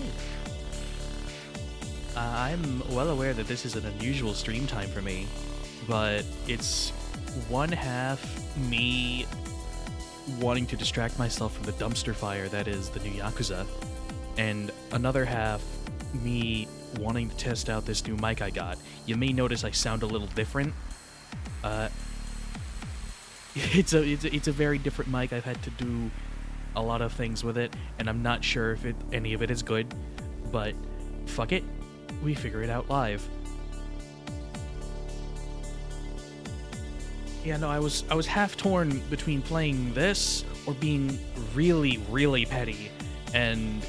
live. I'm well aware that this is an unusual stream time for me, but it's one half me wanting to distract myself from the dumpster fire that is the new Yakuza, and another half me wanting to test out this new mic I got. You may notice I sound a little different. It's a very different mic. I've had to do a lot of things with it, and I'm not sure if any of it is good, but fuck it, we figure it out live. Yeah, no, I was half torn between playing this or being really, really petty and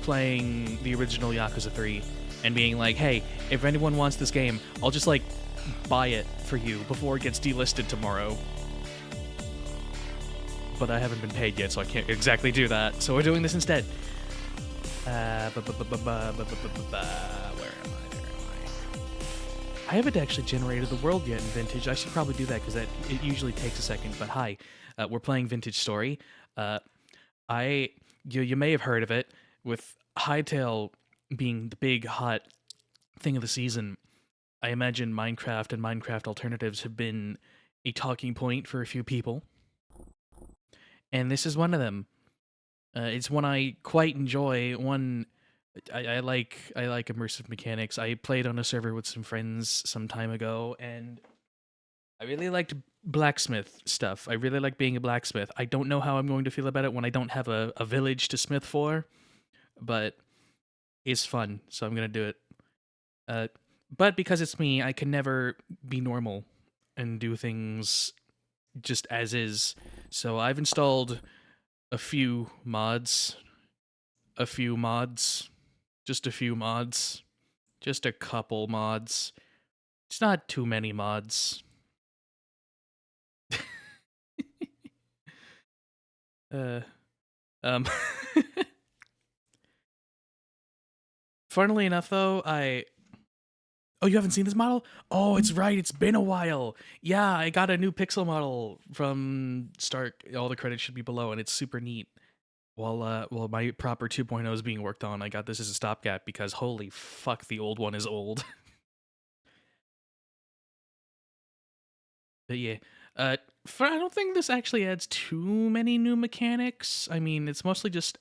playing the original Yakuza 3 and being like, hey, if anyone wants this game, I'll just, like, buy it for you before it gets delisted tomorrow. But I haven't been paid yet, so I can't exactly do that. So we're doing this instead. Where am I? I haven't actually generated the world yet in Vintage. I should probably do that because it usually takes a second. But hi, we're playing Vintage Story. You may have heard of it, with Hytale being the big hot thing of the season. I imagine Minecraft and Minecraft alternatives have been a talking point for a few people, and this is one of them. It's one I quite enjoy. One I like immersive mechanics. I played on a server with some friends some time ago, and I really liked blacksmith stuff. I really like being a blacksmith. I don't know how I'm going to feel about it when I don't have a village to smith for, but it's fun, so I'm going to do it. But because it's me, I can never be normal and do things just as is. So I've installed a few mods. Just a few mods. Just a couple mods. It's not too many mods. Funnily enough, though, Oh, you haven't seen this model? Oh, it's right. It's been a while. Yeah, I got a new pixel model from Stark. All the credits should be below, and it's super neat. While my proper 2.0 is being worked on, I got this as a stopgap because holy fuck, the old one is old. But yeah, I don't think this actually adds too many new mechanics. I mean, it's mostly just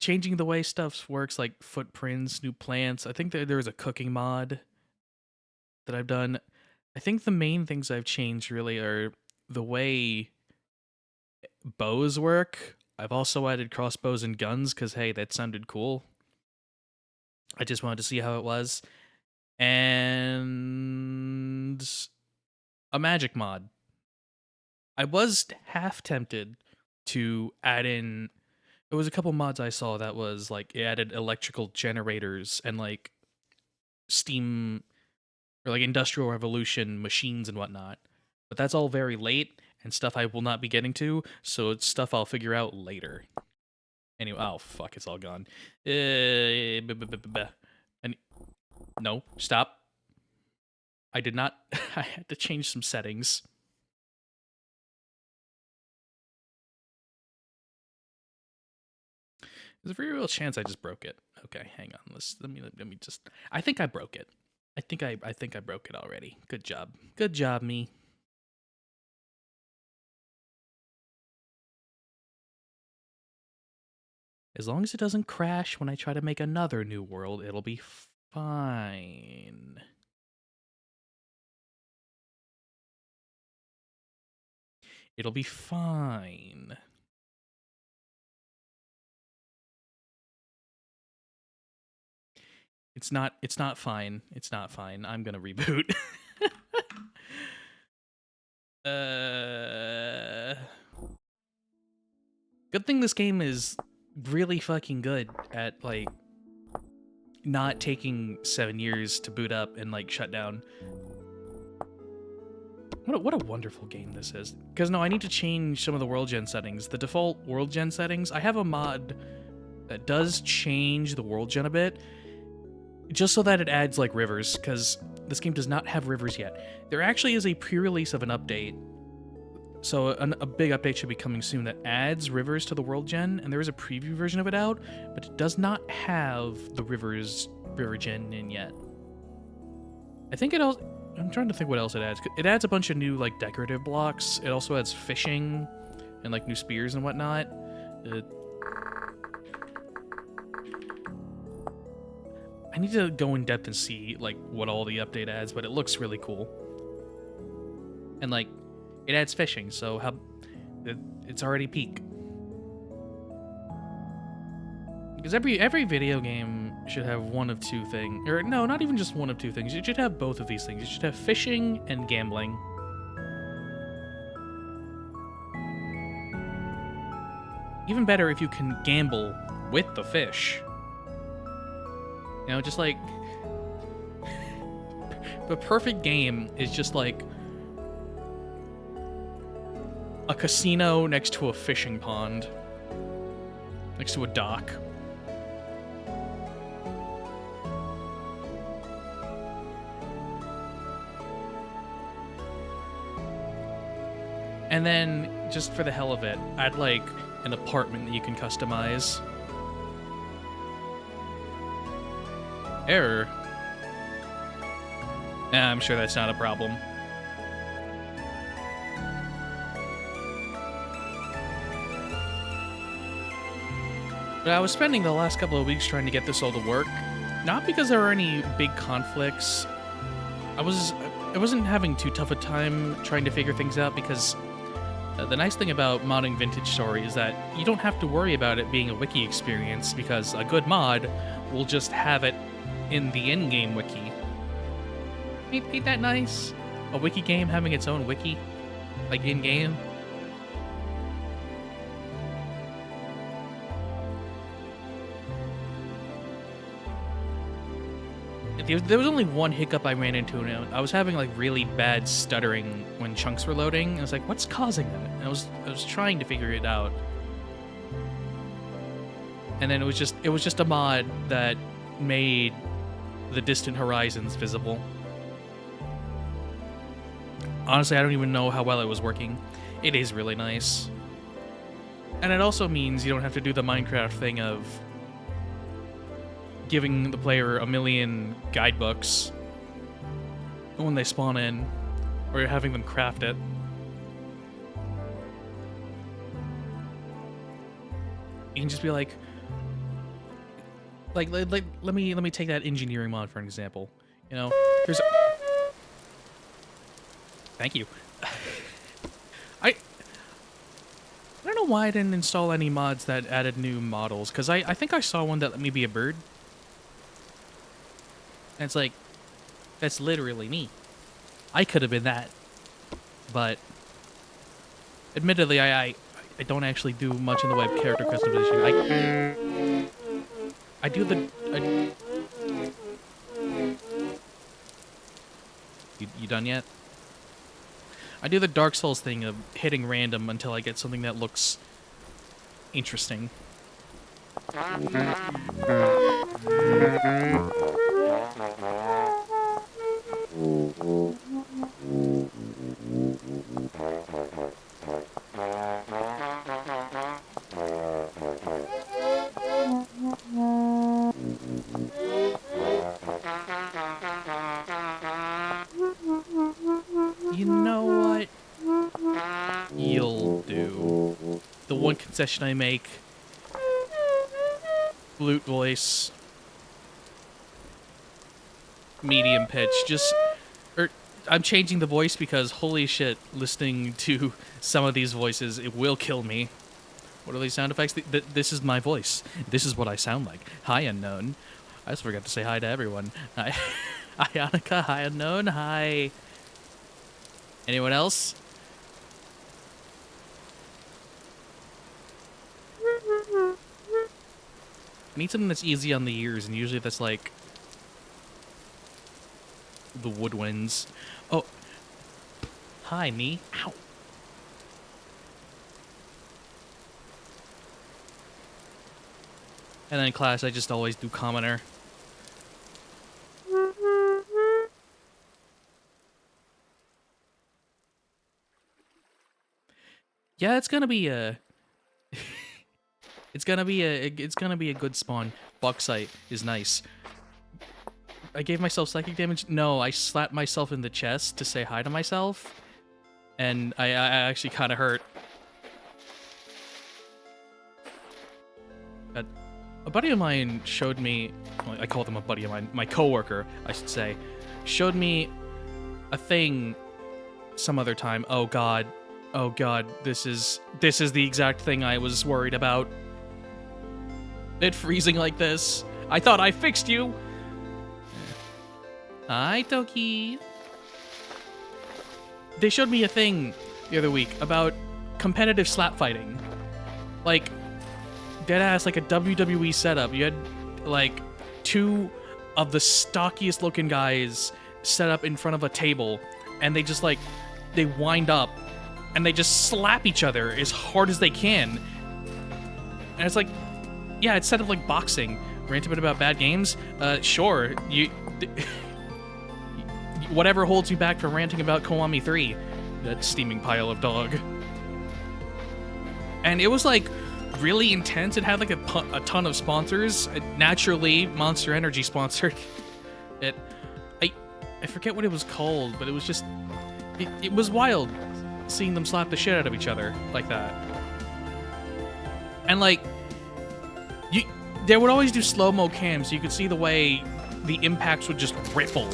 changing the way stuff works, like footprints, new plants. I think there was a cooking mod that I've done. I think the main things I've changed really are the way bows work. I've also added crossbows and guns because, hey, that sounded cool. I just wanted to see how it was. And a magic mod. I was half tempted to add in. There was a couple mods I saw that was like it added electrical generators and like steam or like industrial revolution machines and whatnot. But that's all very late and stuff I will not be getting to, so it's stuff I'll figure out later. Anyway, oh fuck, it's all gone. And no, stop. I did not. I had to change some settings. There's a very real chance I just broke it. Okay, hang on. Let me just. I think I broke it. I think I broke it already. Good job. Good job, me. As long as it doesn't crash when I try to make another new world, it'll be fine. It'll be fine. It's not fine. It's not fine. I'm gonna reboot. Good thing this game is really fucking good at, like, not taking 7 years to boot up and, like, shut down. What a wonderful game this is. Because, no, I need to change some of the world gen settings. The default world gen settings, I have a mod that does change the world gen a bit, just so that it adds, like, rivers, because this game does not have rivers yet. There actually is a pre-release of an update So a big update should be coming soon that adds rivers to the world gen, and there is a preview version of it out, but it does not have the river gen in yet. I think it also. I'm trying to think what else it adds. It adds a bunch of new like decorative blocks. It also adds fishing and like new spears and whatnot. I need to go in depth and see like what all the update adds, but it looks really cool. And like, it adds fishing, so it's already peak. Because every video game should have one of two things, or no, not even just one of two things. You should have both of these things. You should have fishing and gambling. Even better if you can gamble with the fish. You know, just like the perfect game is just like a casino next to a fishing pond, next to a dock. And then, just for the hell of it, I'd like an apartment that you can customize. Error. Nah, I'm sure that's not a problem. But I was spending the last couple of weeks trying to get this all to work. Not because there were any big conflicts. I wasn't having too tough a time trying to figure things out because the nice thing about modding Vintage Story is that you don't have to worry about it being a wiki experience because a good mod will just have it in the in-game wiki. Ain't that nice? A wiki game having its own wiki? Like in-game? There was only one hiccup I ran into, and I was having like really bad stuttering when chunks were loading. I was like, "What's causing that?" And I was trying to figure it out, and then it was just a mod that made the distant horizons visible. Honestly, I don't even know how well it was working. It is really nice, and it also means you don't have to do the Minecraft thing of giving the player a million guidebooks when they spawn in, or having them craft it. You can just be like let me take that engineering mod for an example. You know, there's thank you. I don't know why I didn't install any mods that added new models, because I think I saw one that let me be a bird. And it's like, that's literally me. I could have been that. But admittedly, I don't actually do much in the way of character customization. I do the... You done yet? I do the Dark Souls thing of hitting random until I get something that looks interesting. You know what? You'll do. The one concession I make, flute voice, medium pitch, I'm changing the voice because holy shit, listening to some of these voices, it will kill me. What are these sound effects? This is my voice. This is what I sound like. Hi, Unknown. I just forgot to say hi to everyone. Hi, hi, Annika. Hi, Unknown. Hi. Anyone else? I need something that's easy on the ears, and usually that's like the woodwinds. Oh. Hi, me. Ow. And then in class, I just always do commoner. Yeah, it's gonna be a. It's gonna be a good spawn. Bauxite is nice. I gave myself psychic damage. No, I slapped myself in the chest to say hi to myself, and I actually kind of hurt. A buddy of mine showed me. Well, I called him a buddy of mine. My coworker, I should say, showed me a thing some other time. Oh god. Oh god. This is the exact thing I was worried about. It freezing like this. I thought I fixed you. Hi, Toki. They showed me a thing the other week about competitive slap fighting. Like, deadass, like a WWE setup. You had, like, two of the stockiest looking guys set up in front of a table, and they just, like, they wind up, and they just slap each other as hard as they can. And it's like, yeah, it's set up like boxing. Rant a bit about bad games? Sure. Whatever holds you back from ranting about Kiwami 3. That steaming pile of dog. And it was, like, really intense. It had, like, a ton of sponsors. Naturally, Monster Energy sponsored it. I forget what it was called, but it was just... It was wild seeing them slap the shit out of each other like that. And, like... They would always do slow-mo cams, so you could see the way the impacts would just ripple.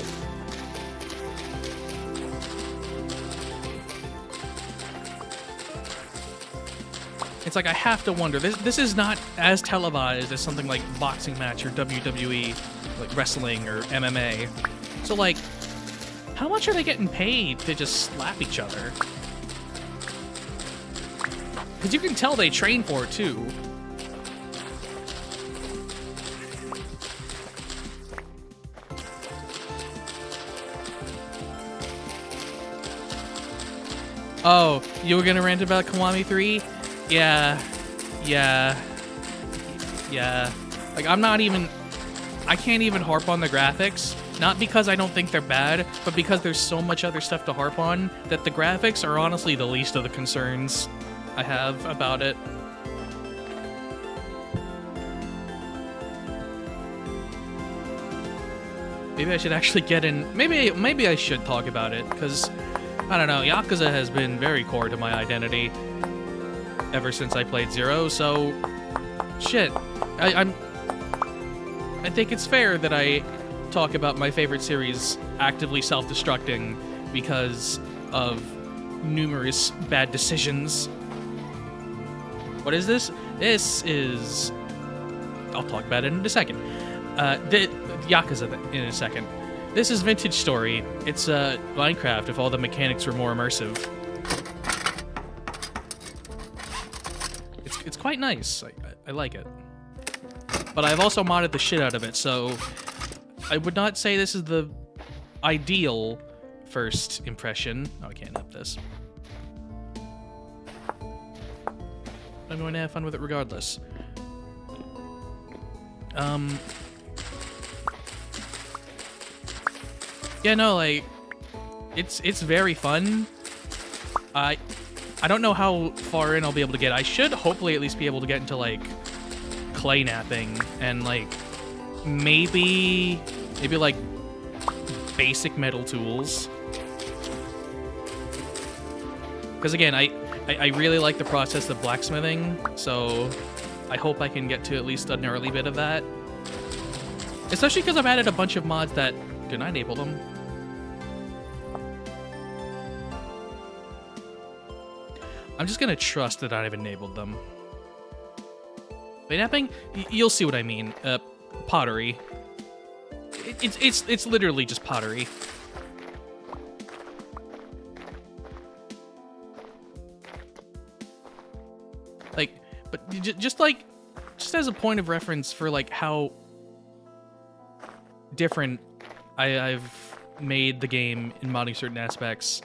It's like, I have to wonder, this is not as televised as something like boxing match or WWE, like wrestling or MMA. So, like, how much are they getting paid to just slap each other? Because you can tell they train for it, too. Oh, you were gonna rant about Kiwami 3? Yeah. Like, I can't even harp on the graphics. Not because I don't think they're bad, but because there's so much other stuff to harp on that the graphics are honestly the least of the concerns I have about it. Maybe I should actually get in... Maybe I should talk about it, because... I don't know, Yakuza has been very core to my identity ever since I played Zero, so shit. I think it's fair that I talk about my favorite series actively self-destructing because of numerous bad decisions. What is this? This is... I'll talk about it in a second. The Yakuza in a second. This is Vintage Story. It's Minecraft if all the mechanics were more immersive. It's quite nice. I like it. But I've also modded the shit out of it, so I would not say this is the ideal first impression. Oh, I can't up this. I'm going to have fun with it regardless. Yeah, no, like, it's very fun. I don't know how far in I'll be able to get. I should hopefully at least be able to get into, like, clay napping and, like, maybe like, basic metal tools. Because, again, I really like the process of blacksmithing, so I hope I can get to at least an early bit of that. Especially because I've added a bunch of mods that... Did I enable them? I'm just gonna trust that I've enabled them. Wait, napping? You'll see what I mean. Pottery. It's literally just pottery. Like, but just as a point of reference for like how different I've made the game in modding certain aspects.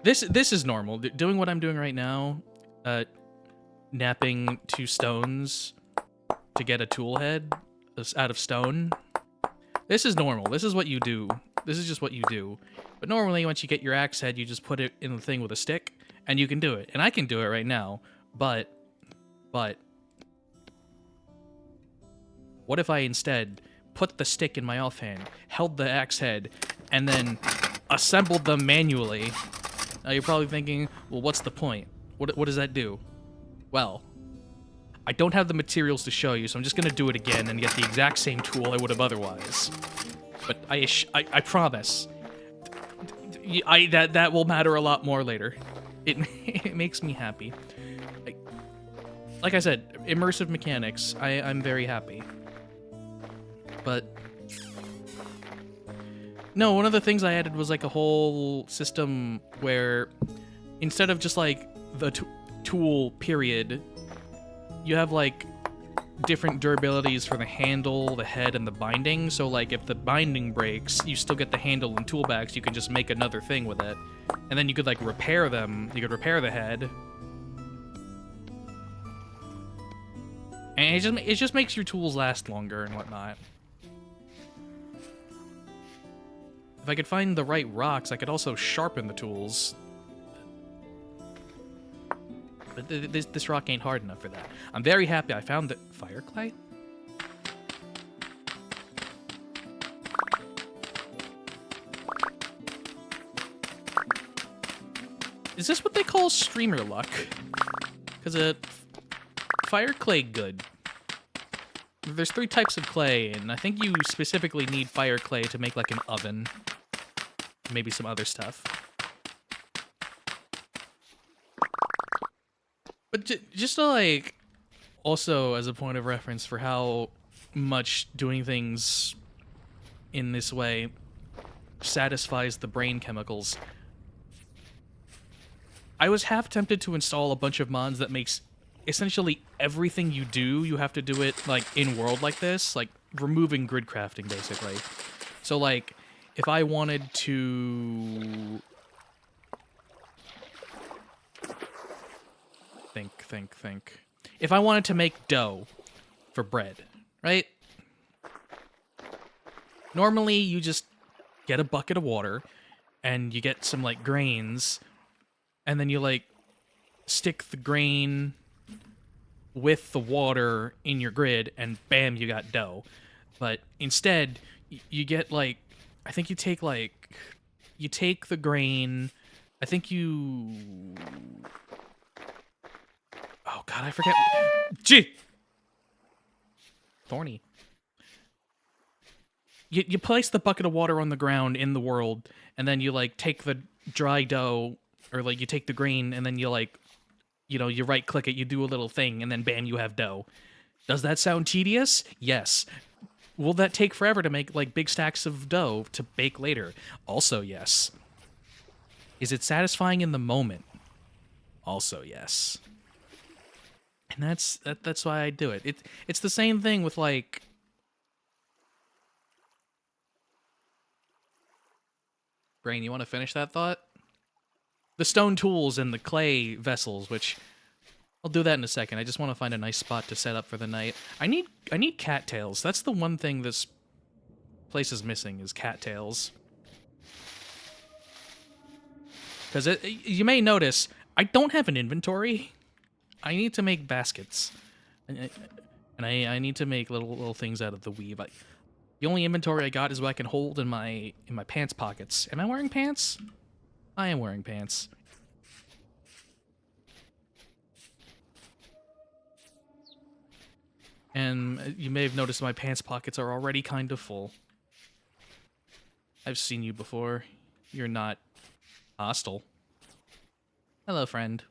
This is normal. Doing what I'm doing right now, napping 2 stones to get a tool head out of stone. This is normal. This is what you do This is just what you do. But normally, once you get your axe head, you just put it in the thing with a stick, and you can do it. And I can do it right now, but... What if I instead put the stick in my offhand, held the axe head, and then assembled them manually? Now you're probably thinking, well, what's the point? What does that do? Well, I don't have the materials to show you, so I'm just going to do it again and get the exact same tool I would have otherwise. But I promise, that will matter a lot more later. It makes me happy. Like I said, immersive mechanics, I'm very happy. But no, one of the things I added was like a whole system where instead of just like the tool period, you have like different durabilities for the handle, the head, and the binding. So like if the binding breaks, you still get the handle and tool back, so you can just make another thing with it. And then you could like repair them. You could repair the head. And it just makes your tools last longer and whatnot. If I could find the right rocks, I could also sharpen the tools. But this rock ain't hard enough for that. I'm very happy I found the fire clay. Is this what they call streamer luck? Because fire clay good. There's 3 types of clay, and I think you specifically need fire clay to make like an oven. Maybe some other stuff. But just to like, also as a point of reference for how much doing things in this way satisfies the brain chemicals, I was half tempted to install a bunch of mods that makes essentially everything you do, you have to do it like in world like this, like removing grid crafting basically. So like, if I wanted to think. If I wanted to make dough for bread, right? Normally you just get a bucket of water and you get some like grains, and then you like stick the grain with the water in your grid, and bam, you got dough. But instead, you get like, I think you take the grain, I think you... Oh god, I forget. Gee! Thorny. You place the bucket of water on the ground in the world, and then you like take the dry dough, or like you take the grain, and then you like, you know, you right click it, you do a little thing, and then bam, you have dough. Does that sound tedious? Yes. Will that take forever to make like big stacks of dough to bake later? Also yes. Is it satisfying in the moment? Also yes. And that's why I do it. It's the same thing with like... Brain, you want to finish that thought? The stone tools and the clay vessels, which... I'll do that in a second. I just want to find a nice spot to set up for the night. I need cattails. That's the one thing this place is missing, is cattails. Because you may notice, I don't have an inventory. I need to make baskets. And I need to make little things out of the weave. The only inventory I got is what I can hold in my pants pockets. Am I wearing pants? I am wearing pants. And you may have noticed my pants pockets are already kind of full. I've seen you before. You're not hostile. Hello, friend.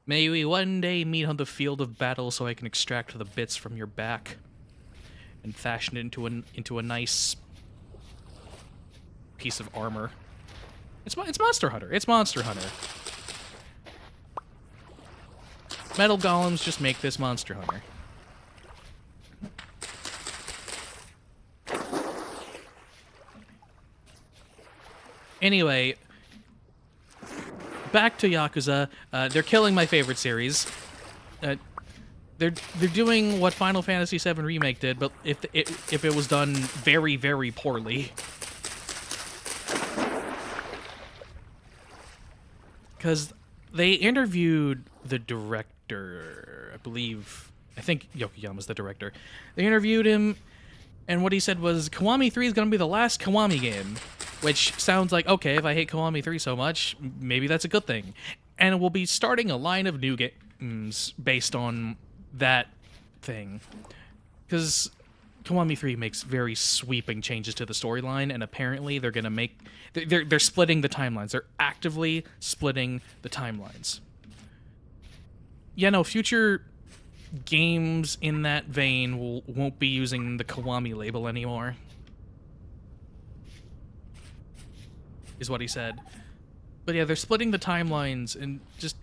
May we one day meet on the field of battle so I can extract the bits from your back and fashion it into a nice piece of armor. It's Monster Hunter. It's Monster Hunter. Metal golems just make this Monster Hunter. Anyway, back to Yakuza. They're killing my favorite series. they're doing what Final Fantasy VII Remake did, but if it was done very, very poorly. Because they interviewed the director, I think Yokoyama's the director. They interviewed him, and what he said was, Kiwami 3 is going to be the last Kiwami game. Which sounds like, okay, if I hate Kiwami 3 so much, maybe that's a good thing. And we'll be starting a line of new games based on that thing. Because Kiwami 3 makes very sweeping changes to the storyline, and apparently they're going to make... They're splitting the timelines. They're actively splitting the timelines. Yeah, no, future games in that vein won't be using the Kiwami label anymore. Is what he said. But yeah, they're splitting the timelines, and just...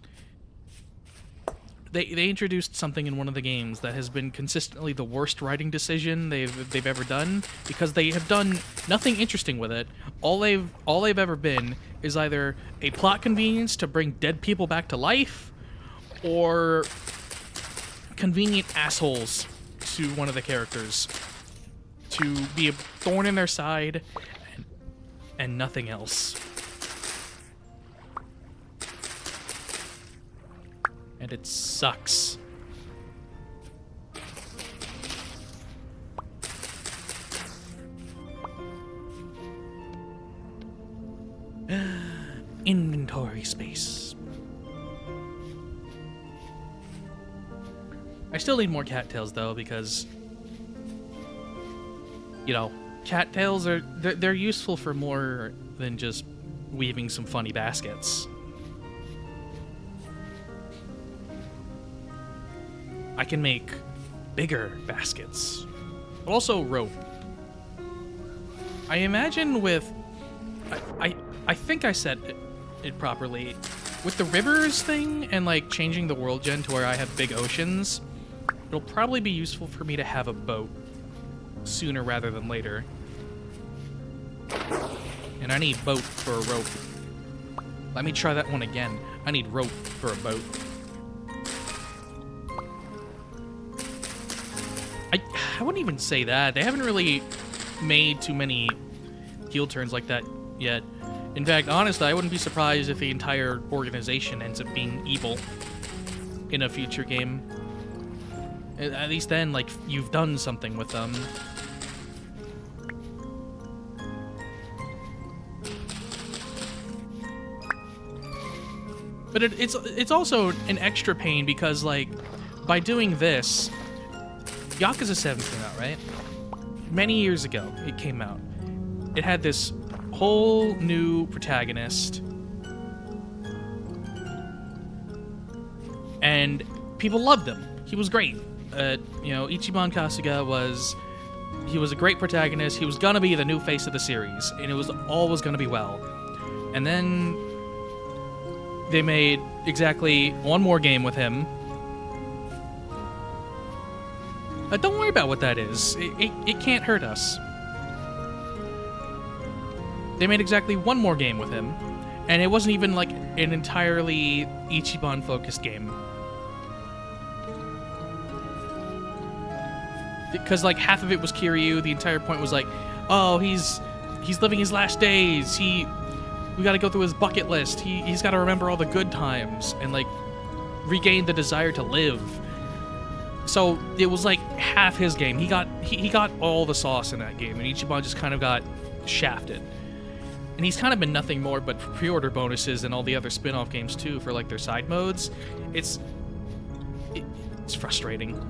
They introduced something in one of the games that has been consistently the worst writing decision they've ever done, because they have done nothing interesting with it. All they've ever been is either a plot convenience to bring dead people back to life, or convenient assholes to one of the characters to be a thorn in their side, and nothing else. And it sucks. Inventory space. I still need more cattails though, because you know, cattails they're useful for more than just weaving some funny baskets. I can make bigger baskets, but also rope. I imagine with... I think I said it properly. With the rivers thing and like changing the world gen to where I have big oceans, it'll probably be useful for me to have a boat sooner rather than later. And I need boat for a rope. Let me try that one again. I need rope for a boat. I wouldn't even say that. They haven't really made too many heel turns like that yet. In fact, honestly, I wouldn't be surprised if the entire organization ends up being evil in a future game. At least then, like, you've done something with them. But it's also an extra pain because, like, by doing this... Yakuza 7 came out, right? Many years ago, it came out. It had this whole new protagonist. And people loved him. He was great. You know, Ichiban Kasuga was a great protagonist. He was gonna be the new face of the series, and it was always gonna be well. And then they made exactly one more game with him. Don't worry about what that is. It can't hurt us. They made exactly one more game with him, and it wasn't even like an entirely Ichiban-focused game. Because like half of it was Kiryu, the entire point was like, oh, he's living his last days. We got to go through his bucket list. He's got to remember all the good times and like regain the desire to live. So it was like half his game. He got all the sauce in that game, and Ichiban just kind of got shafted. And he's kind of been nothing more but pre-order bonuses and all the other spin-off games too for like their side modes. It's frustrating.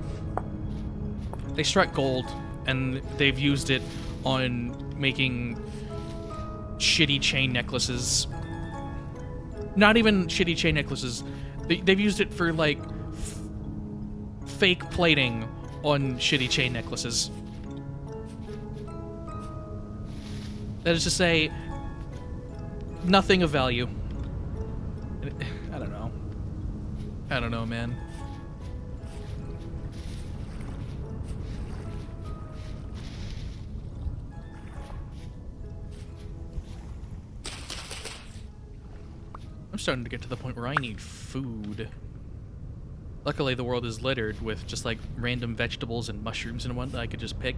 They struck gold, and they've used it on making shitty chain necklaces. Not even shitty chain necklaces. They've used it for like fake plating on shitty chain necklaces. That is to say, nothing of value. I don't know. I don't know, man. I'm starting to get to the point where I need food. Luckily, the world is littered with just like random vegetables and mushrooms and whatnot I could just pick.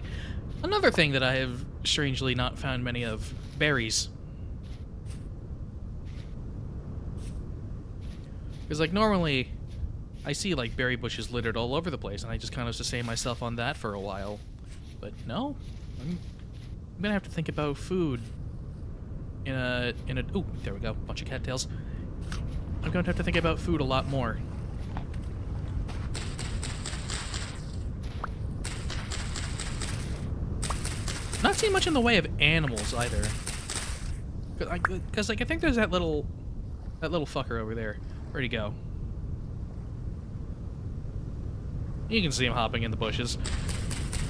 Another thing that I have strangely not found many of: berries. Because like normally, I see like berry bushes littered all over the place, and I just kind of sustain myself on that for a while. But no, I'm gonna have to think about food in a. Ooh, there we go, bunch of cattails. I'm going to have to think about food a lot more. Not seeing much in the way of animals either. Because like I think there's that little fucker over there. Where'd he go? You can see him hopping in the bushes,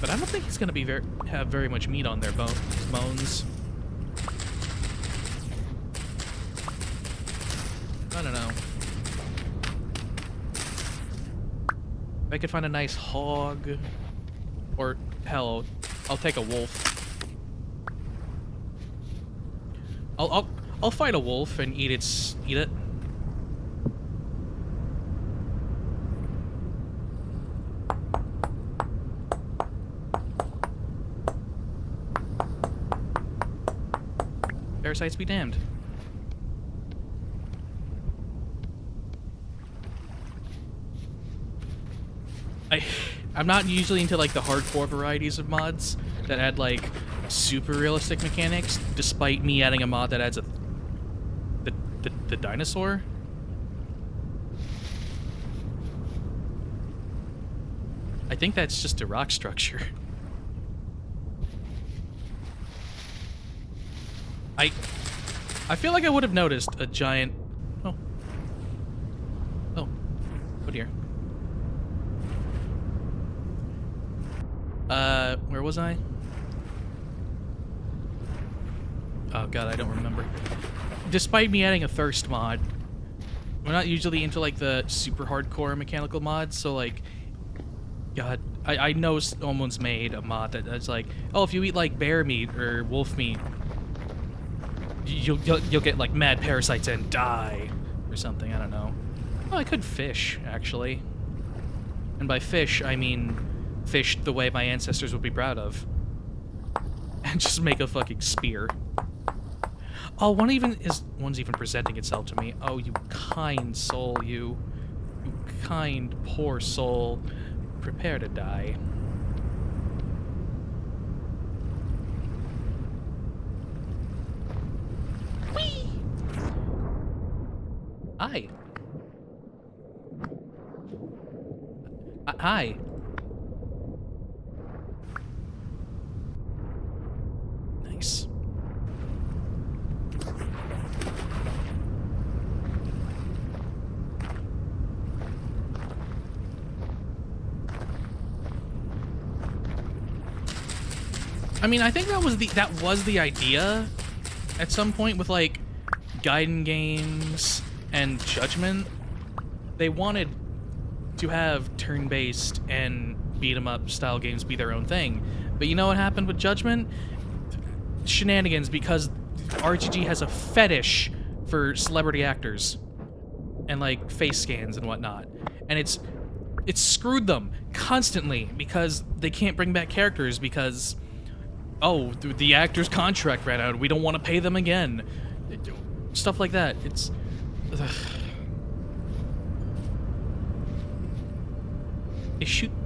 but I don't think he's gonna be have very much meat on their bones. I don't know. If I could find a nice hog, or hell, I'll take a wolf. I'll fight a wolf and eat it. Parasites be damned. I'm not usually into like the hardcore varieties of mods that add like super realistic mechanics, despite me adding a mod that adds the dinosaur. I think that's just a rock structure. I feel like I would have noticed a giant... Oh, oh dear. Where was I? Oh god, I don't remember. Despite me adding a thirst mod, we're not usually into like the super hardcore mechanical mods, so like, god, I know someone's made a mod that's like, oh, if you eat like bear meat or wolf meat, you'll get like mad parasites and die or something. I don't know. Oh, I could fish actually, and by fish I mean fish the way my ancestors would be proud of, and just make a fucking spear. Oh, one's even presenting itself to me. Oh, you kind soul, you kind poor soul, prepare to die. Whee! Hi. Hi. Nice. I mean, I think that was the idea at some point with like Gaiden games and Judgment. They wanted to have turn-based and beat-em-up style games be their own thing. But you know what happened with Judgment? Shenanigans, because RGG has a fetish for celebrity actors and like face scans and whatnot. And it's screwed them constantly because they can't bring back characters because, oh, the actor's contract ran out, we don't want to pay them again. Stuff like that. It's... Ugh.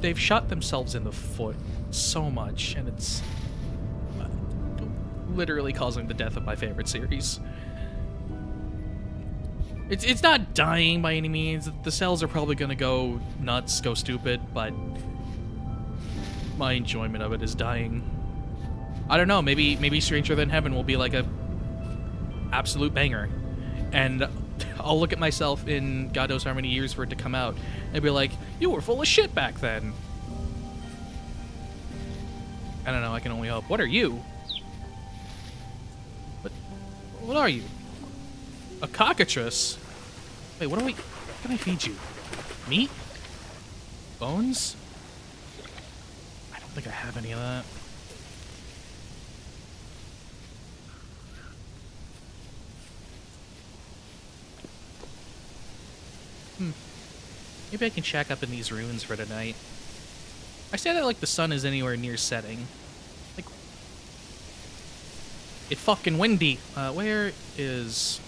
They've shot themselves in the foot so much, and it's literally causing the death of my favorite series. It's not dying by any means. The cells are probably gonna go nuts, go stupid, but my enjoyment of it is dying. I don't know, maybe Stranger Than Heaven will be like a absolute banger, and I'll look at myself in God knows how many years for it to come out and be like, you were full of shit back then. I don't know, I can only hope. What are you? What are you? A cockatrice? Wait, what can I feed you? Meat? Bones? I don't think I have any of that. Maybe I can shack up in these ruins for tonight. I say that like the sun is anywhere near setting. Like, it's fucking windy. Where is...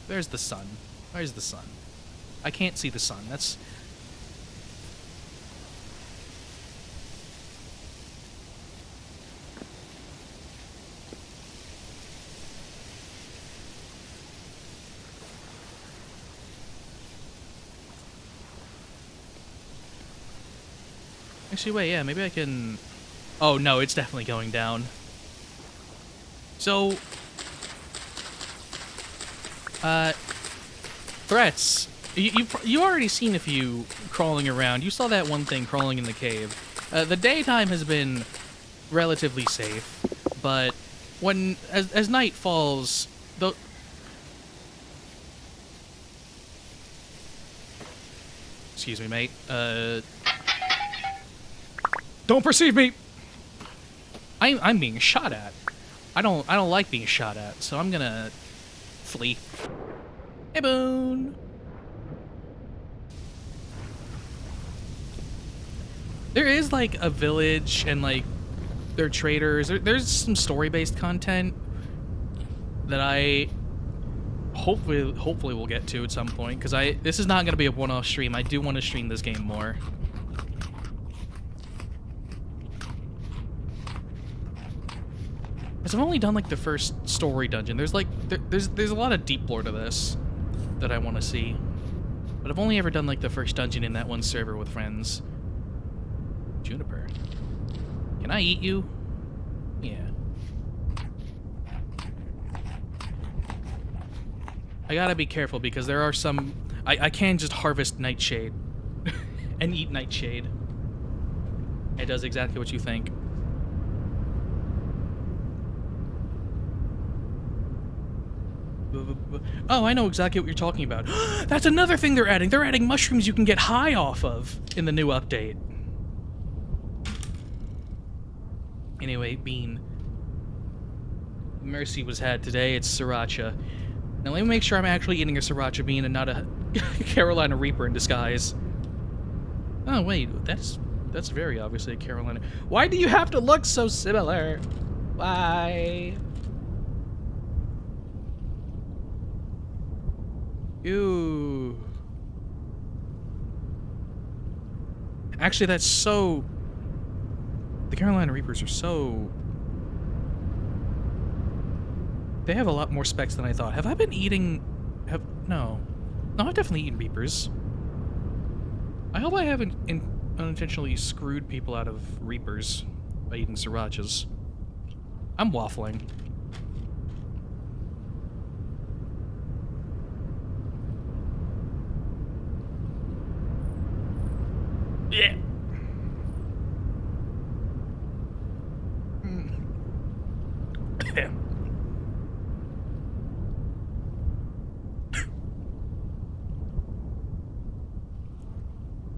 There's the sun. Where's the sun? I can't see the sun. That's... Actually, wait, yeah, maybe I can... Oh, no, it's definitely going down. So... Threats. You already seen a few crawling around. You saw that one thing crawling in the cave. The daytime has been relatively safe, but when... As night falls... Excuse me, mate. Don't perceive me! I'm being shot at. I don't like being shot at, so I'm gonna flee. Hey, Boone! There is, like, a village, and, like, they're traders. There's some story-based content that I hopefully will get to at some point, because this is not gonna be a one-off stream. I do want to stream this game more. Because I've only done, like, the first story dungeon. There's, like, there's a lot of deep lore to this that I want to see. But I've only ever done, like, the first dungeon in that one server with friends. Juniper. Can I eat you? Yeah. I gotta be careful because there are some... I can just harvest nightshade. And eat nightshade. It does exactly what you think. Oh, I know exactly what you're talking about. That's another thing they're adding. They're adding mushrooms you can get high off of in the new update. Anyway, Bean. Mercy was had today. It's sriracha. Now let me make sure I'm actually eating a sriracha bean and not a Carolina Reaper in disguise. Oh, wait. That's very obviously a Carolina. Why do you have to look so similar? Why? Ew. Actually, that's so... The Carolina Reapers are so... They have a lot more specs than I thought. Have I been eating... No. No, I've definitely eaten Reapers. I hope I haven't unintentionally screwed people out of Reapers by eating srirachas. I'm waffling. Yeah.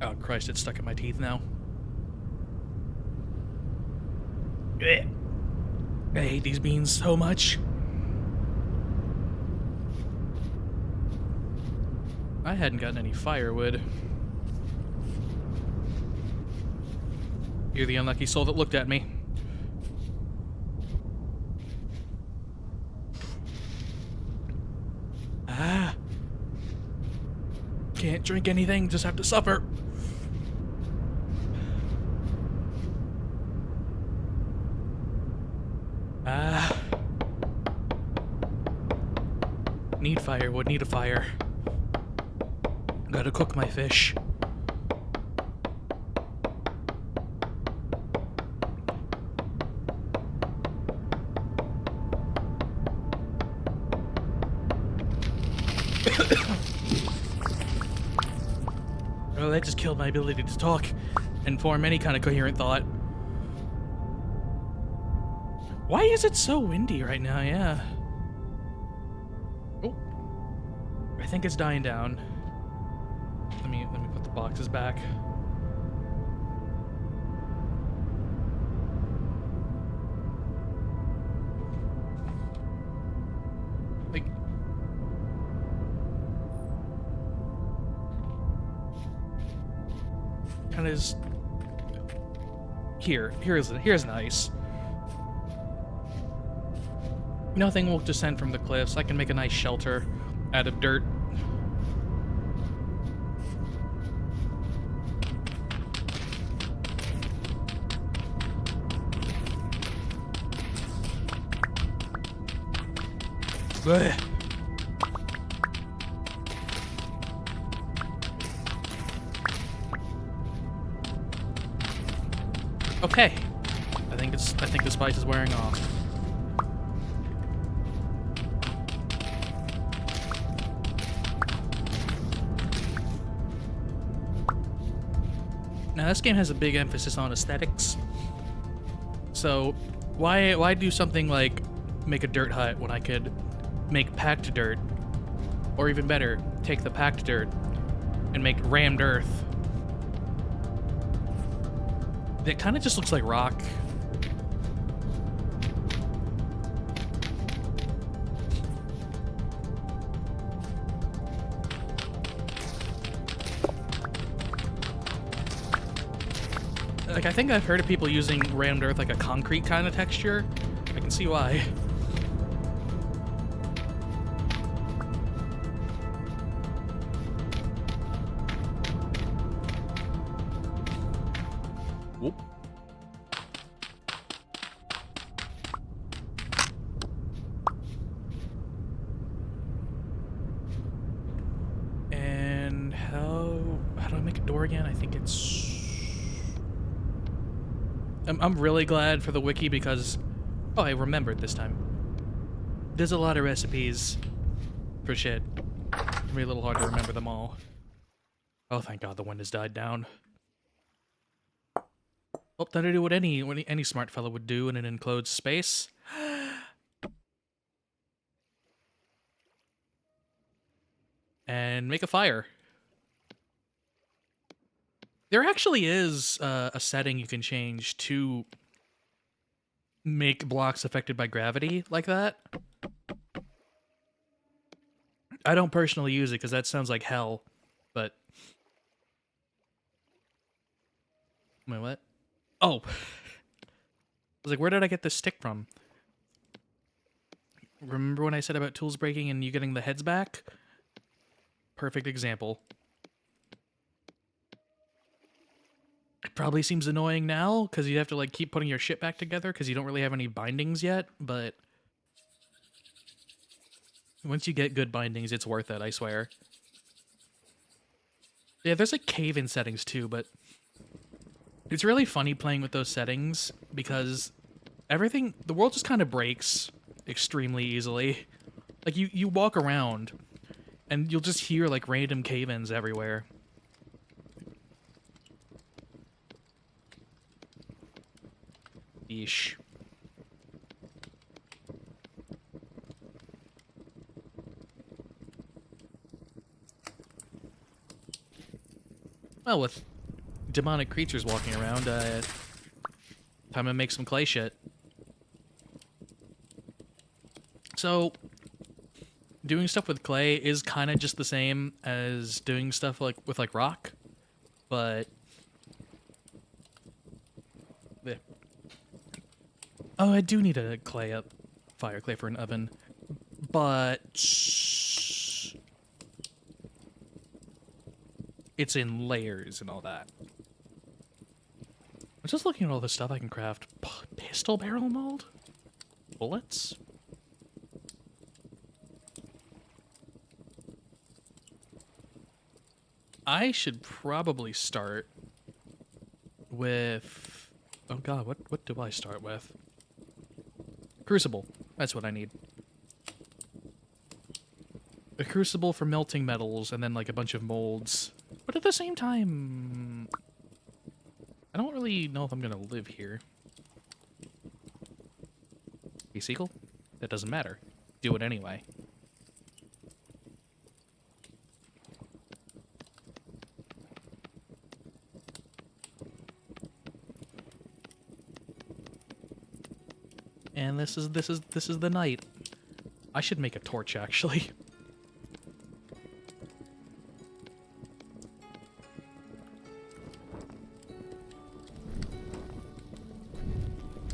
Oh Christ, it's stuck in my teeth now. I hate these beans so much. I hadn't gotten any firewood. You're the unlucky soul that looked at me. Ah. Can't drink anything, just have to suffer. Ah. Need firewood, need a fire. Gotta cook my fish. Oh, that just killed my ability to talk and form any kind of coherent thought. Why is it so windy right now? Yeah. Oh. I think it's dying down. Let me put the boxes back. Like, kind of just... Here's nice. Nothing will descend from the cliffs. I can make a nice shelter out of dirt. Blech. Okay. I think the spice is wearing off. Now this game has a big emphasis on aesthetics. So why do something like make a dirt hut when I could make packed dirt? Or even better, take the packed dirt and make rammed earth. It kind of just looks like rock. Like, I think I've heard of people using rammed earth like a concrete kind of texture. I can see why. Whoop. And how do I make a door again? I think it's... I'm really glad for the wiki because... Oh, I remembered this time. There's a lot of recipes for shit. It's gonna be a little hard to remember them all. Oh, thank God the wind has died down. Well, then I do what any smart fellow would do in an enclosed space. And make a fire. There actually is a setting you can change to make blocks affected by gravity like that. I don't personally use it because that sounds like hell, but... Wait, what? Oh! I was like, where did I get this stick from? Remember when I said about tools breaking and you getting the heads back? Perfect example. It probably seems annoying now, because you have to, like, keep putting your shit back together, because you don't really have any bindings yet, but... Once you get good bindings, it's worth it, I swear. Yeah, there's, like, cave-in settings, too, but... It's really funny playing with those settings, because everything... The world just kind of breaks extremely easily. Like, you walk around, and you'll just hear, like, random cave-ins everywhere. Yeesh. Well, with demonic creatures walking around, time to make some clay shit. So, doing stuff with clay is kind of just the same as doing stuff like with like rock, but... Yeah. Oh, I do need a fire clay for an oven, but it's in layers and all that. I'm just looking at all the stuff I can craft. Pistol barrel mold? Bullets? I should probably start with... Oh god, what do I start with? Crucible. That's what I need. A crucible for melting metals, and then like a bunch of molds. But at the same time... I don't really know if I'm gonna live here. Hey, Seagull? That doesn't matter. Do it anyway. And this is the night. I should make a torch, actually.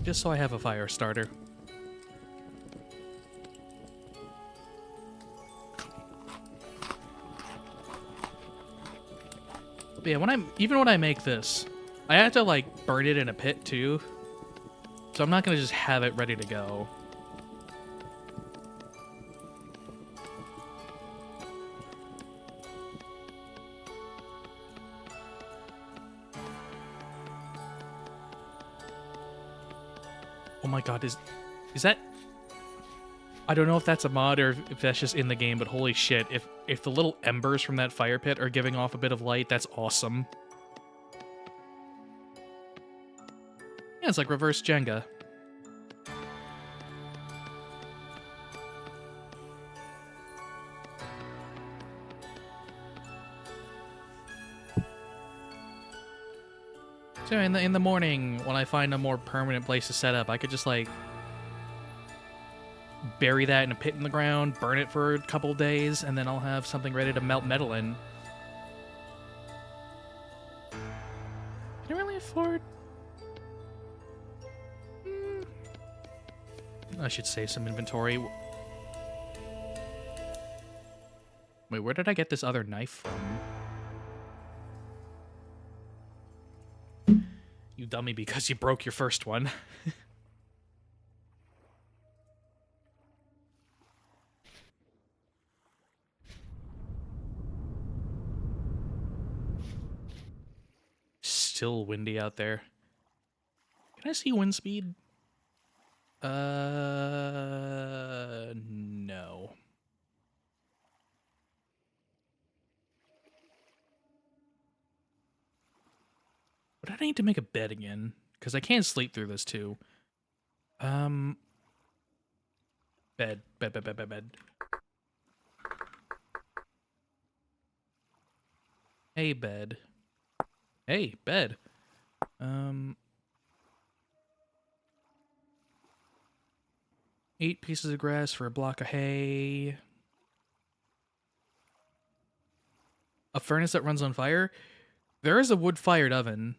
just so I have a fire starter. But yeah, even when I make this, I have to like burn it in a pit too. So I'm not gonna just have it ready to go. Oh my god, is that... I don't know if that's a mod or if that's just in the game, but holy shit, if the little embers from that fire pit are giving off a bit of light, that's awesome. Yeah, it's like reverse Jenga. So in the morning, when I find a more permanent place to set up, I could just like bury that in a pit in the ground, burn it for a couple days, and then I'll have something ready to melt metal in. Can I really afford... I should save some inventory. Wait, where did I get this other knife from? You dummy, because you broke your first one. Still windy out there. Can I see wind speed? No. But I need to make a bed again, because I can't sleep through this too. Bed. Hey, bed. Hey, bed. 8 pieces of grass for a block of hay. A furnace that runs on fire? There is a wood-fired oven.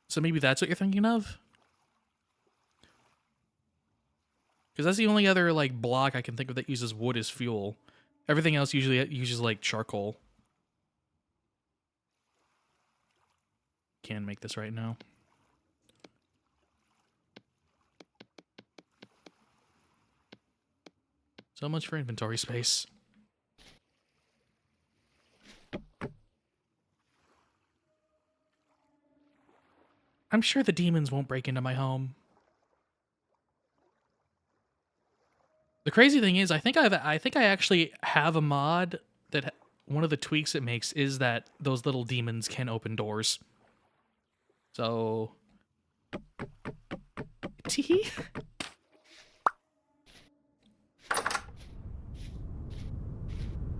So maybe that's what you're thinking of? Because that's the only other, like, block I can think of that uses wood as fuel. Everything else usually uses, like, charcoal. Can't make this right now. So much for inventory space. I'm sure the demons won't break into my home. The crazy thing is, I think I actually have a mod that one of the tweaks it makes is that those little demons can open doors. So, tee.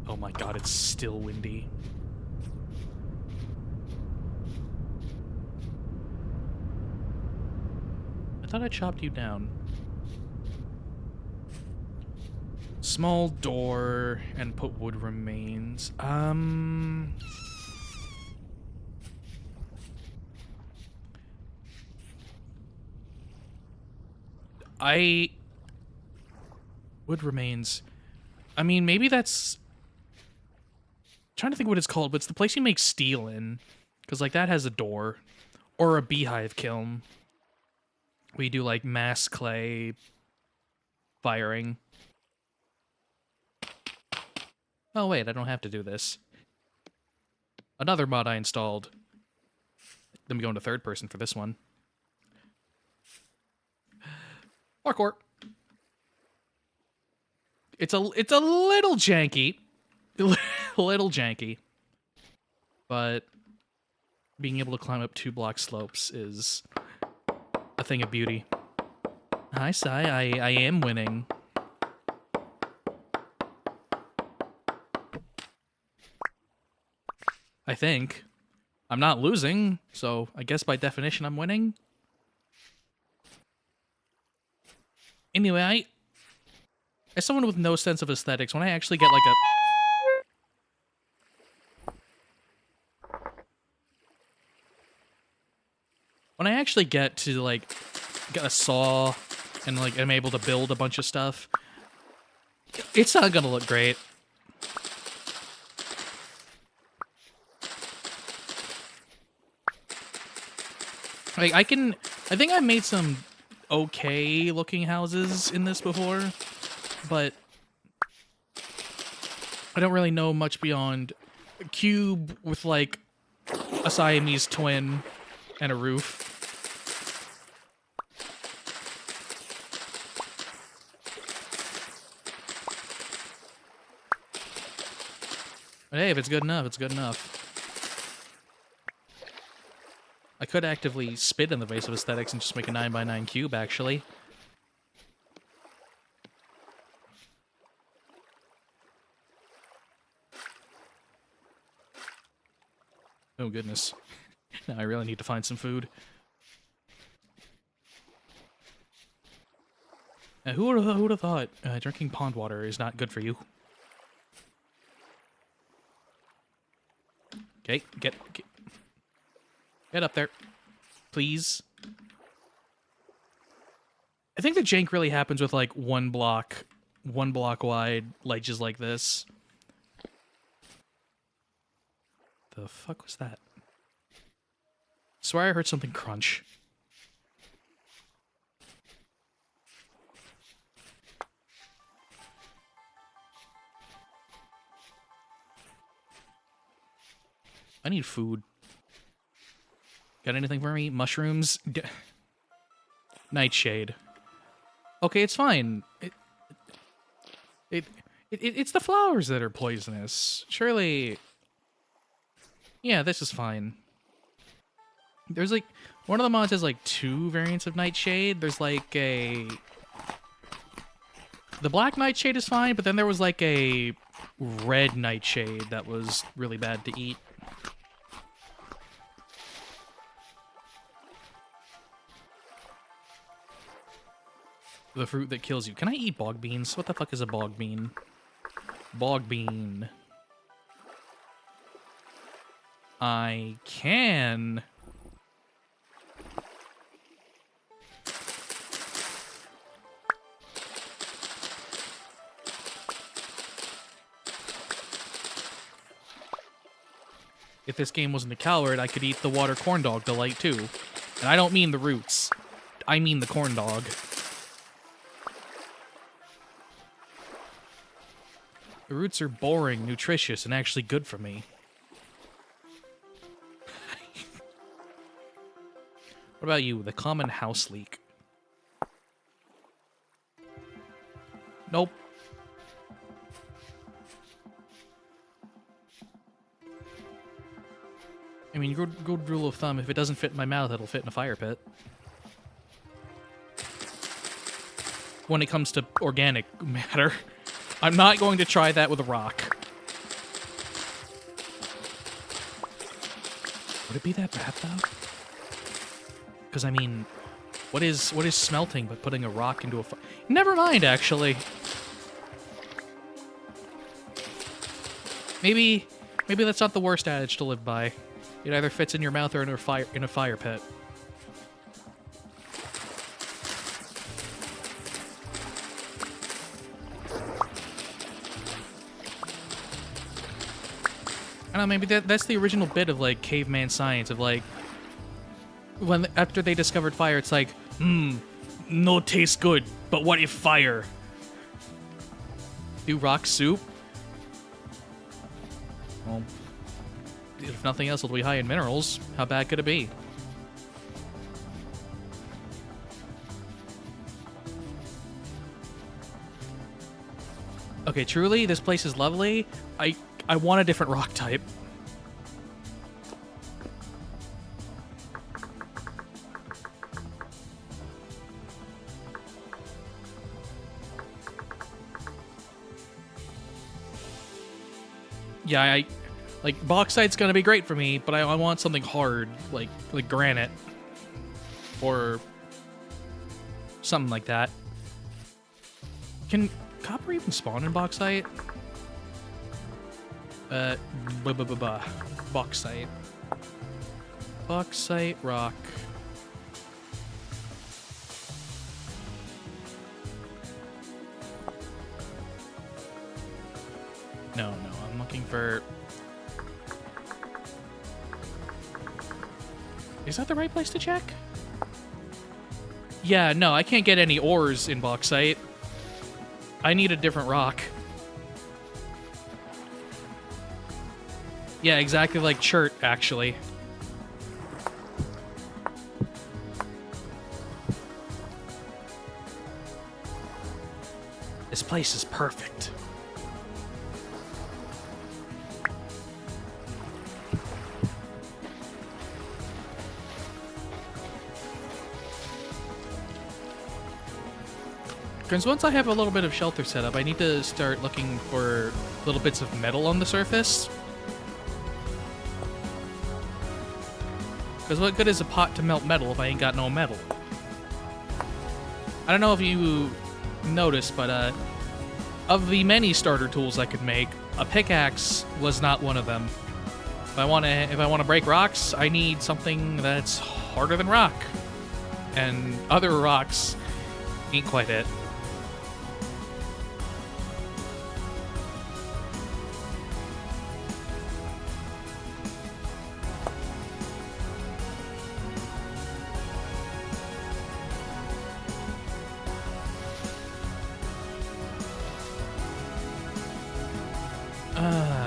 Oh my god, it's still windy. I thought I chopped you down. Small door and put wood remains. Wood remains. I mean, maybe that's... I'm trying to think what it's called, but it's the place you make steel in. Because, like, that has a door. Or a beehive kiln. We do, like, mass clay firing. Oh, wait, I don't have to do this. Another mod I installed. Let me go into third person for this one. Parkour. It's a little janky. A little janky. But being able to climb up 2 block slopes is a thing of beauty. Hi, Sai. I am winning. I think. I'm not losing, so I guess by definition I'm winning. Anyway, as someone with no sense of aesthetics, when I actually get like when I actually get to, like, get a saw and, like, I'm able to build a bunch of stuff, it's not gonna look great. Like, I think I've made some okay-looking houses in this before, but I don't really know much beyond a cube with, like, a Siamese twin and a roof. But hey, if it's good enough, it's good enough. I could actively spit in the face of aesthetics and just make a 9x9 cube, actually. Oh, goodness. Now I really need to find some food. Who would have thought drinking pond water is not good for you? Okay, get up there, please. I think the jank really happens with like one block wide ledges like this. The fuck was that? Swear I heard something crunch. I need food. Got anything for me? Mushrooms? Nightshade. Okay, it's fine. It's the flowers that are poisonous. Surely... Yeah, this is fine. There's like... One of the mods has like 2 variants of Nightshade. There's like a... The black Nightshade is fine, but then there was like a red Nightshade that was really bad to eat. The fruit that kills you. Can I eat bog beans? What the fuck is a bog bean? Bog bean. I can. If this game wasn't a coward, I could eat the water corn dog delight too. And I don't mean the roots. I mean the corn dog. The roots are boring, nutritious, and actually good for me. What about you? The common house leek. Nope. I mean, good rule of thumb, if it doesn't fit in my mouth, it'll fit in a fire pit. When it comes to organic matter. I'm not going to try that with a rock. Would it be that bad, though? Because, I mean, what is smelting but putting a rock into a fire? Never mind, actually. Maybe that's not the worst adage to live by. It either fits in your mouth or in a fire pit. I don't know, maybe that's the original bit of, like, caveman science, of, like, after they discovered fire, it's like, no tastes good, but what if fire? Do rock soup? Well, if nothing else, it'll be high in minerals. How bad could it be? Okay, truly, this place is lovely. I want a different rock type. Yeah, like, bauxite's gonna be great for me, but I want something hard, like granite. Or something like that. Can copper even spawn in bauxite? Bauxite. Bauxite rock. No, I'm looking for... Is that the right place to check? Yeah, no, I can't get any ores in bauxite. I need a different rock. Yeah, exactly like chert, actually. This place is perfect. Because once I have a little bit of shelter set up, I need to start looking for little bits of metal on the surface. Because what good is a pot to melt metal if I ain't got no metal? I don't know if you noticed, but of the many starter tools I could make, a pickaxe was not one of them. If I want to break rocks, I need something that's harder than rock, and other rocks ain't quite it.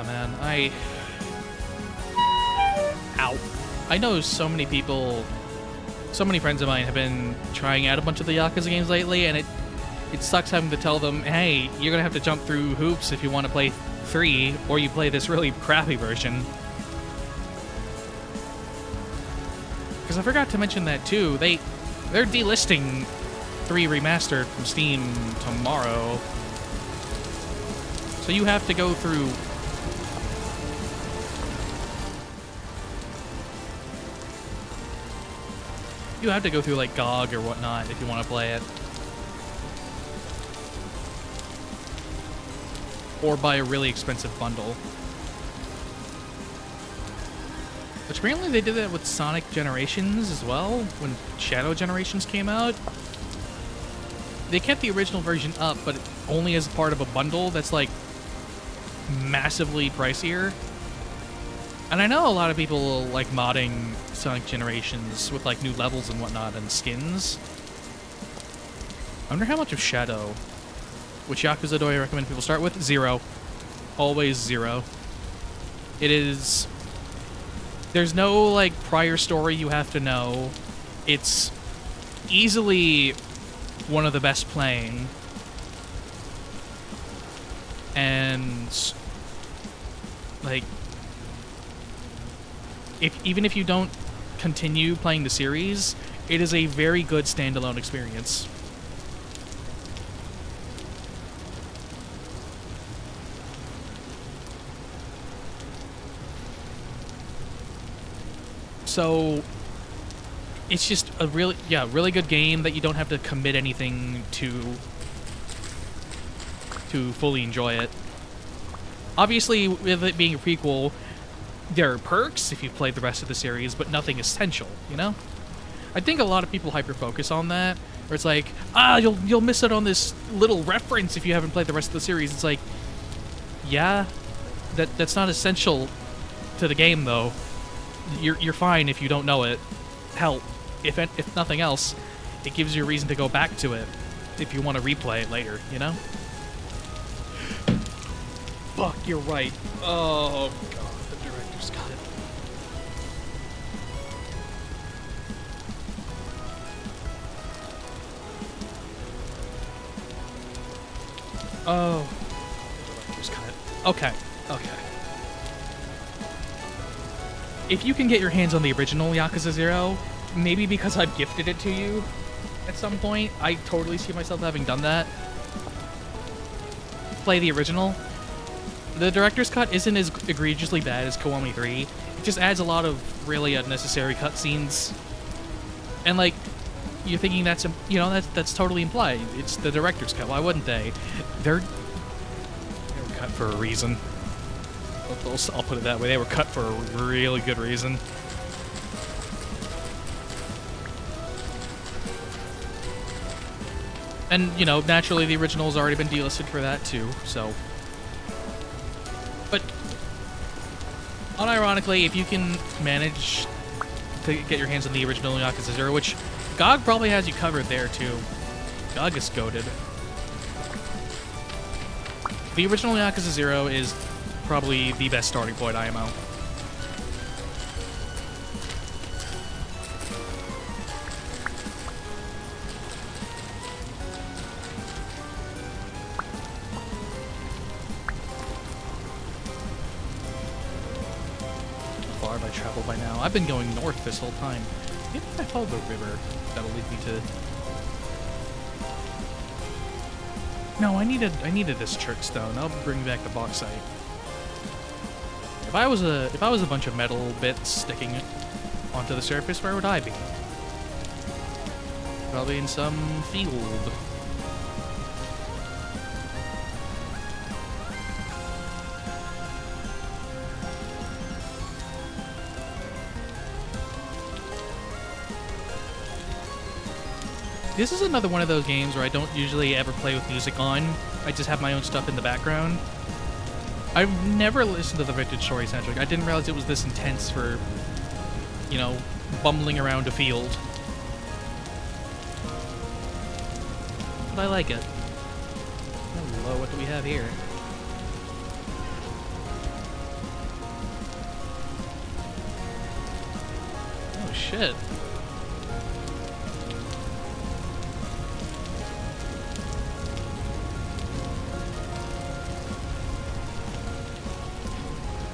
Man, Ow. I know so many people, so many friends of mine have been trying out a bunch of the Yakuza games lately, and it sucks having to tell them, hey, you're gonna have to jump through hoops if you want to play 3, or you play this really crappy version. Because I forgot to mention that too, they're delisting 3 Remastered from Steam tomorrow. So you have to go through... You have to go through, like, GOG or whatnot if you want to play it. Or buy a really expensive bundle. Which apparently they did that with Sonic Generations as well, when Shadow Generations came out. They kept the original version up, but only as part of a bundle that's, like, massively pricier. And I know a lot of people like modding Sonic Generations with like new levels and whatnot and skins. I wonder how much of Shadow. Which Yakuza do I recommend people start with? 0. Always 0. It is... There's no like prior story you have to know. It's easily one of the best playing. And like, even if you don't continue playing the series, it is a very good standalone experience. So it's just a really good game that you don't have to commit anything to fully enjoy it. Obviously, with it being a prequel, there are perks if you've played the rest of the series, but nothing essential, you know? I think a lot of people hyper-focus on that, where it's like, you'll miss out on this little reference if you haven't played the rest of the series. It's like, yeah, that's not essential to the game, though. You're fine if you don't know it. Hell, if nothing else, it gives you a reason to go back to it if you want to replay it later, you know? Fuck, you're right. Oh, God, the director's got it. Oh, the director's got it. Okay. If you can get your hands on the original Yakuza 0, maybe because I've gifted it to you at some point, I totally see myself having done that. Play the original. The director's cut isn't as egregiously bad as Kiwami 3. It just adds a lot of really unnecessary cutscenes. And like, you're thinking that's totally implied. It's the director's cut. Why wouldn't they? They were cut for a reason. I'll put it that way. They were cut for a really good reason. And, you know, naturally the original's already been delisted for that too, so... Unironically, if you can manage to get your hands on the original Yakuza 0, which GOG probably has you covered there too. GOG is goated. The original Yakuza 0 is probably the best starting point IMO. How far have I traveled by now? I've been going north this whole time. Maybe if I follow the river, that'll lead me to... No, I needed this Trickstone. I'll bring back the bauxite. If I was a bunch of metal bits sticking onto the surface, where would I be? Probably in some field. This is another one of those games where I don't usually ever play with music on. I just have my own stuff in the background. I've never listened to the Vintage Story soundtrack. I didn't realize it was this intense for, you know, bumbling around a field. But I like it. Hello, what do we have here? Oh, shit.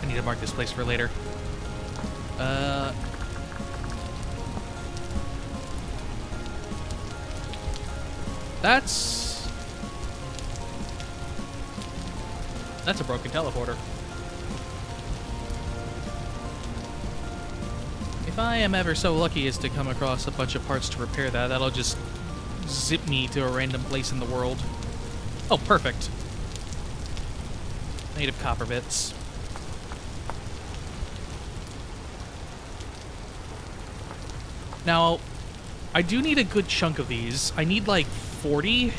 I need to mark this place for later. That's a broken teleporter. If I am ever so lucky as to come across a bunch of parts to repair that, that'll just zip me to a random place in the world. Oh, perfect. Native copper bits. Now, I do need a good chunk of these. I need like 40.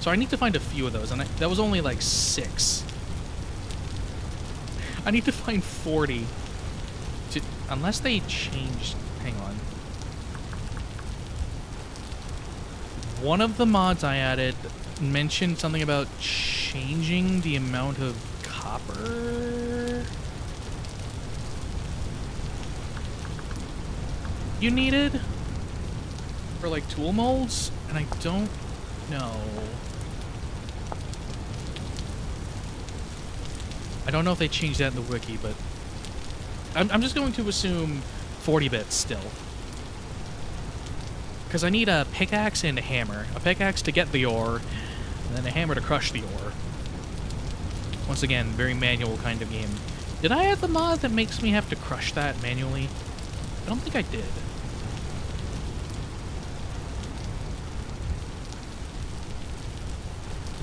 So I need to find a few of those, and that was only like 6. I need to find 40. Unless they changed... Hang on. One of the mods I added mentioned something about changing the amount of copper you needed for like tool molds, and I don't know. I don't know if they changed that in the wiki, but I'm just going to assume 40 bits still. Because I need a pickaxe and a hammer. A pickaxe to get the ore, and then a hammer to crush the ore. Once again, very manual kind of game. Did I add the mod that makes me have to crush that manually? I don't think I did.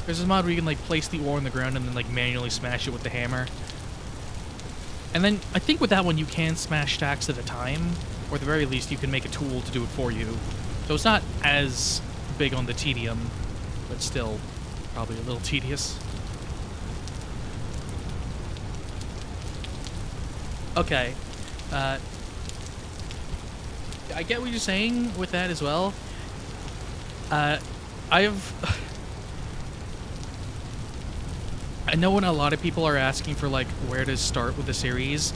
There's this mod where you can like place the ore in the ground and then like manually smash it with the hammer. And then I think with that one you can smash stacks at a time, or at the very least you can make a tool to do it for you. So it's not as big on the tedium, but still probably a little tedious. Okay. I get what you're saying with that as well. I know when a lot of people are asking for, like, where to start with the series,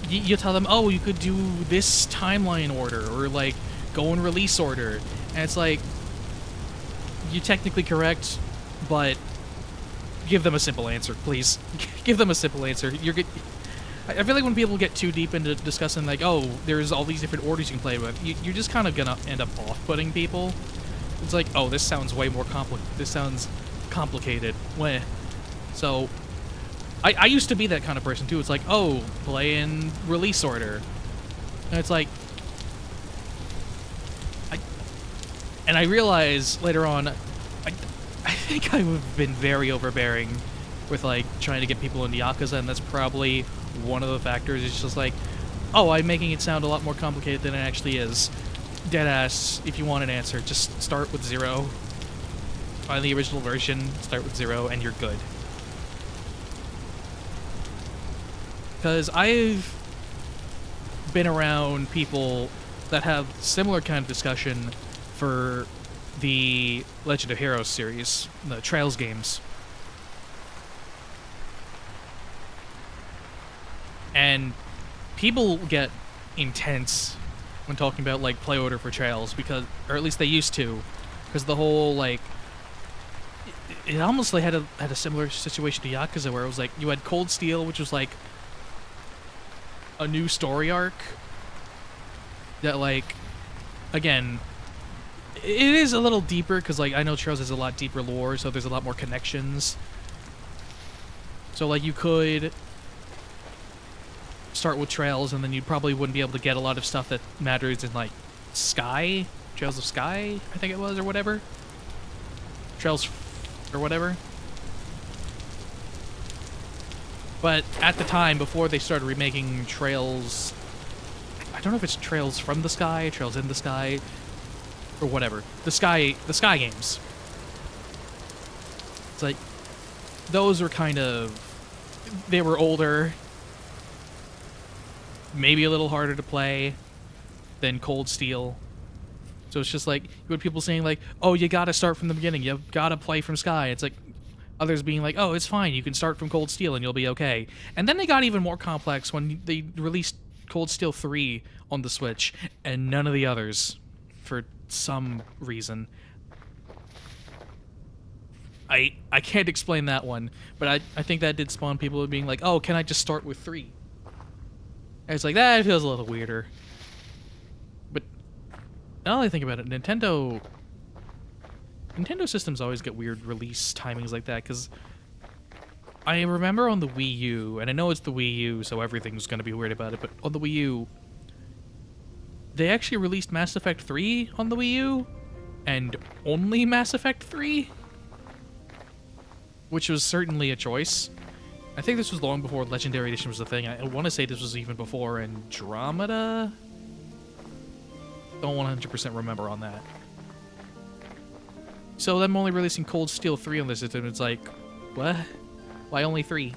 you tell them, oh, you could do this timeline order, or, like, go in release order. And it's like, you're technically correct, but give them a simple answer, please. Give them a simple answer. I feel like when people get too deep into discussing, like, oh, there's all these different orders you can play with, you're just kind of gonna end up off-putting people. It's like, oh, this sounds way more this sounds complicated. Weh. So, I used to be that kind of person too. It's like, oh, play in release order. And it's like... And I realize later on, I think I've been very overbearing with, like, trying to get people into Yakuza, and that's probably one of the factors. It's just like, oh, I'm making it sound a lot more complicated than it actually is. Deadass, if you want an answer, just start with 0. Find the original version, start with 0, and you're good. because I've been around people that have similar kind of discussion for the Legend of Heroes series, the Trails games. And people get intense when talking about, like, play order for Trails, because, or at least they used to, because the whole, like, it almost like had a similar situation to Yakuza, where it was like you had Cold Steel, which was like a new story arc that, like, again, it is a little deeper, because, like, I know Trails has a lot deeper lore, so there's a lot more connections. So, like, you could start with Trails, and then you probably wouldn't be able to get a lot of stuff that matters in, like, Sky? Trails of Sky, I think it was, or whatever. Trails or whatever. But at the time, before they started remaking Trails, I don't know if it's Trails from the Sky, Trails in the Sky, or whatever. The Sky games. It's like, those were kind of, they were older, maybe a little harder to play than Cold Steel. So it's just like, you had people saying like, oh, you gotta start from the beginning, you gotta play from Sky. It's like, others being like, oh, it's fine, you can start from Cold Steel and you'll be okay. And then they got even more complex when they released Cold Steel 3 on the Switch, and none of the others, for some reason. I can't explain that one, but I think that did spawn people being like, oh, can I just start with 3? And it's like, that feels a little weirder. But now that I think about it, Nintendo systems always get weird release timings like that, because I remember on the Wii U, and I know it's the Wii U, so everything's going to be weird about it, but on the Wii U, they actually released Mass Effect 3 on the Wii U, and only Mass Effect 3, which was certainly a choice. I think this was long before Legendary Edition was a thing. I want to say this was even before Andromeda? Don't 100% remember on that. So them only releasing Cold Steel 3 on this system, it's like, what? Why only 3?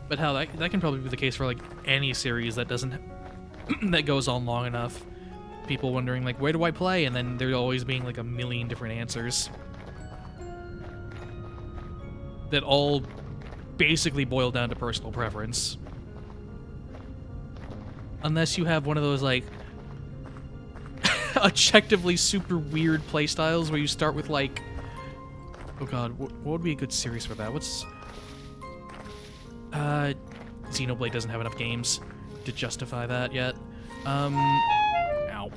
But hell, that can probably be the case for, like, any series that doesn't that goes on long enough. People wondering, like, where do I play? And then there always being, like, a million different answers that all basically boil down to personal preference. Unless you have one of those, like, objectively super weird playstyles where you start with, like, oh god, what would be a good series for that? What's Xenoblade doesn't have enough games to justify that yet. Ow.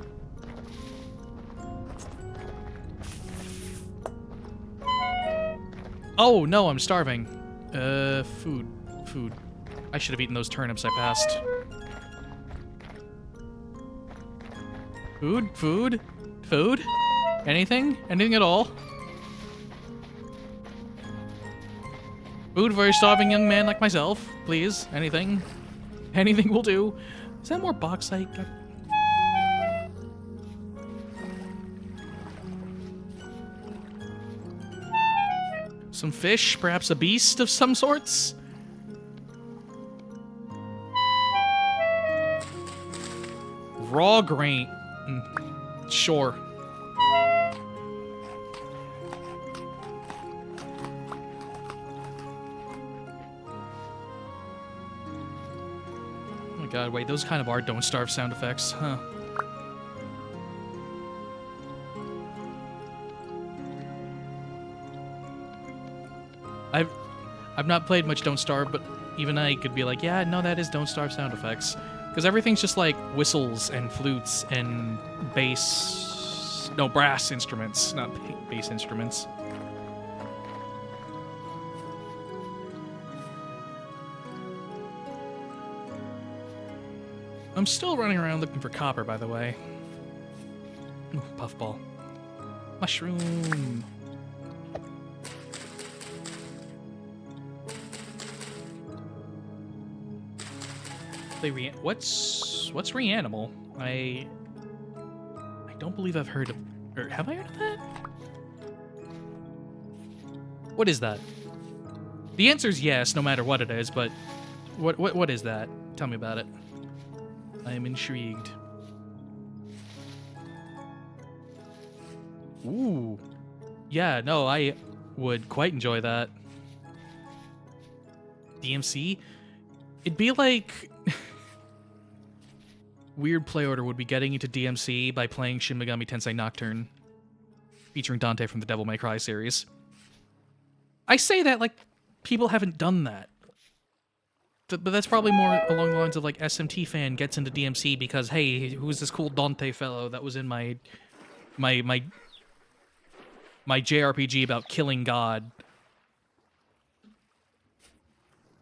Oh, no, I'm starving. Food. I should have eaten those turnips I passed. Food? Anything? Anything at all? Food for a starving young man like myself, please. Anything. Anything will do. Is that more bauxite? Some fish, perhaps a beast of some sorts? Raw grain. Sure. Oh my god, wait, those kind of are don't starve sound effects, huh? I've not played much Don't Starve, but even I could be like, yeah, no, that is Don't Starve sound effects. Because everything's just like whistles and flutes and bass... No, brass instruments, not bass instruments. I'm still running around looking for copper, by the way. Ooh, puffball. Mushroom. What's Reanimal? I don't believe I've heard of... Or have I heard of that? What is that? The answer's yes, no matter what it is, but... What is that? Tell me about it. I am intrigued. Ooh. Yeah, no, I would quite enjoy that. DMC? It'd be like... Weird Play Order would be getting into DMC by playing Shin Megami Tensei Nocturne, featuring Dante from the Devil May Cry series. I say that like people haven't done that. But that's probably more along the lines of like SMT fan gets into DMC because, hey, who's this cool Dante fellow that was in my JRPG about killing God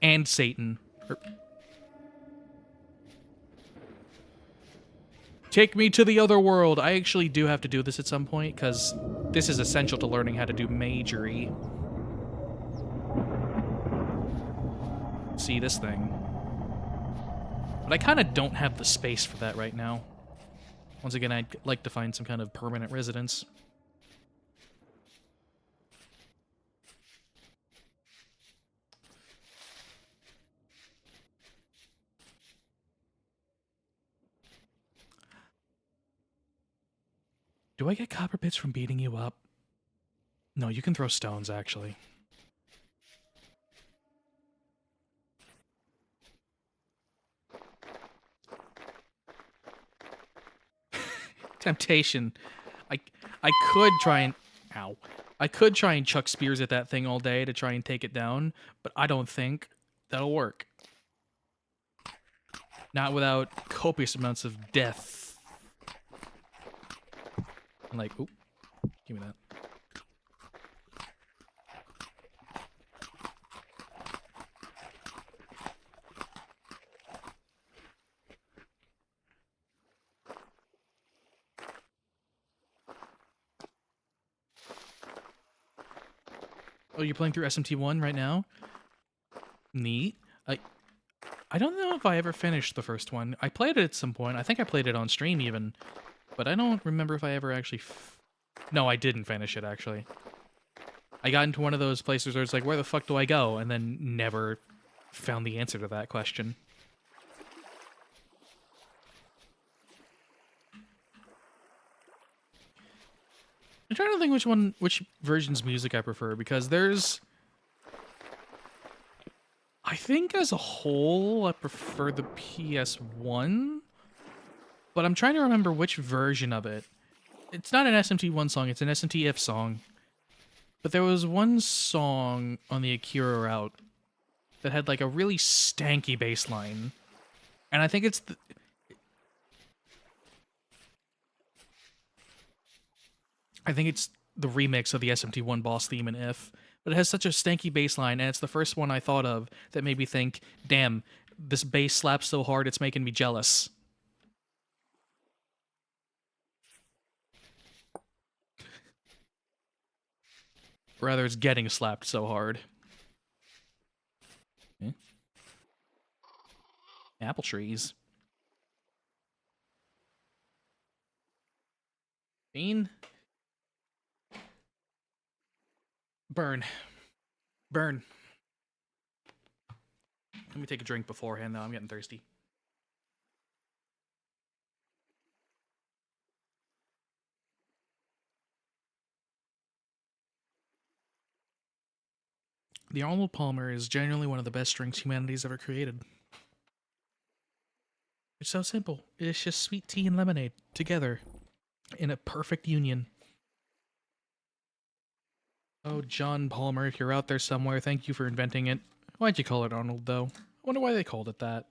and Satan. Take me to the other world. I actually do have to do this at some point because this is essential to learning how to do Majory. See this thing. But I kind of don't have the space for that right now. Once again, I'd like to find some kind of permanent residence. Do I get copper bits from beating you up? No, you can throw stones, actually. Temptation. I could try and... Ow. I could try and chuck spears at that thing all day to try and take it down, but I don't think that'll work. Not without copious amounts of death. I'm like, oop. Give me that. Oh, you're playing through SMT1 right now? Neat. I don't know if I ever finished the first one. I played it at some point. I think I played it on stream even. But I don't remember if I ever actually... No, I didn't finish it, actually. I got into one of those places where it's like, where the fuck do I go? And then never found the answer to that question. I'm trying to think which version's music I prefer, because there's... I think as a whole, I prefer the PS1, but I'm trying to remember which version of it. It's not an SMT1 song, it's an SMT-If song. But there was one song on the Akira route that had like a really stanky bass line. And I think it's the remix of the SMT1 boss theme in If. But it has such a stanky bass line, and it's the first one I thought of that made me think, damn, this bass slaps so hard it's making me jealous. Rather, it's getting slapped so hard. Eh? Apple trees. Bean? Burn. Burn. Let me take a drink beforehand, though. I'm getting thirsty. The Arnold Palmer is genuinely one of the best drinks humanity's ever created. It's so simple. It's just sweet tea and lemonade together in a perfect union. Oh, John Palmer, if you're out there somewhere, thank you for inventing it. Why'd you call it Arnold, though? I wonder why they called it that.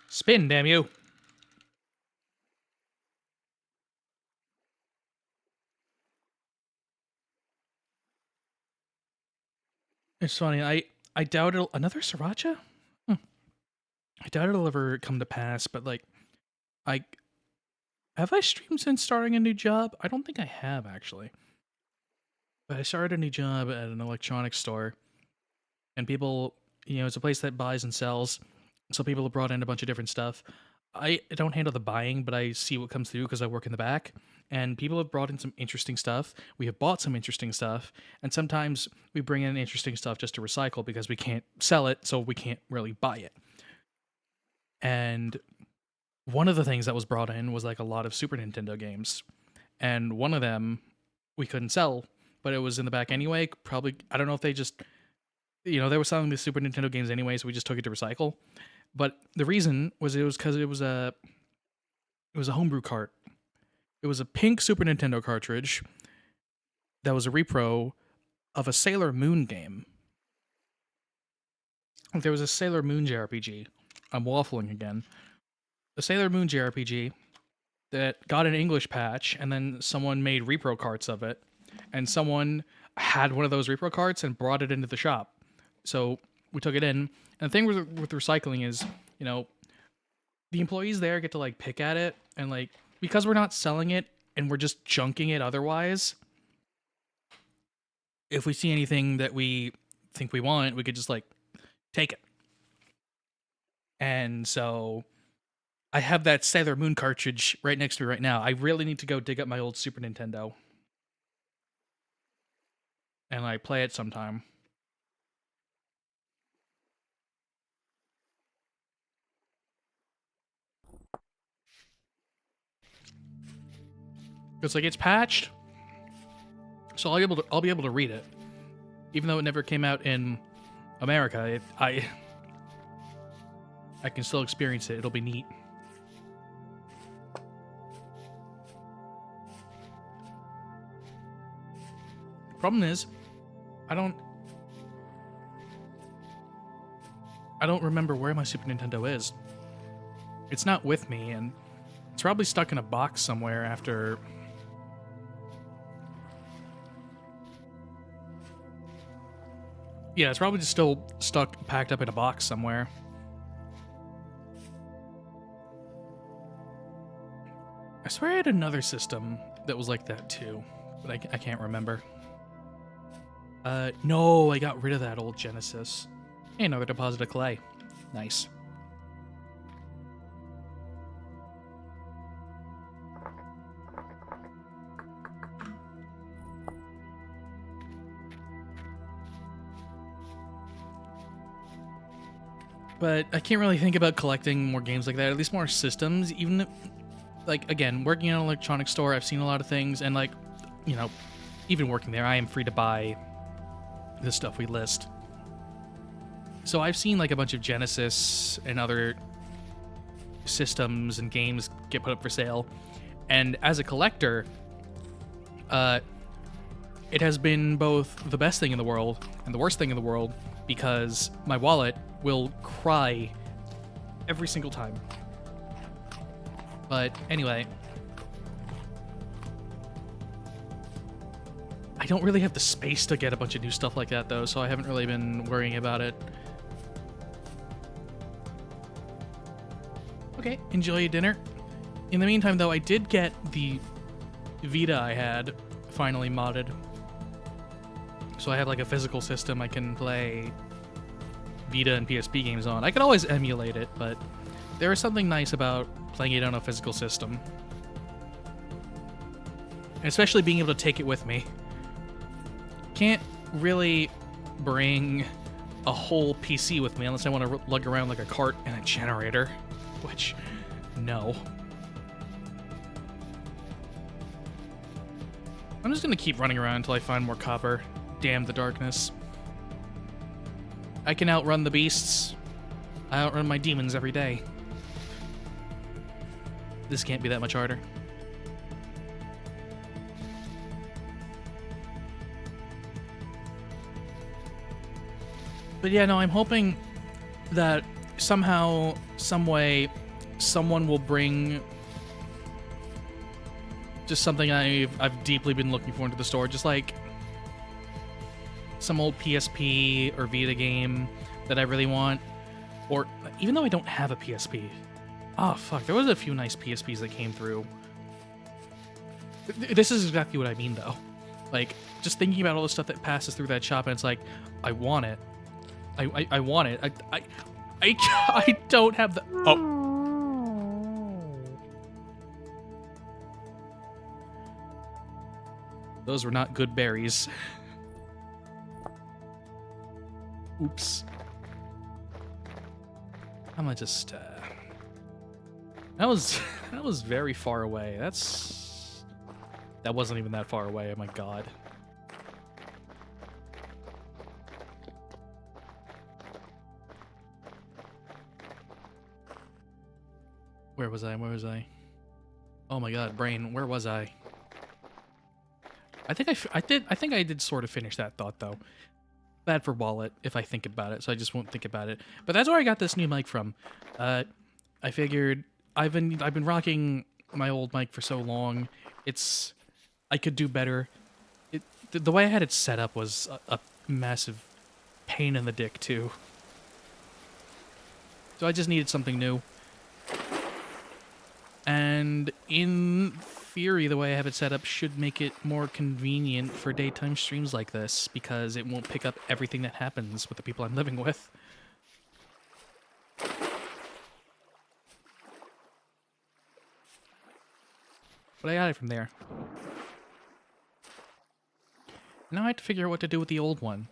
Spin, damn you! It's funny, I doubt it'll... Another Sriracha? I doubt it'll ever come to pass, but, like, have I streamed since starting a new job? I don't think I have, actually. But I started a new job at an electronics store. And people, it's a place that buys and sells So people have brought in a bunch of different stuff. I don't handle the buying, but I see what comes through because I work in the back. And people have brought in some interesting stuff. We have bought some interesting stuff. And sometimes we bring in interesting stuff just to recycle because we can't sell it, so we can't really buy it. And one of the things that was brought in was like a lot of Super Nintendo games. And one of them we couldn't sell, but it was in the back anyway. Probably, I don't know if they just, they were selling the Super Nintendo games anyway, so we just took it to recycle. But the reason was because it was a homebrew cart. It was a pink Super Nintendo cartridge that was a repro of a Sailor Moon game. There was a Sailor Moon JRPG. I'm waffling again. A Sailor Moon JRPG that got an English patch, and then someone made repro carts of it, and someone had one of those repro carts and brought it into the shop. So we took it in, and the thing with recycling is, the employees there get to like pick at it, and like because we're not selling it and we're just junking it otherwise, if we see anything that we think we want, we could just like take it. And so I have that Sailor Moon cartridge right next to me right now. I really need to go dig up my old Super Nintendo and like play it sometime. It's like it's patched, so I'll be able to read it, even though it never came out in America. I can still experience it. It'll be neat. Problem is, I don't remember where my Super Nintendo is. It's not with me, and it's probably stuck in a box somewhere after. Yeah, it's probably just still stuck, packed up in a box somewhere. I swear I had another system that was like that too, but I can't remember. No, I got rid of that old Genesis. Hey, another deposit of clay. Nice. But I can't really think about collecting more games like that, at least more systems. Even if, like, again, working in an electronics store, I've seen a lot of things, and like, even working there, I am free to buy the stuff we list. So I've seen like a bunch of Genesis and other systems and games get put up for sale, and as a collector, it has been both the best thing in the world and the worst thing in the world, because my wallet will cry every single time. But anyway, I don't really have the space to get a bunch of new stuff like that though, so I haven't really been worrying about it. Okay, enjoy your dinner. In the meantime though, I did get the Vita I had finally modded. So I have like a physical system I can play Vita and PSP games on. I could always emulate it, but there is something nice about playing it on a physical system. And especially being able to take it with me. Can't really bring a whole PC with me unless I want to lug around like a cart and a generator, which, no. I'm just gonna keep running around until I find more copper. Damn the darkness. I can outrun the beasts. I outrun my demons every day. This can't be that much harder. But yeah, no, I'm hoping that somehow, some way, someone will bring just something I've deeply been looking for into the store, just like some old PSP or Vita game that I really want, or even though I don't have a PSP. Oh fuck, there was a few nice PSPs that came through. This is exactly what I mean though. Like, just thinking about all the stuff that passes through that shop, and it's like, I want it. I want it. I don't have the... Oh. Those were not good berries. Oops. I'm gonna just, That was very far away. That wasn't even that far away, oh my god. Where was I? Where was I? Oh my god, brain, where was I? I think I did sort of finish that thought though. Bad for wallet if I think about it, so I just won't think about it. But that's where I got this new mic from. I figured I've been rocking my old mic for so long. I could do better. The way I had it set up was a massive pain in the dick too. So I just needed something new. And in theory, the way I have it set up should make it more convenient for daytime streams like this, because it won't pick up everything that happens with the people I'm living with. But I got it from there. Now I have to figure out what to do with the old one.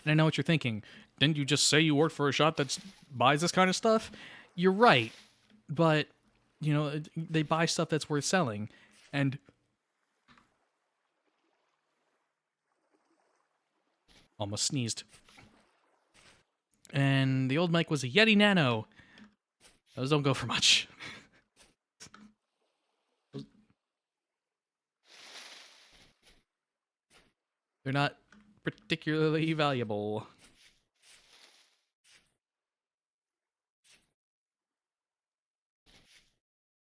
And I know what you're thinking. Didn't you just say you worked for a shop that buys this kind of stuff? You're right. But, you know, they buy stuff that's worth selling. And... almost sneezed. And the old mic was a Yeti Nano. Those don't go for much. They're not particularly valuable.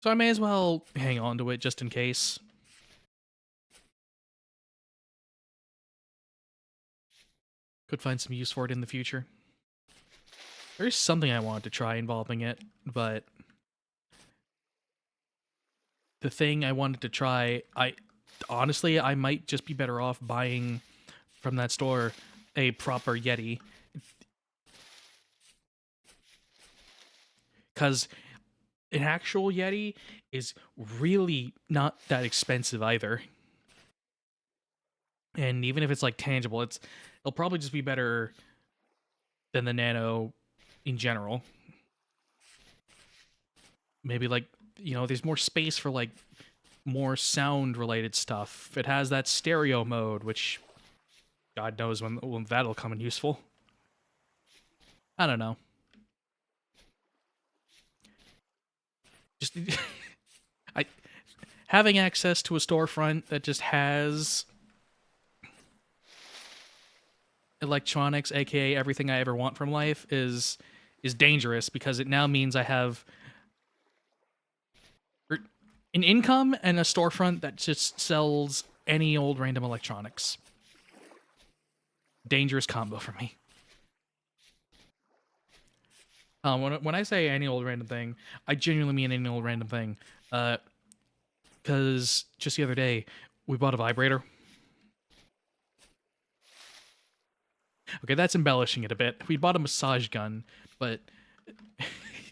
So I may as well hang on to it just in case. Could find some use for it in the future. There's something I wanted to try involving it, but the thing I wanted to try, honestly, I might just be better off buying from that store a proper Yeti. Because an actual Yeti is really not that expensive either. And even if it's like tangible, it'll probably just be better than the Nano in general. Maybe like, you know, there's more space for like more sound related stuff. It has that stereo mode, which God knows when that'll come in useful. I don't know. Just having access to a storefront that just has electronics, aka everything I ever want from life, is dangerous, because it now means I have an income and a storefront that just sells any old random electronics. Dangerous combo for me. When I say any old random thing, I genuinely mean any old random thing. Because just the other day, we bought a vibrator. Okay, that's embellishing it a bit. We bought a massage gun, but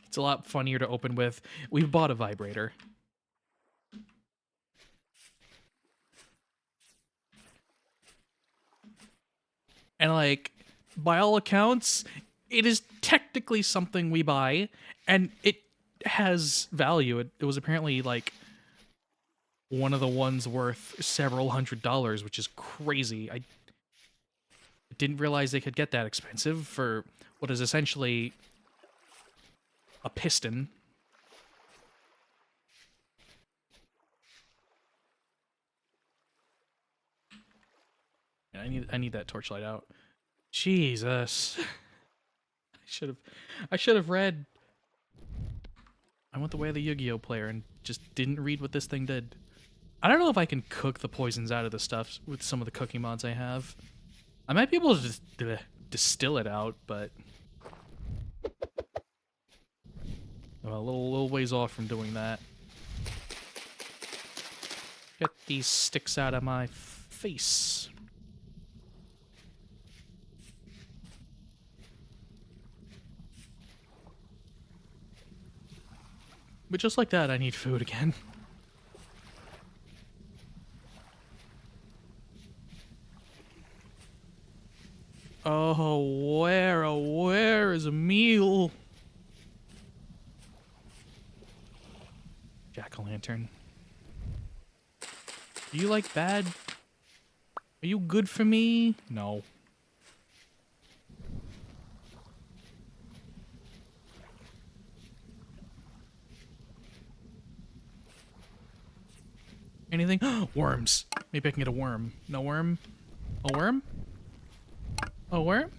it's a lot funnier to open with. We bought a vibrator. And, like, by all accounts, it is technically something we buy, and it has value. It was apparently, like, one of the ones worth several $100s, which is crazy. I didn't realize they could get that expensive for what is essentially a piston. I need that torchlight out. Jesus. I should have read. I went the way of the Yu-Gi-Oh player and just didn't read what this thing did. I don't know if I can cook the poisons out of the stuff with some of the cooking mods I have. I might be able to just distill it out, but I'm a little ways off from doing that. Get these sticks out of my face. But just like that, I need food again. Oh, where is a meal? Jack-o'-lantern. Do you like bad? Are you good for me? No. Anything? Worms. Maybe I can get a worm. No worm? A worm? A worm?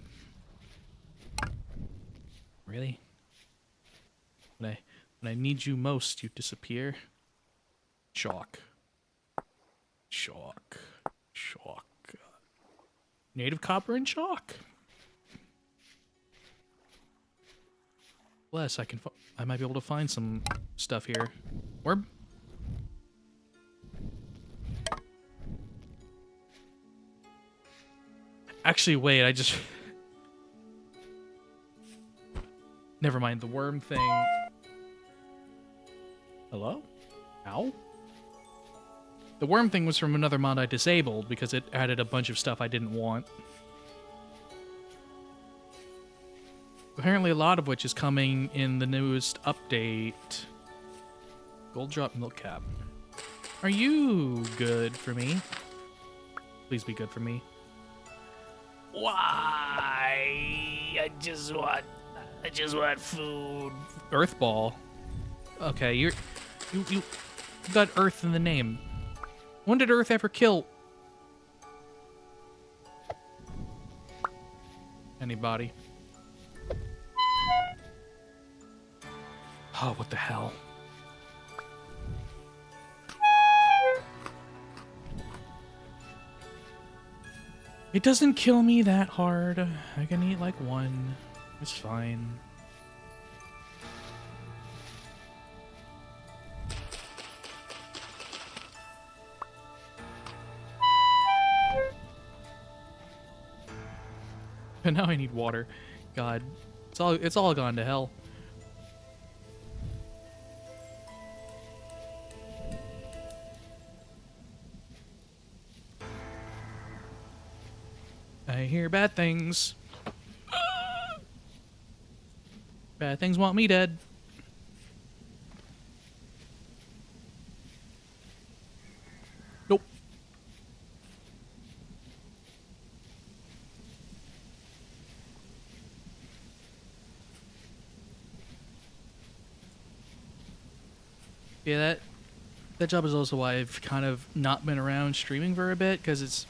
Really? When I need you most, you disappear. Chalk. Chalk. Chalk. Native copper and chalk. Bless, I might be able to find some stuff here. Worm? Actually, wait, I just... Never mind, the worm thing. Hello? Ow? The worm thing was from another mod I disabled because it added a bunch of stuff I didn't want. Apparently a lot of which is coming in the newest update. Gold drop milk cap. Are you good for me? Please be good for me. Why? I just want food. Earth ball. Okay, you got Earth in the name. When did Earth ever kill anybody? Oh, what the hell? It doesn't kill me that hard. I can eat like one. It's fine. And now I need water. God, it's all gone to hell. I hear bad things. Bad things want me dead. Nope. Yeah, that job is also why I've kind of not been around streaming for a bit, because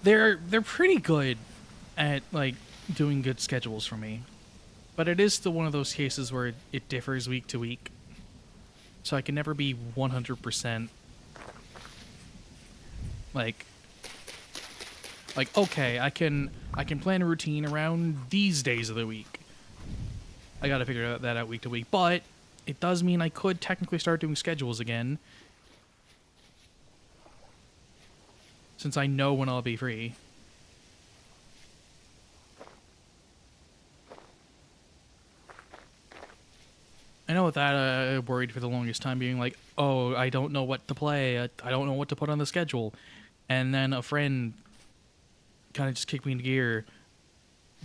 they're pretty good at like doing good schedules for me, but it is still one of those cases where it differs week to week, so I can never be 100% like okay, I can plan a routine around these days of the week. I gotta figure that out week to week, but it does mean I could technically start doing schedules again, since I know when I'll be free. I know with that, I worried for the longest time, being like, oh, I don't know what to play, I don't know what to put on the schedule. And then a friend kind of just kicked me into gear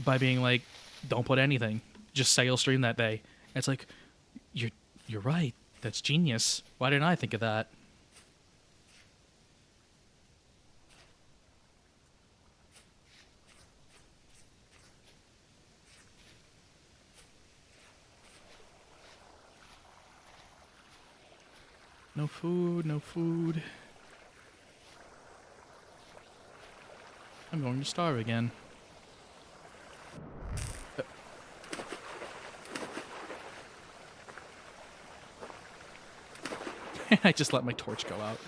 by being like, don't put anything. Just say you'll stream that day. And it's like, you're right. That's genius. Why didn't I think of that? No food, no food. I'm going to starve again. I just let my torch go out.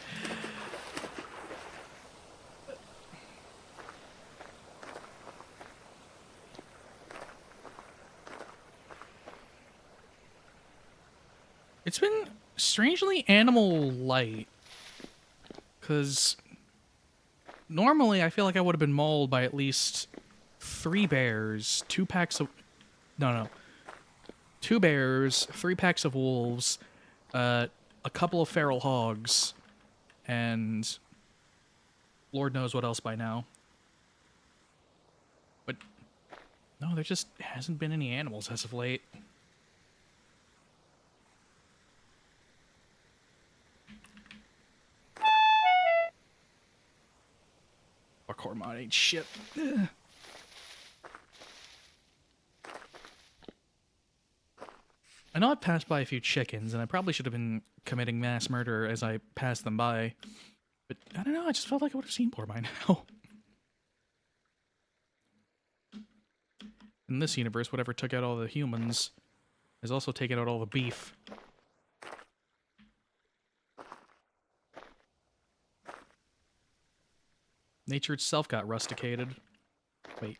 It's been strangely animal light, because normally I feel like I would have been mauled by at least 3 bears, 2 packs of... No. 2 bears, 3 packs of wolves, a couple of feral hogs, and Lord knows what else by now. But no, there just hasn't been any animals as of late. Parkour mod ain't shit. Ugh. I know I passed by a few chickens, and I probably should have been committing mass murder as I passed them by. But I don't know, I just felt like I would have seen more by now. In this universe, whatever took out all the humans has also taken out all the beef. Nature itself got rusticated. Wait.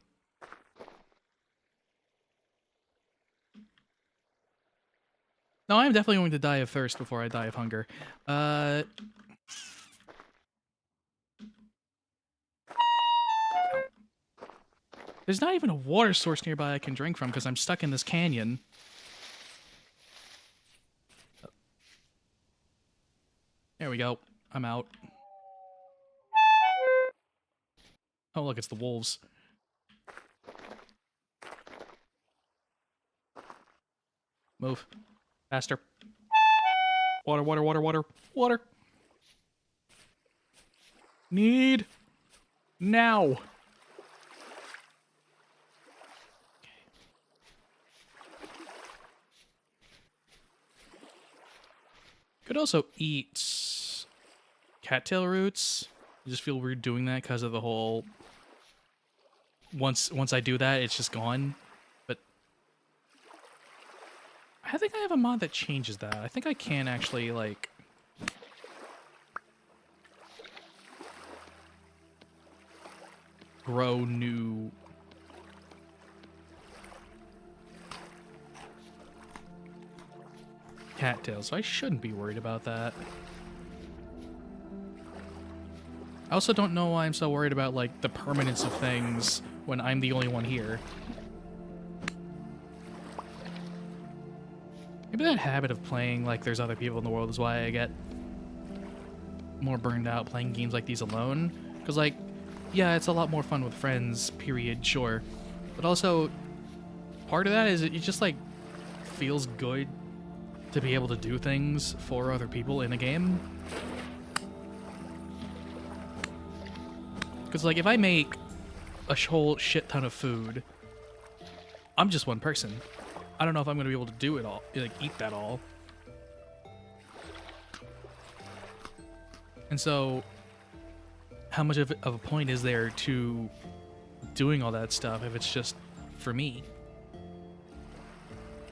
No, I'm definitely going to die of thirst before I die of hunger. There's not even a water source nearby I can drink from because I'm stuck in this canyon. There we go. I'm out. Oh, look, it's the wolves. Move. Faster. Water, water, water, water, water. Need. Now. Could also eat cattail roots. I just feel weird doing that because of the whole... Once I do that, it's just gone. But I think I have a mod that changes that. I think I can actually, like... grow new... cattails, so I shouldn't be worried about that. I also don't know why I'm so worried about, like, the permanence of things when I'm the only one here. Maybe that habit of playing like there's other people in the world is why I get more burned out playing games like these alone. Because, like, yeah, it's a lot more fun with friends, period, sure. But also, part of that is it just, like, feels good to be able to do things for other people in a game. Because, like, if I make a whole shit ton of food, I'm just one person. I don't know if I'm going to be able to do it all, like, eat that all. And so, how much of a point is there to doing all that stuff if it's just for me?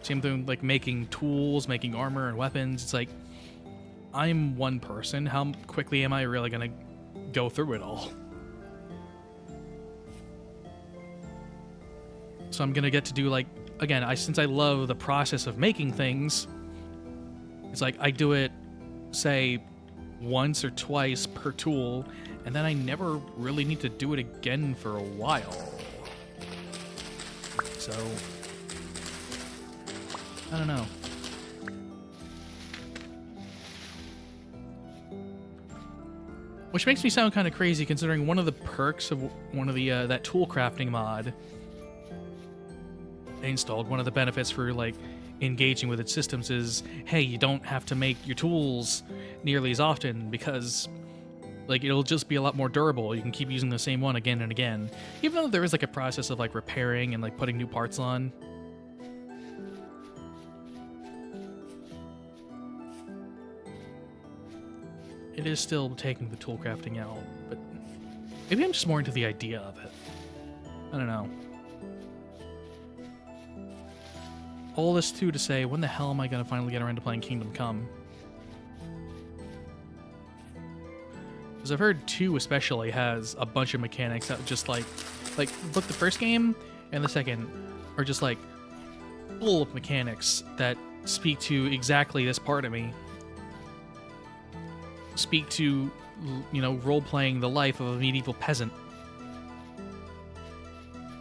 Same thing like making tools, making armor and weapons. It's like, I'm one person. How quickly am I really gonna go through it all? So I'm gonna get to do, like, again, since I love the process of making things, it's like I do it, say, once or twice per tool, and then I never really need to do it again for a while. So... I don't know. Which makes me sound kind of crazy considering one of the perks of one of the that tool crafting mod I installed, one of the benefits for like engaging with its systems is, hey, you don't have to make your tools nearly as often because like it'll just be a lot more durable. You can keep using the same one again and again. Even though there is like a process of like repairing and like putting new parts on. It is still taking the tool crafting out, but maybe I'm just more into the idea of it. I don't know. All this too to say, when the hell am I going to finally get around to playing Kingdom Come? Because I've heard 2 especially has a bunch of mechanics that just like both the first game and the second are just like full of mechanics that speak to exactly this part of me. Speak to, you know, role-playing the life of a medieval peasant.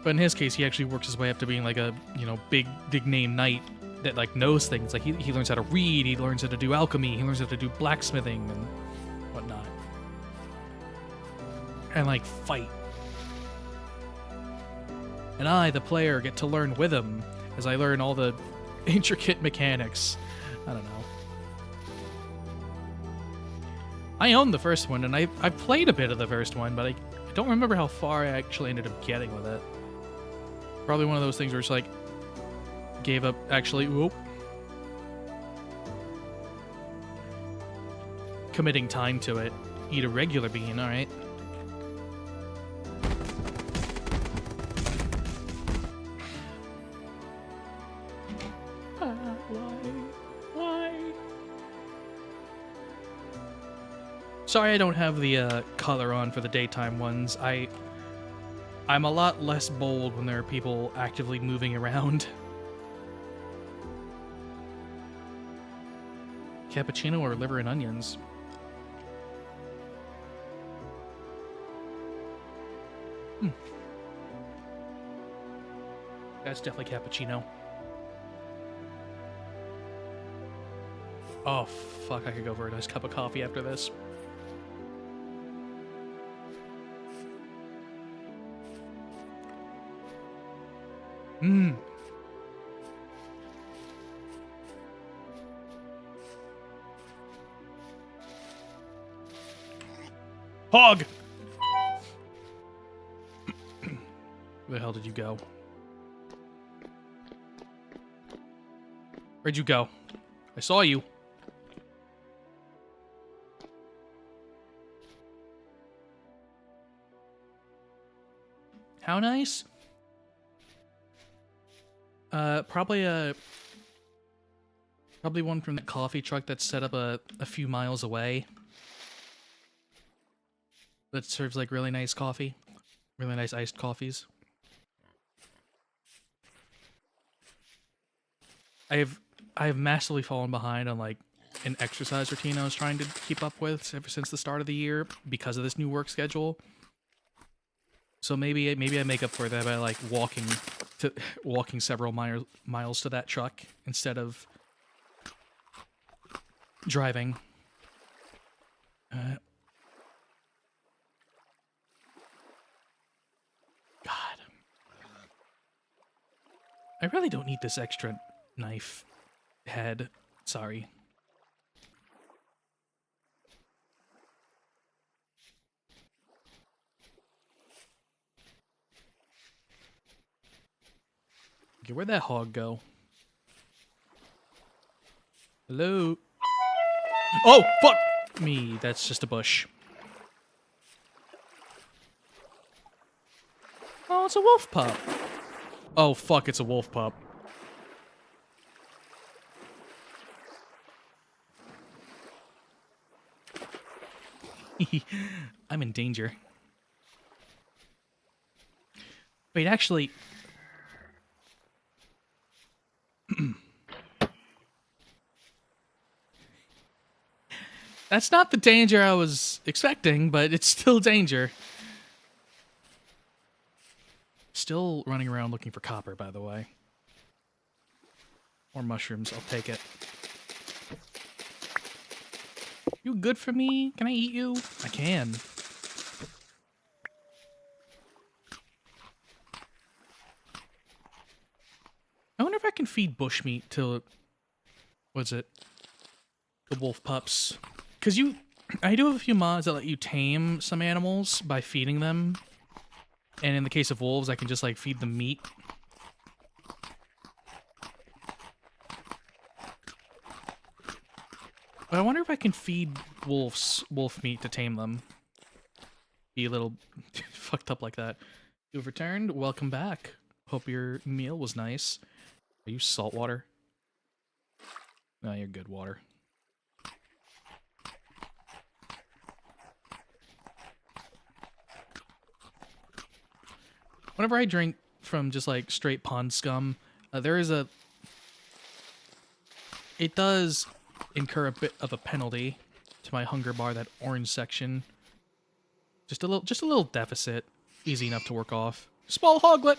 But in his case, he actually works his way up to being like a, you know, big name knight that like knows things. Like he learns how to read, he learns how to do alchemy, he learns how to do blacksmithing and whatnot. And like fight. And I, the player, get to learn with him as I learn all the intricate mechanics. I don't know. I own the first one, and I played a bit of the first one, but I don't remember how far I actually ended up getting with it. Probably one of those things where it's like, gave up, actually, whoop. Committing time to it. Eat a regular bean, alright. Why? Sorry I don't have the color on for the daytime ones. I'm a lot less bold when there are people actively moving around. Cappuccino or liver and onions? That's definitely cappuccino. Oh, fuck, I could go for a nice cup of coffee after this. Mmm. Hog! Where the hell did you go? Where'd you go? I saw you. How nice? Probably one from the coffee truck that's set up a few miles away. That serves like really nice coffee. Really nice iced coffees. I've massively fallen behind on like an exercise routine I was trying to keep up with ever since the start of the year because of this new work schedule. So maybe I make up for that by like walking several miles to that truck instead of driving. God. I really don't need this extra knife head. Sorry. Okay, where'd that hog go? Hello? Oh, fuck me. That's just a bush. Oh, it's a wolf pup. Oh, fuck, it's a wolf pup. I'm in danger. Wait, actually... That's not the danger I was expecting, but it's still danger. Still running around looking for copper, by the way. Or mushrooms, I'll take it. You good for me? Can I eat you? I can. I wonder if I can feed bushmeat to... What's it? The wolf pups. Because I do have a few mods that let you tame some animals by feeding them. And in the case of wolves, I can just, like, feed them meat. But I wonder if I can feed wolf meat to tame them. Be a little fucked up like that. You've returned. Welcome back. Hope your meal was nice. Are you saltwater? No, you're good water. Whenever I drink from just like straight pond scum, there is a... It does incur a bit of a penalty to my hunger bar, that orange section. Just a little deficit. Easy enough to work off. Small hoglet!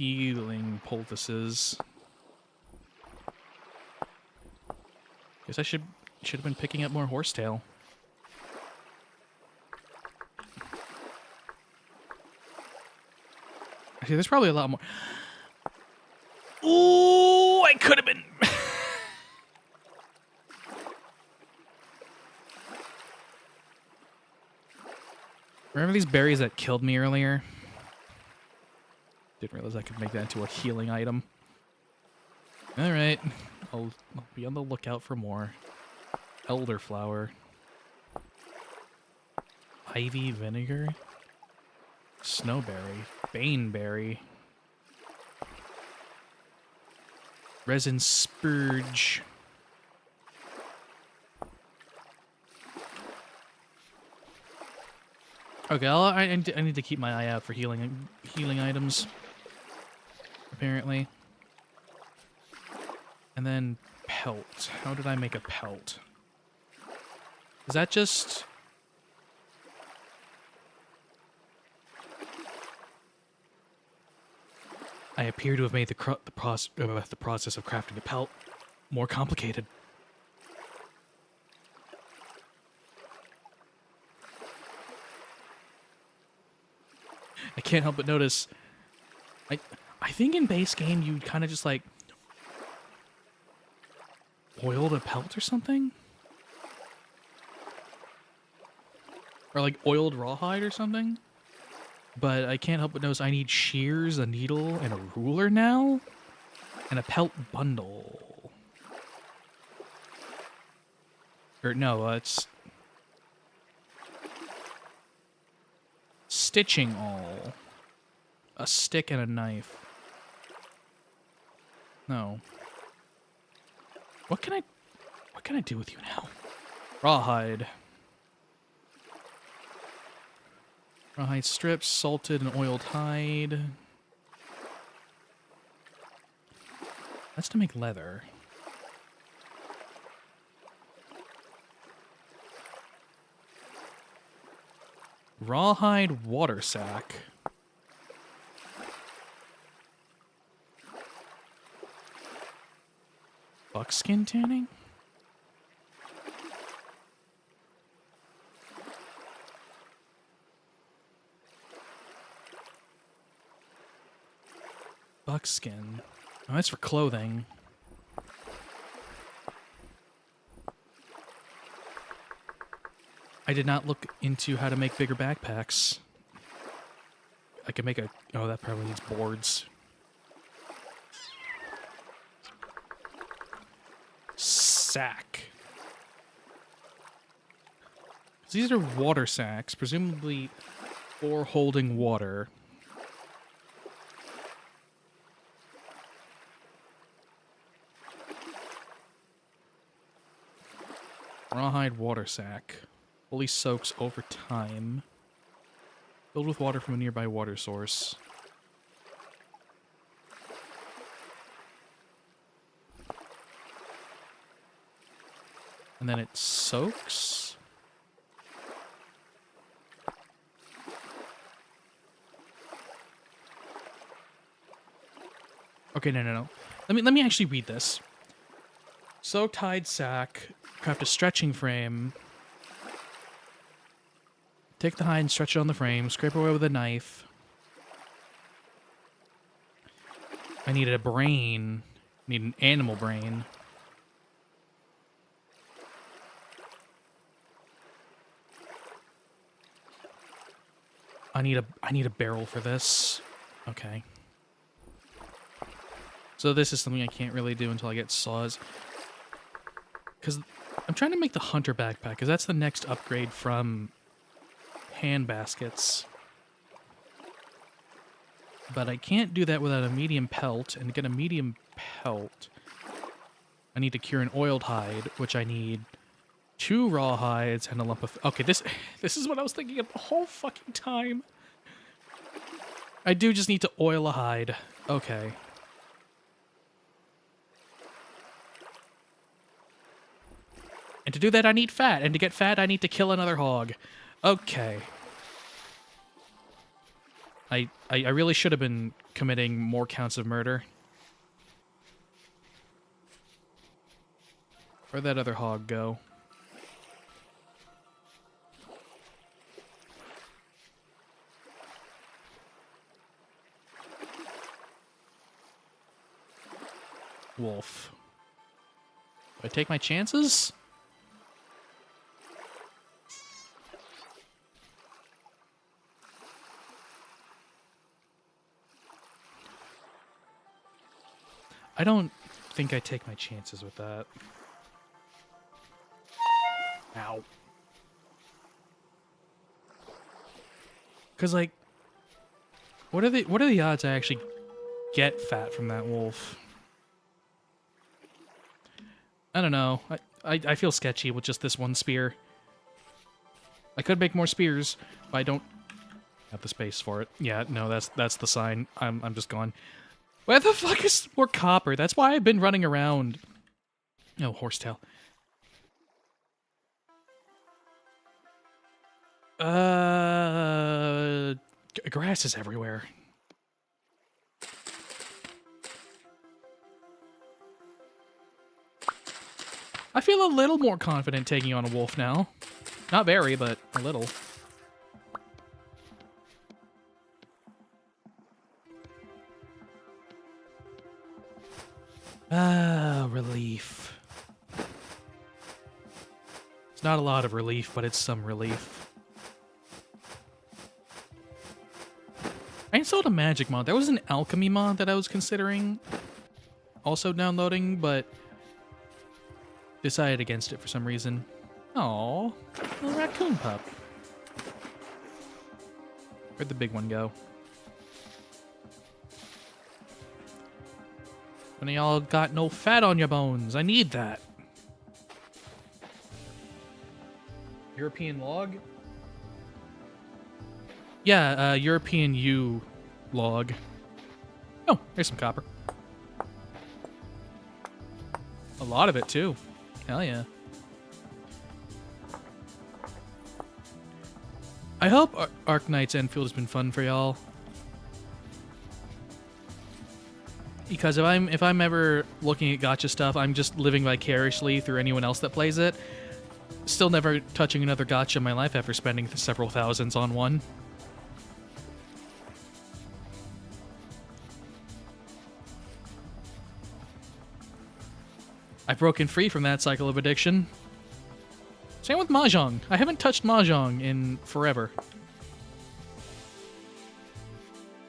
healing poultices. Guess I should have been picking up more horsetail. Actually, there's probably a lot more. Ooh, I could have been. Remember these berries that killed me earlier? Didn't realize I could make that into a healing item. Alright, I'll be on the lookout for more. Elderflower. Ivy vinegar. Snowberry. Baneberry. Resin spurge. Okay, I need to keep my eye out for healing items. Apparently. And then pelt. How did I make a pelt? Is that just... I appear to have made the process of crafting a pelt more complicated. I can't help but notice... I think in base game you kind of just like... oiled a pelt or something? Or like oiled rawhide or something? But I can't help but notice I need shears, a needle, and a ruler now? And a pelt bundle. Or no, it's... stitching all. A stick and a knife. No. What can I do with you now? Rawhide. Rawhide strips, salted and oiled hide. That's to make leather. Rawhide water sack. Buckskin tanning? Buckskin. Oh, that's for clothing. I did not look into how to make bigger backpacks. I could make a... oh, that probably needs boards. Sack. These are water sacks, presumably for holding water. Rawhide water sack. Fully soaks over time. Filled with water from a nearby water source. And then it soaks? Okay, no. Let me actually read this. Soaked hide sack. Craft a stretching frame. Take the hide and stretch it on the frame. Scrape away with a knife. I need a brain. I need an animal brain. I need a barrel for this. Okay. So this is something I can't really do until I get saws. Because I'm trying to make the hunter backpack, because that's the next upgrade from hand baskets. But I can't do that without a medium pelt, and to get a medium pelt, I need to cure an oiled hide, which I need 2 raw hides and a lump of... okay, this is what I was thinking of the whole fucking time. I do just need to oil a hide. Okay. And to do that, I need fat. And to get fat, I need to kill another hog. Okay. I really should have been committing more counts of murder. Where'd that other hog go? Wolf. Do I take my chances? I don't think I take my chances with that. Ow. Cause like, what are the odds I actually get fat from that wolf? I don't know. I feel sketchy with just this one spear. I could make more spears, but I don't have the space for it. Yeah, no, that's the sign. I'm just gone. Where the fuck is more copper? That's why I've been running around. Oh, horsetail. Grass is everywhere. I feel a little more confident taking on a wolf now. Not very, but a little. Relief. It's not a lot of relief, but it's some relief. I installed a magic mod. There was an alchemy mod that I was considering also downloading, but decided against it for some reason. Aww, a raccoon pup. Where'd the big one go? When y'all got no fat on your bones. I need that. European log? Yeah, European U log. Oh, there's some copper. A lot of it, too. Hell yeah. I hope Ark Knight's Enfield has been fun for y'all. Because if I'm ever looking at gacha stuff, I'm just living vicariously through anyone else that plays it. Still never touching another gacha in my life after spending several thousands on one. I've broken free from that cycle of addiction. Same with Mahjong. I haven't touched Mahjong in forever.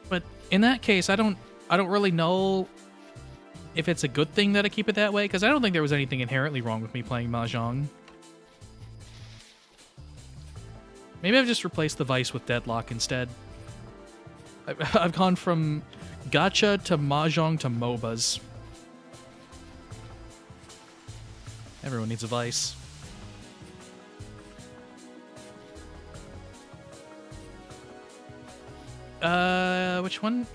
But in that case, I don't really know if it's a good thing that I keep it that way, because I don't think there was anything inherently wrong with me playing Mahjong. Maybe I've just replaced the vice with Deadlock instead. I've gone from gacha to Mahjong to MOBAs. Everyone needs a vice. Which one?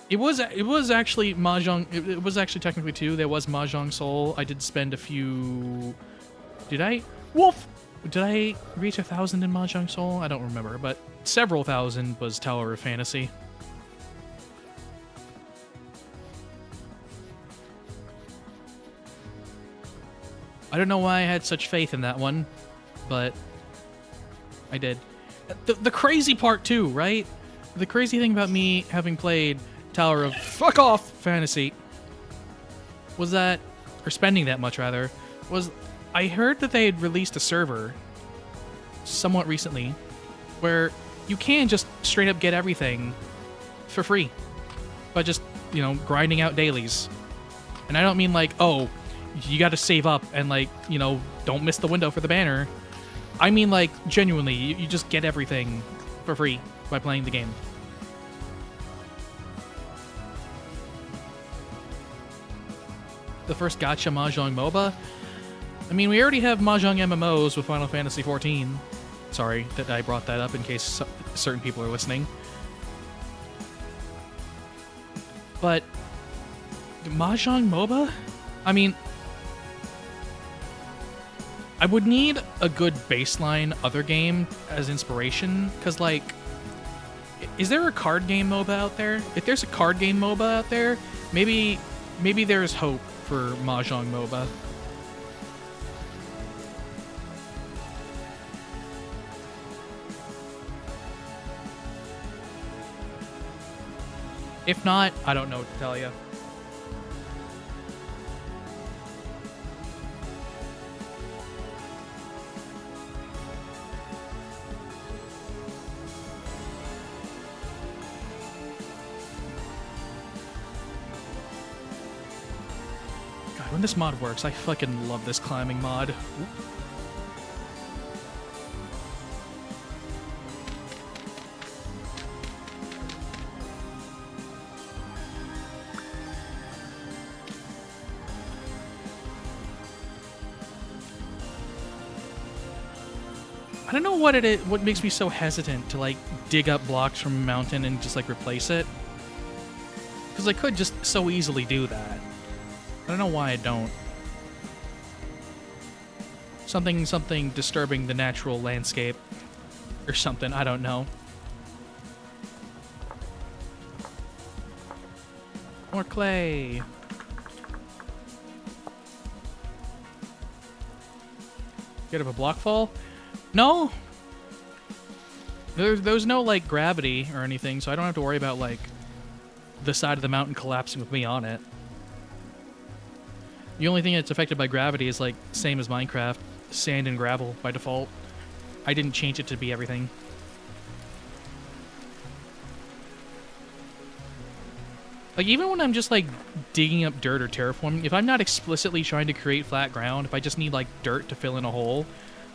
It was actually Mahjong. It was actually technically two. There was Mahjong Soul. I did spend a few. Did I? Wolf. Did I reach 1,000 in Mahjong Soul? I don't remember, but several thousand was Tower of Fantasy. I don't know why I had such faith in that one, but I did. The crazy part too, right? The crazy thing about me having played Tower of Fuck Off Fantasy was that, or spending that much rather, was I heard that they had released a server somewhat recently where you can just straight up get everything for free by just, you know, grinding out dailies. And I don't mean like, oh, you got to save up and like, you know, don't miss the window for the banner. I mean like genuinely, you just get everything for free by playing the game. The first gacha Mahjong MOBA. I mean, we already have Mahjong MMOs with Final Fantasy XIV. Sorry that I brought that up in case certain people are listening. But Mahjong MOBA? I mean, I would need a good baseline other game as inspiration, because like, Is there a card game MOBA out there? If there's a card game MOBA out there, maybe there's hope for Mahjong MOBA. If not, I don't know what to tell you. God, when this mod works, I fucking love this climbing mod. Oop. I don't know what it is, what makes me so hesitant to, like, dig up blocks from a mountain and just, like, replace it. Because I could just so easily do that. I don't know why I don't. Something disturbing the natural landscape. Or something, I don't know. More clay. Get up a block fall? No. There's no, like, gravity or anything, so I don't have to worry about, like, the side of the mountain collapsing with me on it. The only thing that's affected by gravity is, like, same as Minecraft, sand and gravel by default. I didn't change it to be everything. Like, even when I'm just, like, digging up dirt or terraforming, if I'm not explicitly trying to create flat ground, if I just need, like, dirt to fill in a hole,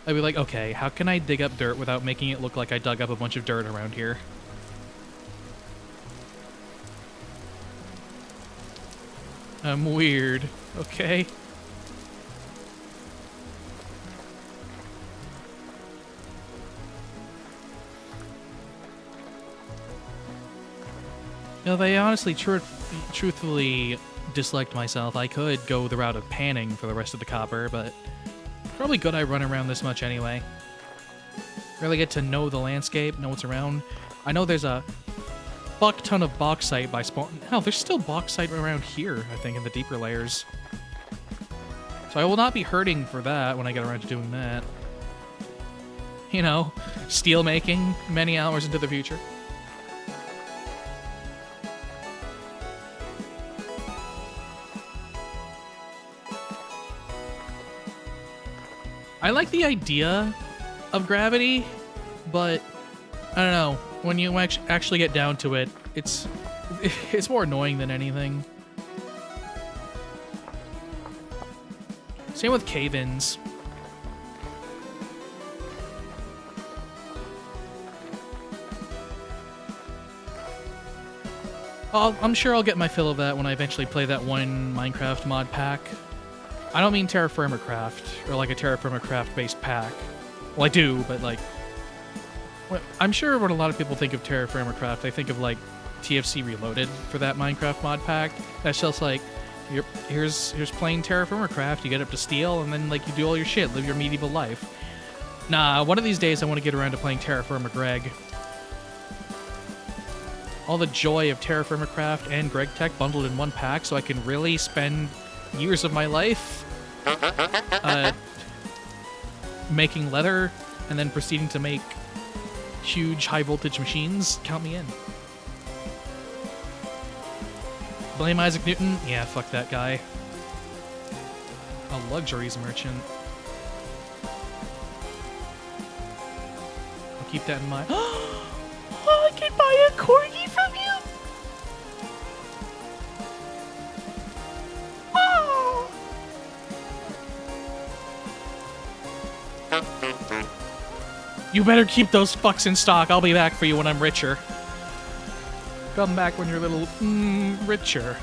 I'd be like, okay, how can I dig up dirt without making it look like I dug up a bunch of dirt around here? I'm weird, okay? You know, if I honestly, truthfully disliked myself, I could go the route of panning for the rest of the copper, but probably good I run around this much anyway. Really get to know the landscape, know what's around. I know there's a fuck ton of bauxite by spawn. Hell, there's still bauxite around here, I think, in the deeper layers. So I will not be hurting for that when I get around to doing that. You know, steel making many hours into the future. I like the idea of gravity, but I don't know. When you actually get down to it, it's more annoying than anything. Same with cave-ins. I'm sure I'll get my fill of that when I eventually play that one Minecraft mod pack. I don't mean Terra Firma Craft, or like a Terra Firma Craft-based pack. Well, I do, but like... I'm sure when a lot of people think of Terra Firma Craft, they think of like TFC Reloaded for that Minecraft mod pack. That's just like, here's plain Terra Firma Craft, you get up to steel, and then like you do all your shit, live your medieval life. Nah, one of these days I want to get around to playing Terra Firma Greg. All the joy of Terra Firma Craft and Greg Tech bundled in one pack, so I can really spend years of my life making leather and then proceeding to make huge high voltage machines. Count me in. Blame Isaac Newton? Yeah, fuck that guy. A luxuries merchant. I'll keep that in mind. Oh, I can buy a corgi from you! You better keep those fucks in stock. I'll be back for you when I'm richer. Come back when you're a little, richer.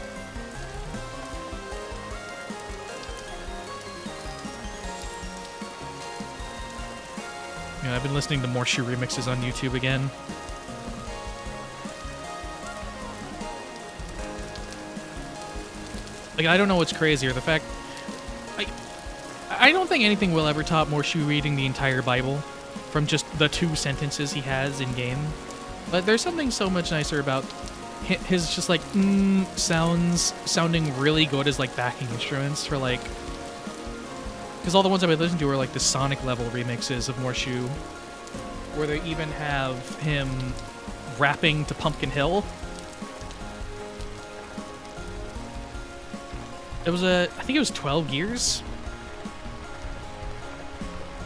Yeah, I've been listening to more Shoe remixes on YouTube again. Like, I don't know what's crazier. The fact... I don't think anything will ever top Morshu reading the entire Bible from just the 2 sentences he has in-game. But there's something so much nicer about his just like sounds sounding really good as like backing instruments for like, because all the ones I've been listening to are like the Sonic level remixes of Morshu, where they even have him rapping to Pumpkin Hill. It was I think it was 12 years.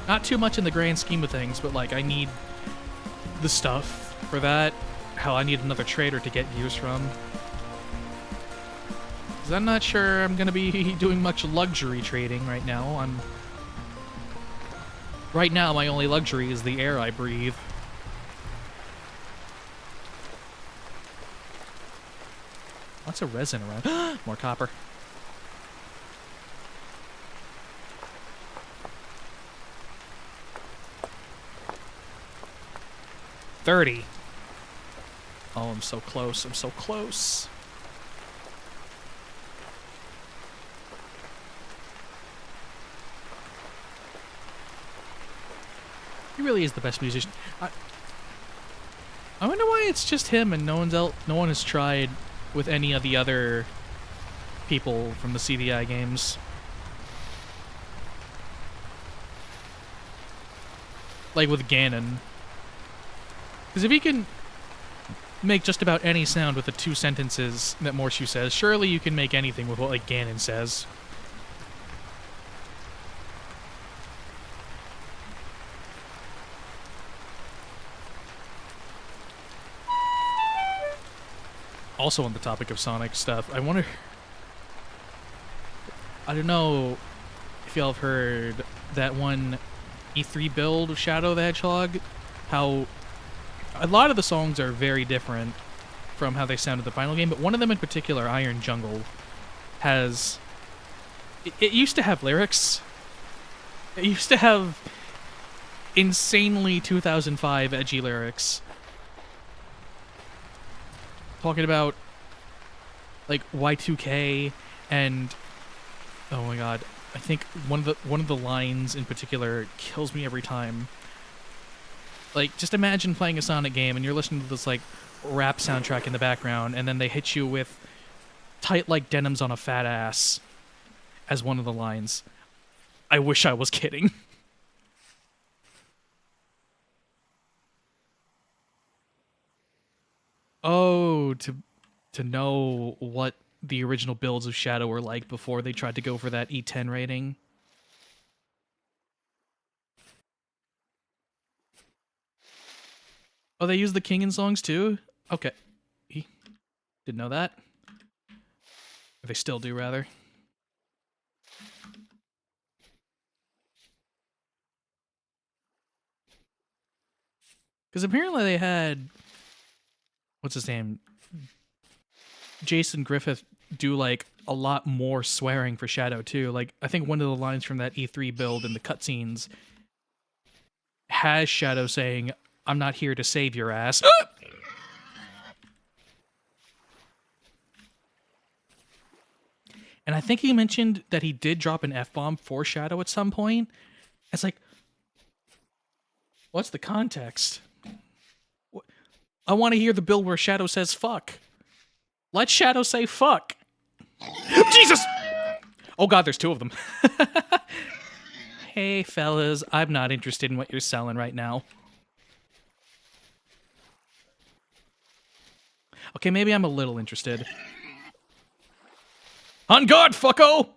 Not too much in the grand scheme of things, but like I need the stuff for that. Hell, I need another trader to get views from. Because I'm not sure I'm going to be doing much luxury trading right now. Right now, my only luxury is the air I breathe. Lots of resin around. More copper. $30. Oh, I'm so close. I'm so close. He really is the best musician. I wonder why it's just him and no one has tried with any of the other people from the CDI games. Like with Ganon. Because if he can make just about any sound with the 2 sentences that Morshu says, surely you can make anything with what like Ganon says. Also on the topic of Sonic stuff, I wonder... I don't know if y'all have heard that one E3 build of Shadow the Hedgehog, how a lot of the songs are very different from how they sound in the final game, but one of them in particular, Iron Jungle, has... It used to have lyrics. It used to have insanely 2005 edgy lyrics. Talking about, like, Y2K and... Oh my god. I think one of the lines in particular kills me every time. Like, just imagine playing a Sonic game and you're listening to this, like, rap soundtrack in the background, and then they hit you with tight like denims on a fat ass as one of the lines. I wish I was kidding. Oh, to know what the original builds of Shadow were like before they tried to go for that E10 rating. Oh, they use the King in songs too? Okay. Didn't know that. Or they still do, rather. Because apparently they had... What's his name? Jason Griffith do, like, a lot more swearing for Shadow, too. Like, I think one of the lines from that E3 build in the cutscenes has Shadow saying, "I'm not here to save your ass." And I think he mentioned that he did drop an F-bomb for Shadow at some point. It's like, what's the context? I want to hear the build where Shadow says fuck. Let Shadow say fuck. Jesus! Oh god, there's 2 of them. Hey, fellas, I'm not interested in what you're selling right now. Okay, maybe I'm a little interested. On guard, fucko!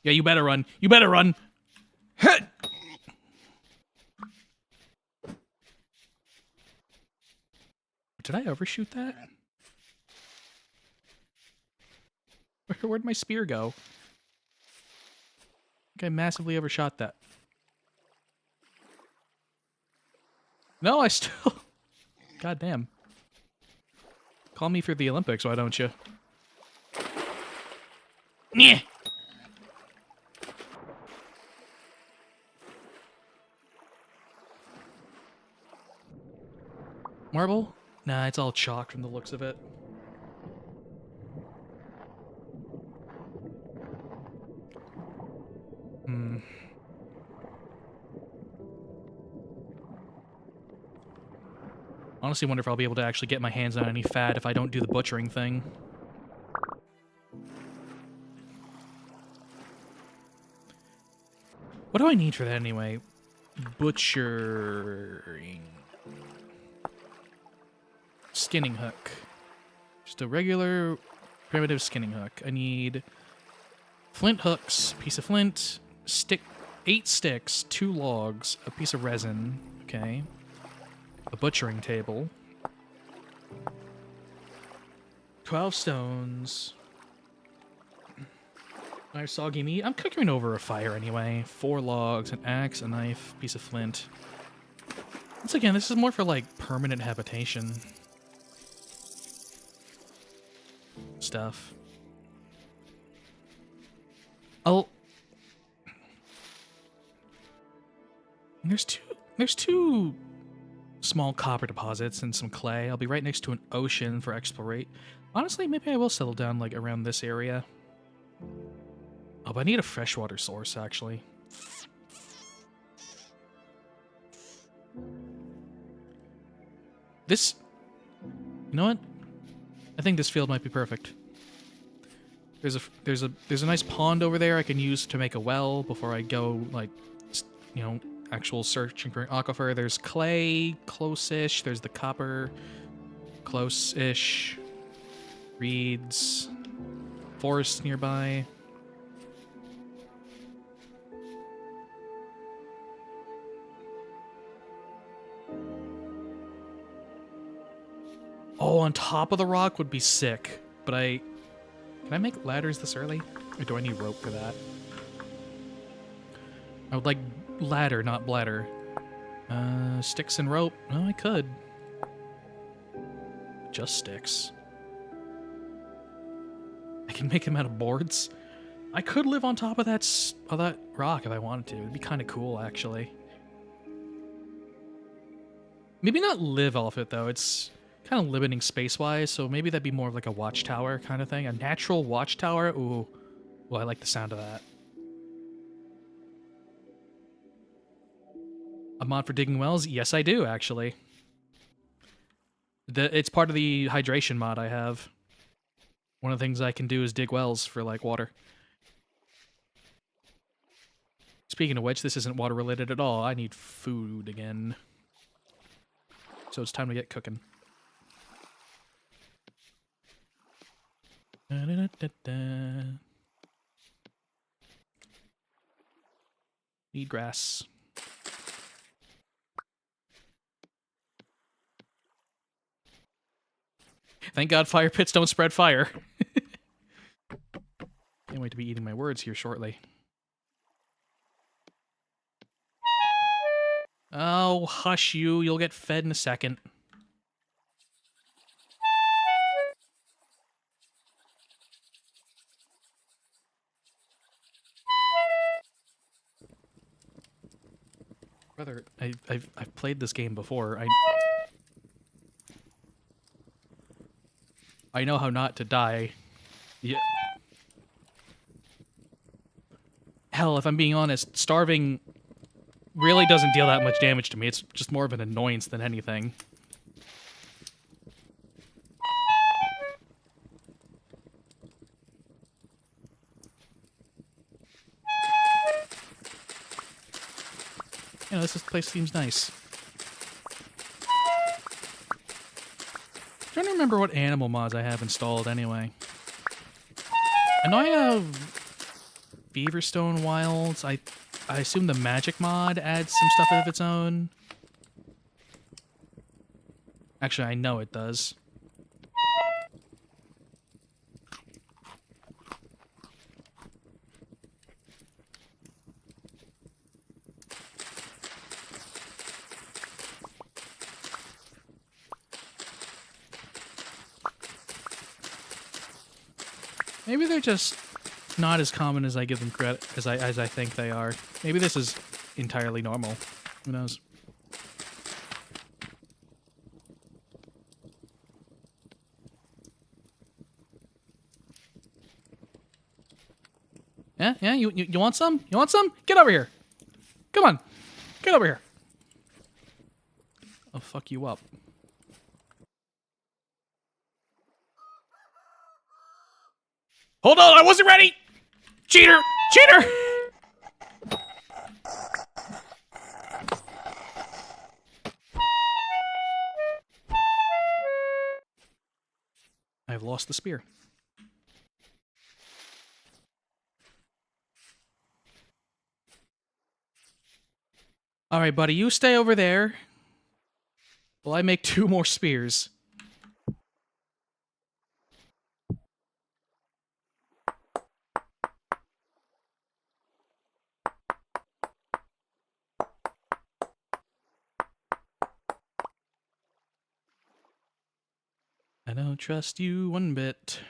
Yeah, you better run. You better run. Did I overshoot that? Where'd my spear go? I think I massively overshot that. No, I still... God damn. Call me for the Olympics, why don't you? Yeah. Marble? Nah, it's all chalk from the looks of it. Honestly, wonder if I'll be able to actually get my hands on any fat if I don't do the butchering thing. What do I need for that anyway? Butchering. Skinning hook. Just a regular primitive skinning hook. I need flint hooks, piece of flint, 8 sticks, 2 logs, a piece of resin, okay, a butchering table, 12 stones, I have soggy meat. I'm cooking over a fire anyway. 4 logs, an axe, a knife, piece of flint. Once again, this is more for like permanent habitation stuff. There's two small copper deposits and some clay. I'll be right next to an ocean for explorate. Honestly, maybe I will settle down like around this area. Oh, but I need a freshwater source actually. This, you know what? I think this field might be perfect. There's a nice pond over there I can use to make a well before I go, like, you know, actual searching for an aquifer. There's clay, close-ish. There's the copper, close-ish. Reeds, forest nearby. Oh, on top of the rock would be sick, but can I make ladders this early? Or do I need rope for that? I would like ladder, not bladder. Sticks and rope. Oh, I could. Just sticks. I can make them out of boards. I could live on top of that rock if I wanted to. It'd be kind of cool, actually. Maybe not live off it, though. It's kind of limiting space-wise, so maybe that'd be more of like a watchtower kind of thing. A natural watchtower? Ooh. Well, I like the sound of that. A mod for digging wells? Yes, I do, actually. It's part of the hydration mod I have. One of the things I can do is dig wells for, like, water. Speaking of which, this isn't water-related at all. I need food again. So it's time to get cooking. Need grass. Thank God fire pits don't spread fire. Can't wait to be eating my words here shortly. Oh, hush you. You'll get fed in a second. Brother, I've played this game before. I know how not to die. Yeah. Hell, if I'm being honest, starving really doesn't deal that much damage to me. It's just more of an annoyance than anything. You know, this place seems nice. I'm trying to remember what animal mods I have installed anyway. I know I have Beaverstone Wilds. I assume the magic mod adds some stuff of its own. Actually, I know it does. Maybe they're just not as common as I give them credit as I think they are. Maybe this is entirely normal. Who knows? Yeah. You want some? You want some? Get over here. Come on, get over here. I'll fuck you up. Hold on, I wasn't ready! Cheater! Cheater! I've lost the spear. Alright, buddy, you stay over there. Well, I make 2 more spears. I don't trust you one bit.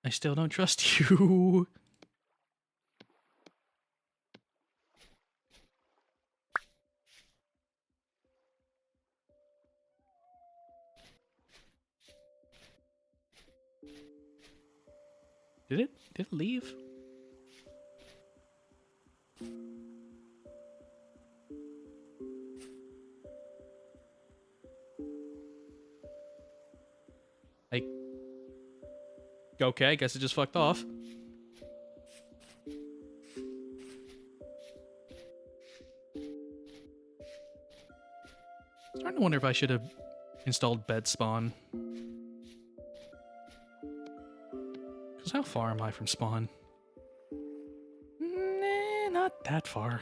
I still don't trust you. Did it leave? Okay, I guess it just fucked off. I'm starting to wonder if I should have installed bed spawn. Because how far am I from spawn? Nah, not that far.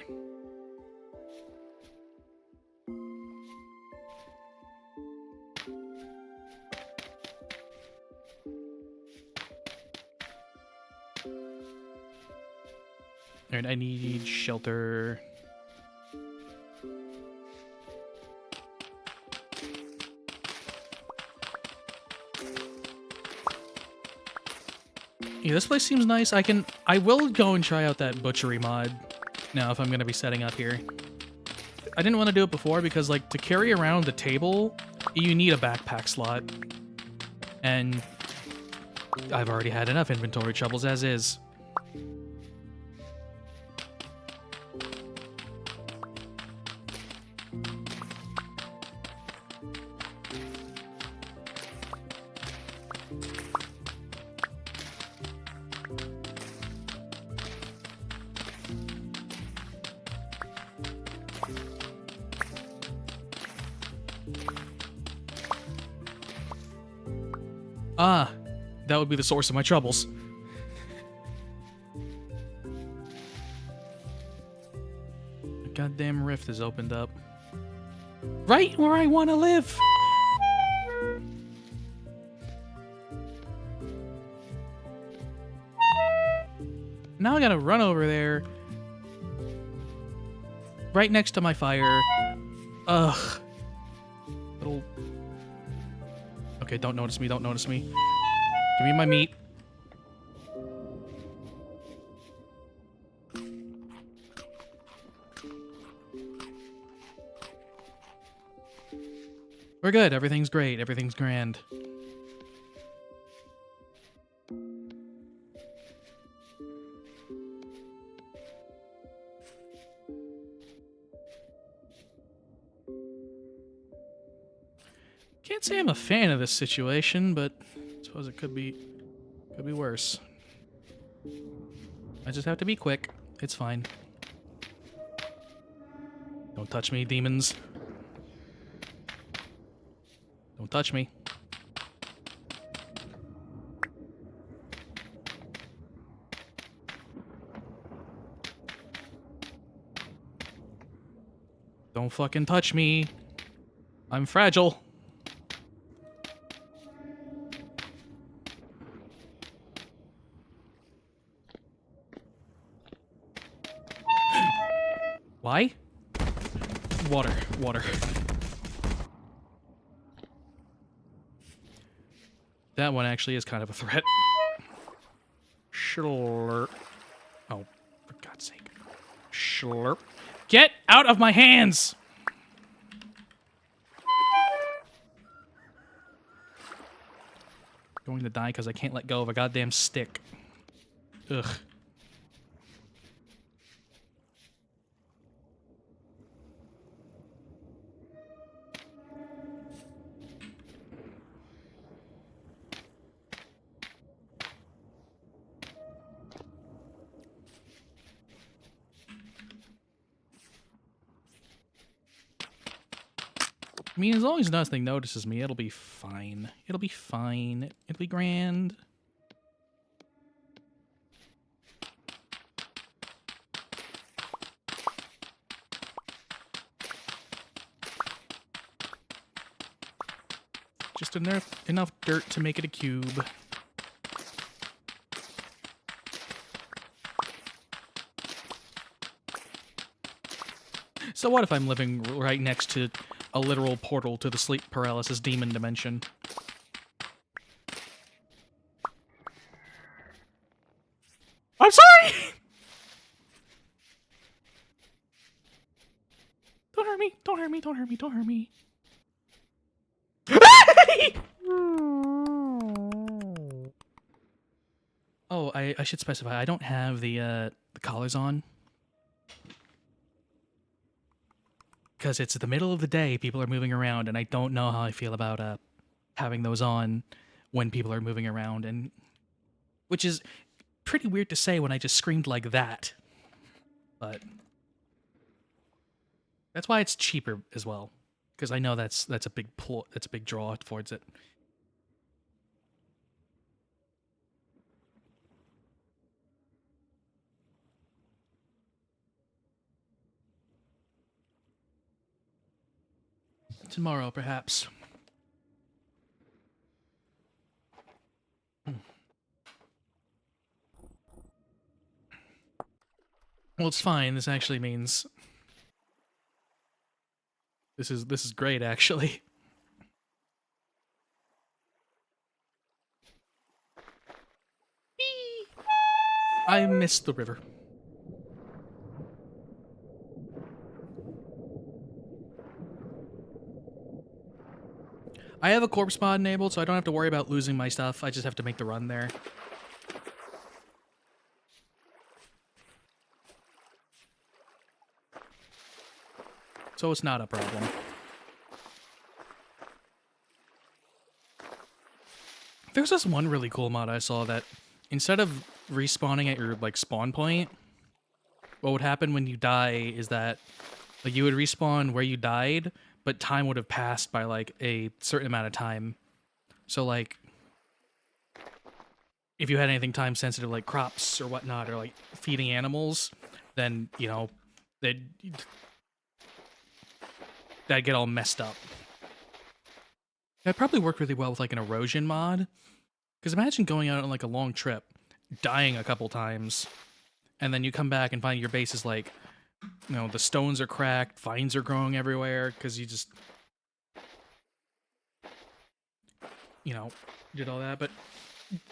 Alright, I need shelter. Yeah, this place seems nice. I will go and try out that butchery mod now if I'm gonna be setting up here. I didn't want to do it before because, like, to carry around the table, you need a backpack slot. And I've already had enough inventory troubles as is. Ah, that would be the source of my troubles. The goddamn rift has opened up. Right where I want to live! Now I gotta run over there. Right next to my fire. Ugh. Little... Okay, don't notice me, don't notice me. Give me my meat. We're good, everything's great, everything's grand. Can't say I'm a fan of this situation, but I suppose it could be worse. I just have to be quick. It's fine. Don't touch me, demons. Don't touch me. Don't fucking touch me. I'm fragile. Why? Water, water. That one actually is kind of a threat. Slurp. Oh, for God's sake. Slurp. Get out of my hands! Going to die because I can't let go of a goddamn stick. Ugh. I mean, as long as nothing notices me, it'll be fine. It'll be fine. It'll be grand. Just enough dirt to make it a cube. So what if I'm living right next to a literal portal to the sleep paralysis demon dimension? I'm sorry! Don't hurt me, don't hurt me, don't hurt me, don't hurt me. Oh, I should specify, I don't have the collars on. Because it's the middle of the day, people are moving around, and I don't know how I feel about having those on when people are moving around, and which is pretty weird to say when I just screamed like that. But that's why it's cheaper as well, because I know that's a big that's a big draw towards it. Tomorrow, perhaps. Well, it's fine. This actually means this is great, actually. I missed the river. I have a corpse mod enabled, so I don't have to worry about losing my stuff. I just have to make the run there. So it's not a problem. There's this one really cool mod I saw that instead of respawning at your like spawn point, what would happen when you die is that like you would respawn where you died, but time would have passed by like a certain amount of time. So like if you had anything time sensitive like crops or whatnot or like feeding animals, then you know that'd get all messed up. That'd probably work really well with like an erosion mod. Because imagine going out on like a long trip, dying a couple times, and then you come back and find your base is like, you know, the stones are cracked, vines are growing everywhere, because you just, you know, did all that. But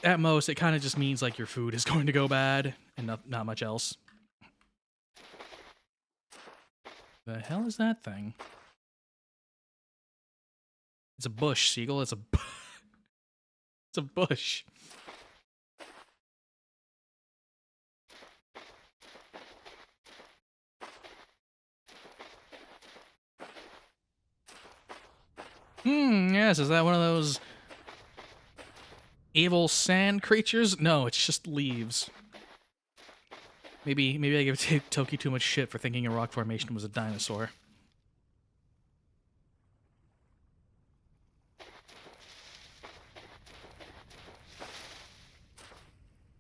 at most, it kind of just means like your food is going to go bad, and not much else. The hell is that thing? It's a bush, Seagull. It's a it's a bush. Yes, is that one of those evil sand creatures? No, it's just leaves. Maybe I gave Toki too much shit for thinking a rock formation was a dinosaur.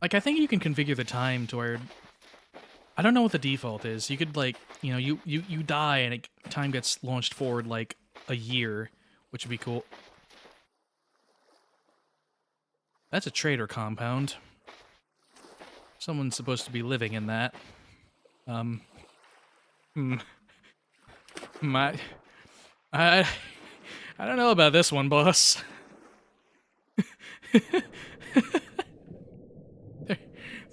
Like, I think you can configure the time to where... I don't know what the default is. You could, like, you know, you die and time gets launched forward, like, a year, which would be cool. That's a trader compound. Someone's supposed to be living in that. I don't know about this one, boss.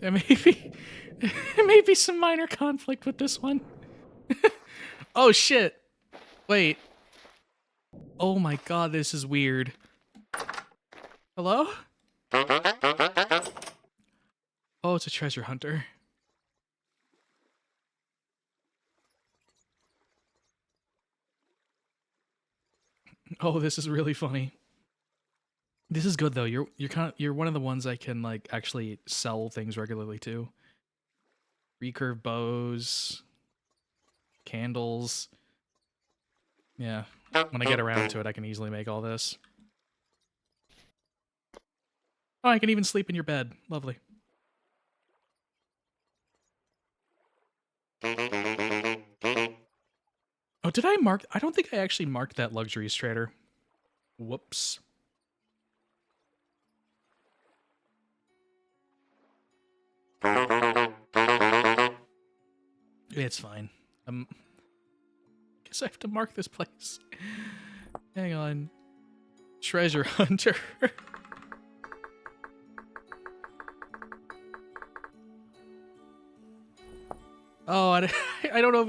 there may be some minor conflict with this one. Oh shit! Wait. Oh my god, this is weird. Hello? Oh, it's a treasure hunter. Oh, this is really funny. This is good though. You're one of the ones I can like actually sell things regularly to. Recurve bows, candles. Yeah. When I get around to it, I can easily make all this. Oh, I can even sleep in your bed. Lovely. Oh, did I mark? I don't think I actually marked that luxuries trader. Whoops. It's fine. Guess I have to mark this place. Hang on. Treasure hunter. Oh, I don't know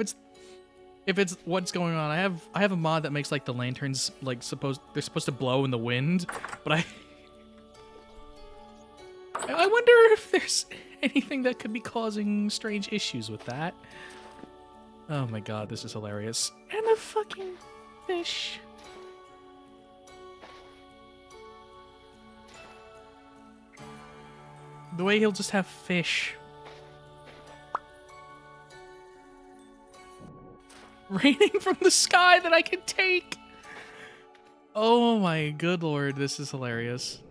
if it's what's going on. I have a mod that makes like the lanterns like they're supposed to blow in the wind, but I wonder if there's anything that could be causing strange issues with that. Oh my god, this is hilarious. And a fucking fish. The way he'll just have fish. Raining from the sky that I can take. Oh my good lord, this is hilarious.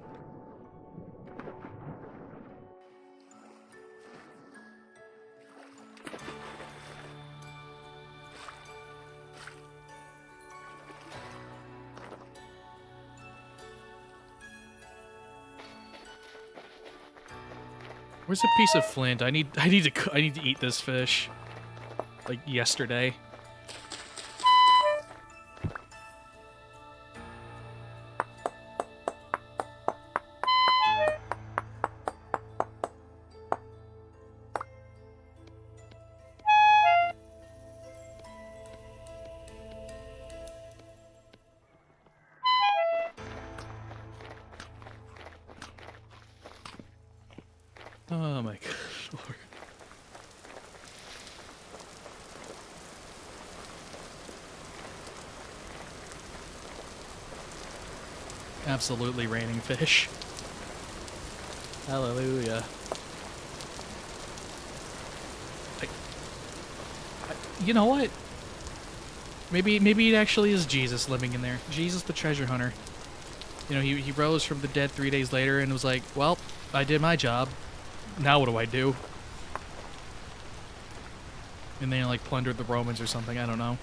Where's a piece of flint? I need to eat this fish. Like yesterday. Oh my god, Lord. Absolutely raining fish. Hallelujah. You know what? Maybe it actually is Jesus living in there. Jesus the treasure hunter. You know, he rose from the dead 3 days later and was like, well, I did my job. Now what do I do? And they like plundered the Romans or something, I don't know.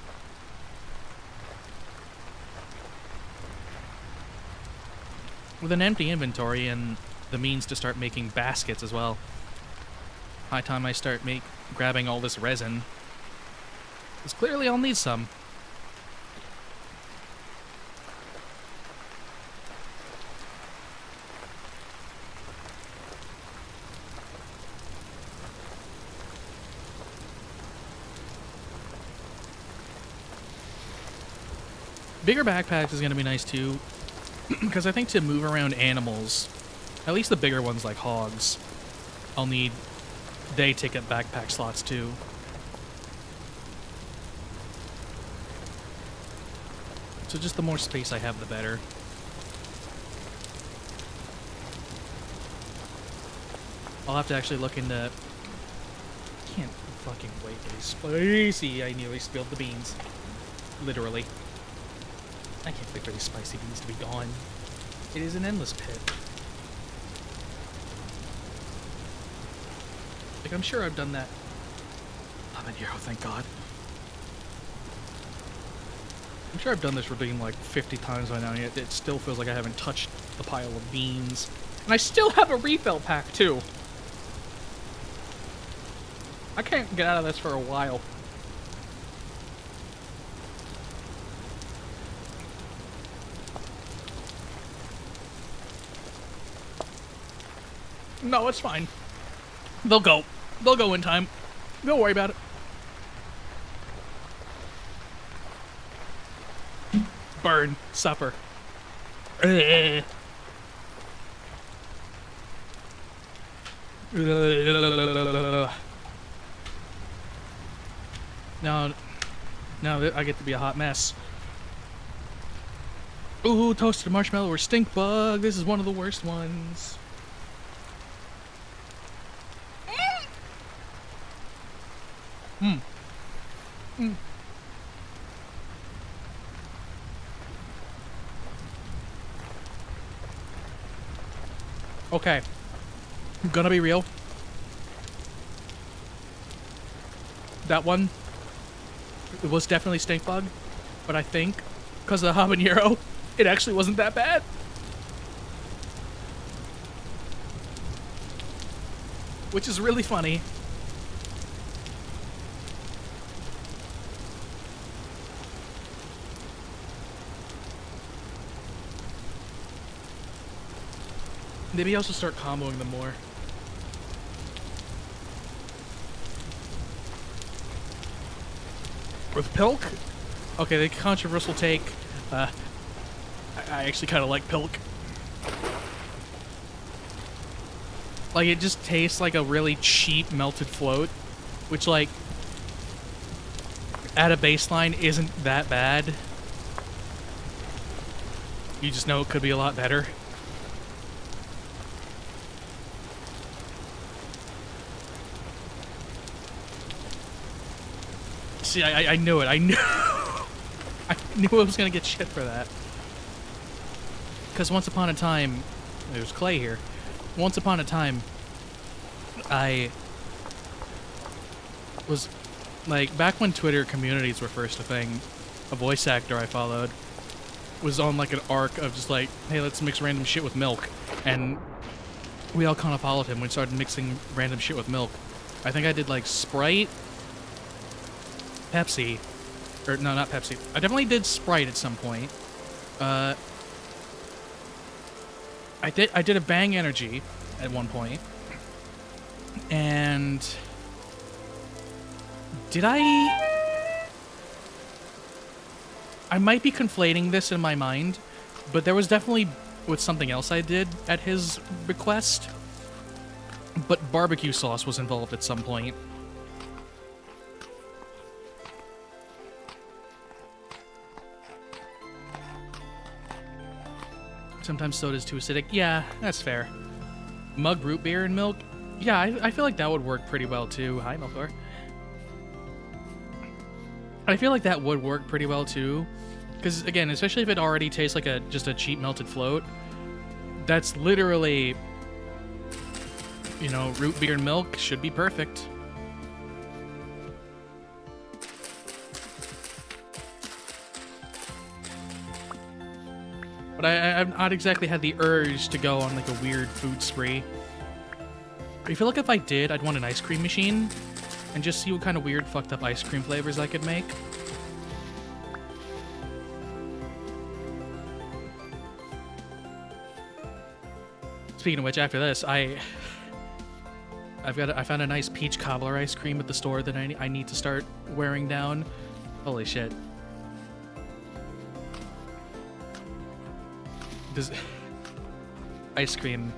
With an empty inventory and the means to start making baskets as well. High time I start grabbing all this resin. Because clearly I'll need some. Bigger backpacks is going to be nice too, because I think to move around animals, at least the bigger ones like hogs, I'll need day ticket backpack slots too. So just the more space I have, the better. I'll have to actually look into... I can't fucking wait to be spicy. I nearly spilled the beans. Literally. I can't wait for these spicy beans to be gone. It is an endless pit. Like, I'm sure I've done that. I'm in here, oh thank god. I'm sure I've done this routine like 50 times by now, and yet it still feels like I haven't touched the pile of beans. And I still have a refill pack, too! I can't get out of this for a while. No, it's fine. They'll go. They'll go in time. Don't worry about it. Burn. Suffer. Now I get to be a hot mess. Ooh, toasted marshmallow or stink bug. This is one of the worst ones. Okay. I'm gonna be real. That one, it was definitely stink bug, but I think because of the habanero, it actually wasn't that bad. Which is really funny. Maybe I'll just start comboing them more. With Pilk? Okay, the controversial take. I actually kind of like Pilk. Like, it just tastes like a really cheap melted float, which, like, at a baseline isn't that bad. You just know it could be a lot better. See, I knew it. I knew I knew I was gonna get shit for that. Because once upon a time, there's Clay here. Once upon a time, I was, like, back when Twitter communities were first a thing, a voice actor I followed was on, like, an arc of just like, hey, let's mix random shit with milk. And we all kind of followed him. We started mixing random shit with milk. I think I did, like, Sprite, Pepsi, or no, not Pepsi. I definitely did Sprite at some point. I did a Bang Energy at one point, and did I might be conflating this in my mind, but there was definitely with something else I did at his request, but barbecue sauce was involved at some point. Sometimes soda's too acidic. Yeah, that's fair. Mug root beer and milk? Yeah, I feel like that would work pretty well too. Hi, Melthor. I feel like that would work pretty well too. Because, again, especially if it already tastes like just a cheap melted float, that's literally, you know, root beer and milk should be perfect. But I've not exactly had the urge to go on, like, a weird food spree. I feel like if I did, I'd want an ice cream machine and just see what kind of weird, fucked up ice cream flavors I could make. Speaking of which, after this, I found a nice peach cobbler ice cream at the store that I need to start wearing down. Holy shit. Ice cream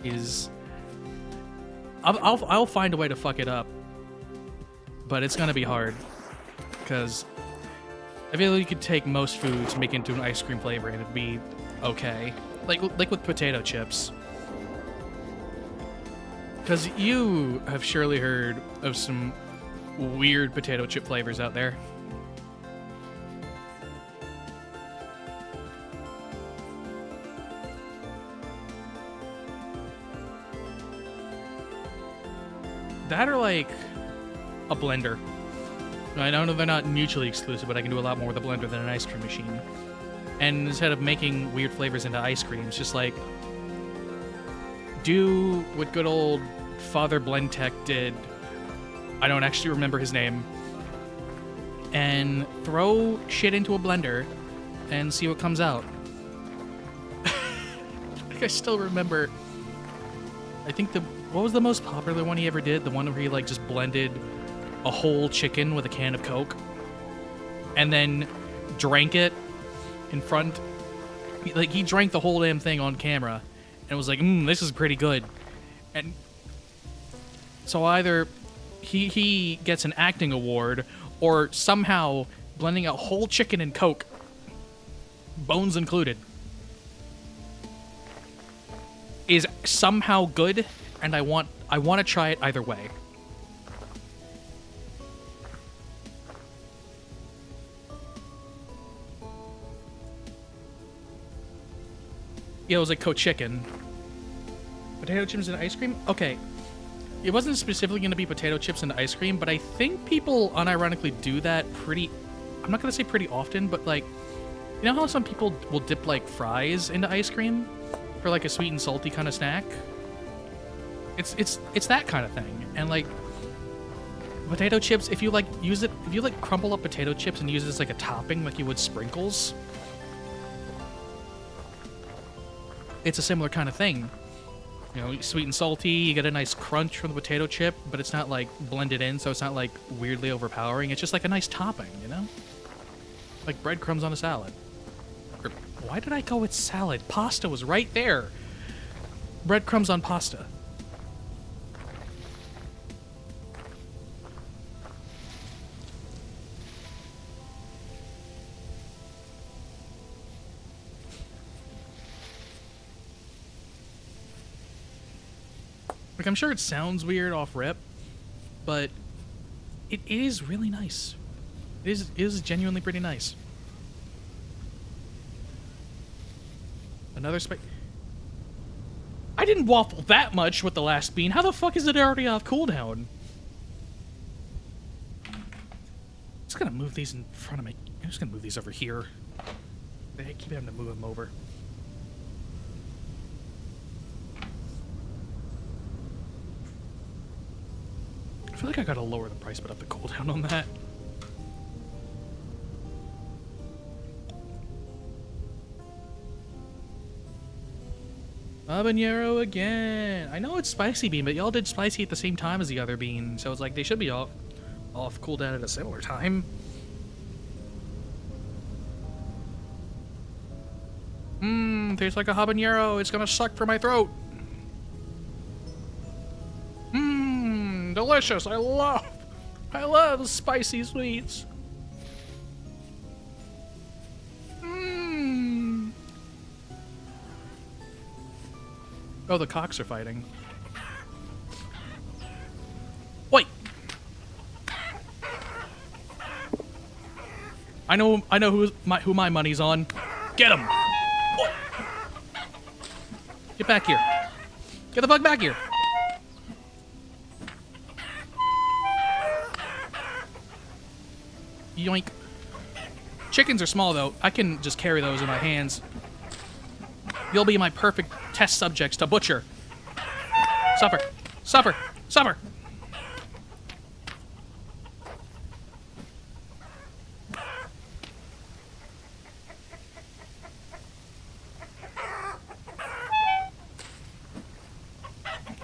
is... I'll find a way to fuck it up, but it's gonna be hard, because I feel like you could take most foods, make it into an ice cream flavor, and it'd be okay. Like with potato chips. Because you have surely heard of some weird potato chip flavors out there. That or, like, a blender. I know they're not mutually exclusive, but I can do a lot more with a blender than an ice cream machine. And instead of making weird flavors into ice creams, just, like, do what good old Father Blendtech did. I don't actually remember his name. And throw shit into a blender and see what comes out. I still remember... I think what was the most popular one he ever did? The one where he, like, just blended a whole chicken with a can of Coke and then drank it in front. Like, he drank the whole damn thing on camera and was like, this is pretty good. And so either he gets an acting award, or somehow blending a whole chicken in Coke, bones included, is somehow good, and I want to try it either way. Yeah, it was like Coke chicken. Potato chips and ice cream? Okay. It wasn't specifically going to be potato chips and ice cream, but I think people unironically do that pretty... I'm not going to say pretty often, but like... You know how some people will dip like fries into ice cream? For like a sweet and salty kind of snack? It's that kind of thing. And like... Potato chips, if you like use it... If you like crumble up potato chips and use it as like a topping like you would sprinkles... It's a similar kind of thing. You know, sweet and salty, you get a nice crunch from the potato chip, but it's not like blended in, so it's not like weirdly overpowering. It's just like a nice topping, you know? Like breadcrumbs on a salad. Or, why did I go with salad? Pasta was right there. Breadcrumbs on pasta. Like, I'm sure it sounds weird off rip, but it is really nice. It is genuinely pretty nice. Another I didn't waffle that much with the last bean. How the fuck is it already off cooldown? I'm just gonna move these in front of me. I'm just gonna move these over here. I keep having to move them over. I feel like I gotta lower the price but up the cooldown on that. Habanero again. I know it's spicy bean, but y'all did spicy at the same time as the other bean, so it's like they should be off cooldown at a similar time. Tastes like a habanero. It's gonna suck for my throat. Delicious. I love spicy sweets. Oh, the cocks are fighting. Wait. I know who my money's on. Get him. Get back here. Get the fuck back here. Yoink. Chickens are small, though. I can just carry those in my hands. You'll be my perfect test subjects to butcher. Suffer. Suffer. Suffer.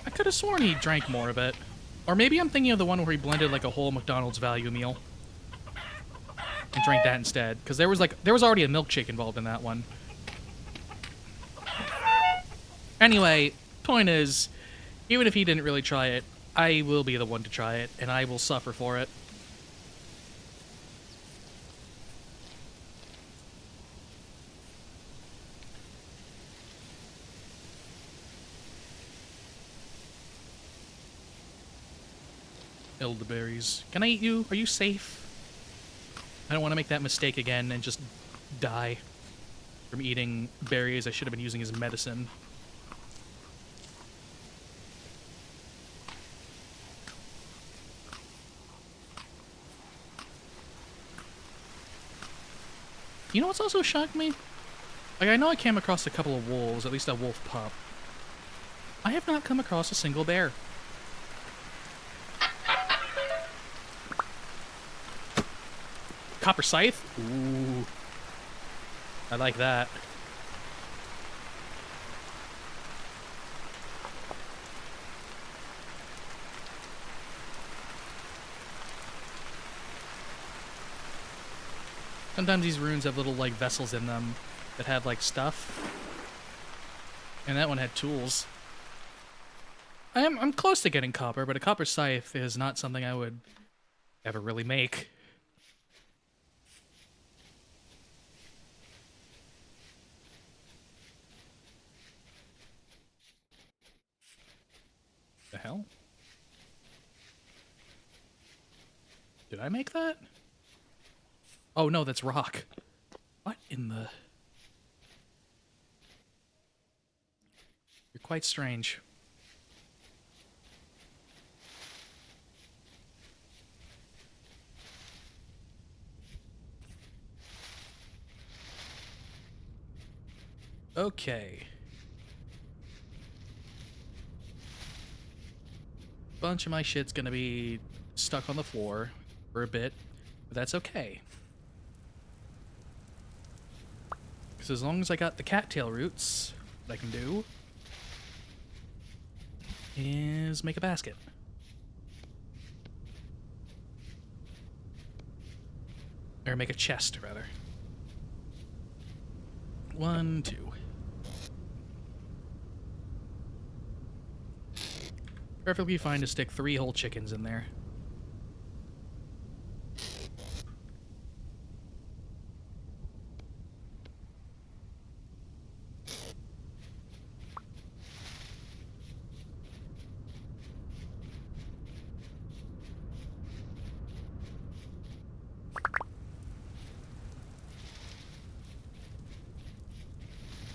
I could have sworn he drank more of it. Or maybe I'm thinking of the one where he blended like a whole McDonald's value meal. And drank that instead. Because there was already a milkshake involved in that one. Anyway, point is, even if he didn't really try it, I will be the one to try it, and I will suffer for it. Elderberries. Can I eat you? Are you safe? I don't want to make that mistake again and just die from eating berries I should have been using as medicine. You know what's also shocked me? Like, I know I came across a couple of wolves, at least a wolf pup. I have not come across a single bear. Copper scythe? Ooh. I like that. Sometimes these runes have little, like, vessels in them that have, like, stuff. And that one had tools. I'm close to getting copper, but a copper scythe is not something I would ever really make. The hell? Did I make that? Oh no, that's rock. What in the... You're quite strange. Okay. Bunch of my shit's gonna be stuck on the floor for a bit, but that's okay. Because as long as I got the cattail roots, what I can do is make a basket. Or make a chest, rather. 1, 2. Perfectly fine to stick 3 whole chickens in there.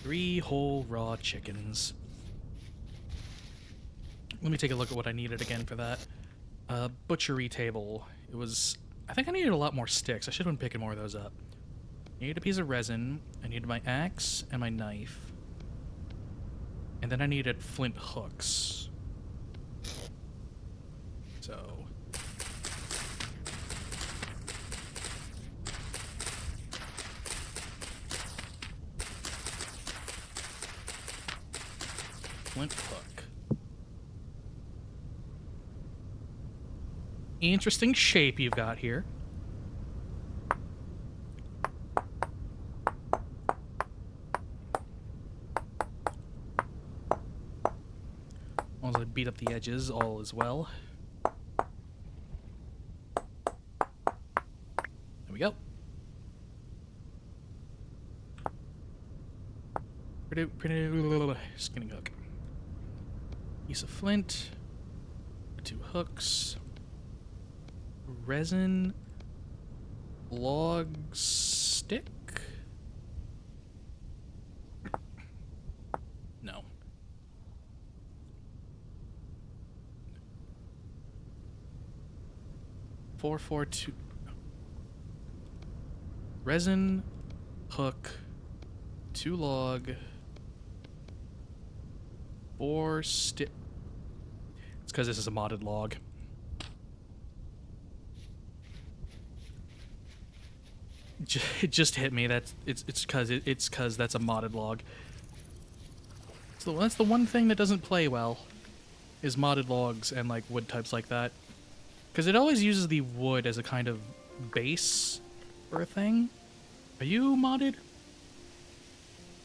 Three whole raw chickens. Let me take a look at what I needed again for that. Butchery table. It was... I think I needed a lot more sticks. I should have been picking more of those up. I needed a piece of resin. I needed my axe and my knife. And then I needed flint hooks. So... flint hook. Interesting shape you've got here. As I beat up the edges, all is well. There we go. Pretty skinning hook. Piece of flint. 2 hooks. Resin. Log stick? No. Four, 2. Resin, hook, 2 log, 4 stick. It's because this is a modded log. It just hit me. It's because that's a modded log. So that's the one thing that doesn't play well, is modded logs and like wood types like that, because it always uses the wood as a kind of base for a thing. Are you modded?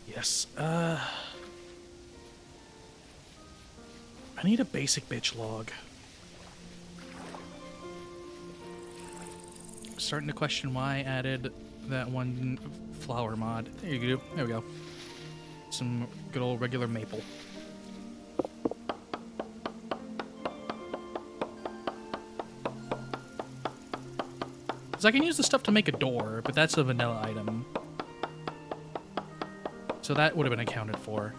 Yes. I need a basic bitch log. Starting to question why I added that one flower mod. There you go. There we go. Some good old regular maple. Because I can use the stuff to make a door, but that's a vanilla item. So that would have been accounted for.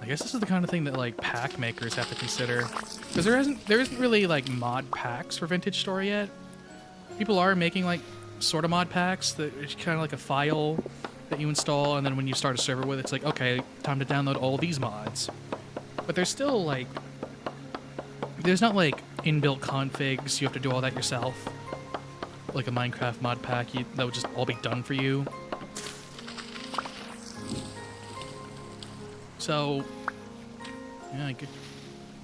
I guess this is the kind of thing that like pack makers have to consider, because there isn't really like mod packs for Vintage Store yet. People are making like sort of mod packs that it's kind of like a file that you install, and then when you start a server with, it's like, okay, time to download all these mods. But there's still like, there's not like inbuilt configs. You have to do all that yourself. Like a Minecraft mod pack, that would just all be done for you. So, yeah,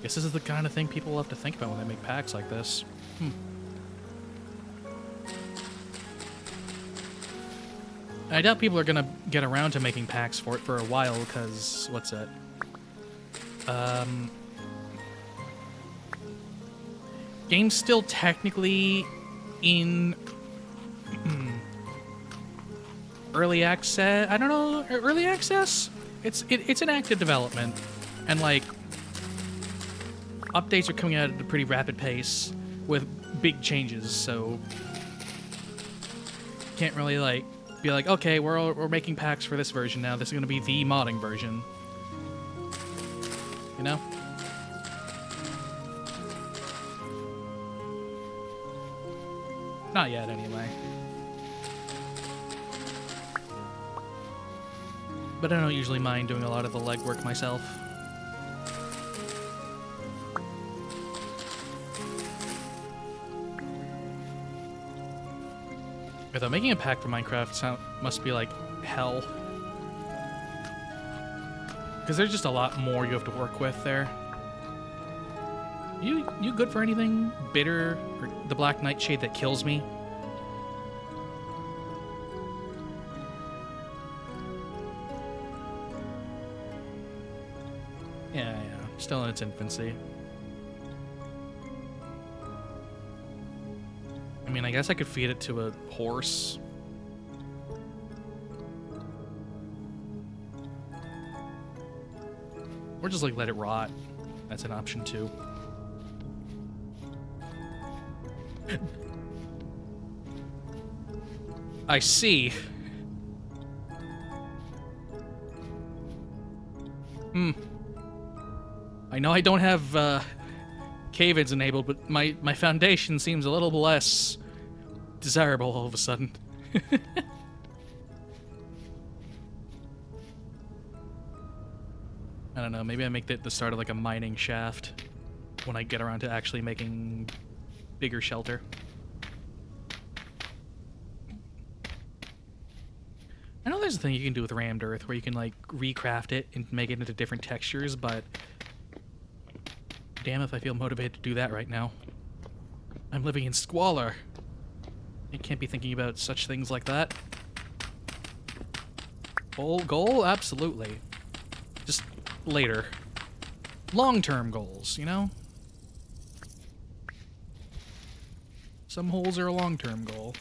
Guess this is the kind of thing people will have to think about when they make packs like this. I doubt people are gonna get around to making packs for it for a while, because what's that? Game's still technically in early access. I don't know, early access. It's an active development, and like updates are coming out at a pretty rapid pace with big changes. So can't really like be like, okay, we're making packs for this version now. This is gonna be the modding version. You know? Not yet, anyway. But I don't usually mind doing a lot of the legwork myself. Although making a pack for Minecraft must be like hell. Because there's just a lot more you have to work with there. You good for anything? Bitter? Or the black nightshade that kills me? Yeah. Still in its infancy. I mean, I guess I could feed it to a horse. Or just, like, let it rot. That's an option, too. I see. I know I don't have, cave-ins enabled, but my foundation seems a little less desirable all of a sudden. I don't know, maybe I make that the start of like a mining shaft when I get around to actually making bigger shelter. I know there's a thing you can do with rammed earth where you can like recraft it and make it into different textures, but damn if I feel motivated to do that right now. I'm living in squalor. I can't be thinking about such things like that. Goal? Absolutely. Just later. Long-term goals, you know? Some holes are a long-term goal.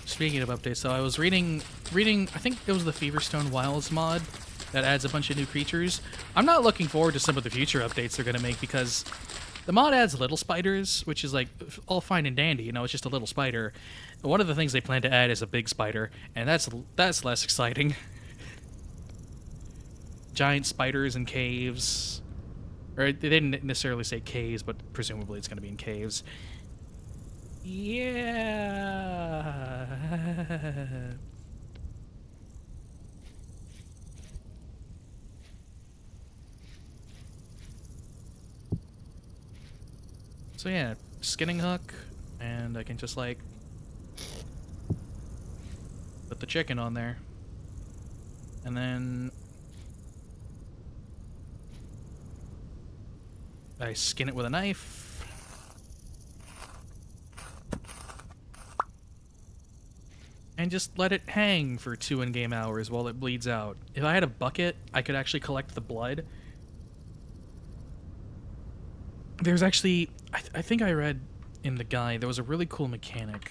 Speaking of updates, though, I was reading, I think it was the Feverstone Wilds mod that adds a bunch of new creatures. I'm not looking forward to some of the future updates they're going to make because the mod adds little spiders, which is like all fine and dandy, you know, it's just a little spider. But one of the things they plan to add is a big spider, and that's less exciting. Giant spiders in caves. Or they didn't necessarily say caves, but presumably it's going to be in caves. Yeah. So yeah, skinning hook, and I can just like put the chicken on there. And then I skin it with a knife. And just let it hang for 2 in-game hours while it bleeds out. If I had a bucket, I could actually collect the blood. There's actually, I think I read in the guide, there was a really cool mechanic.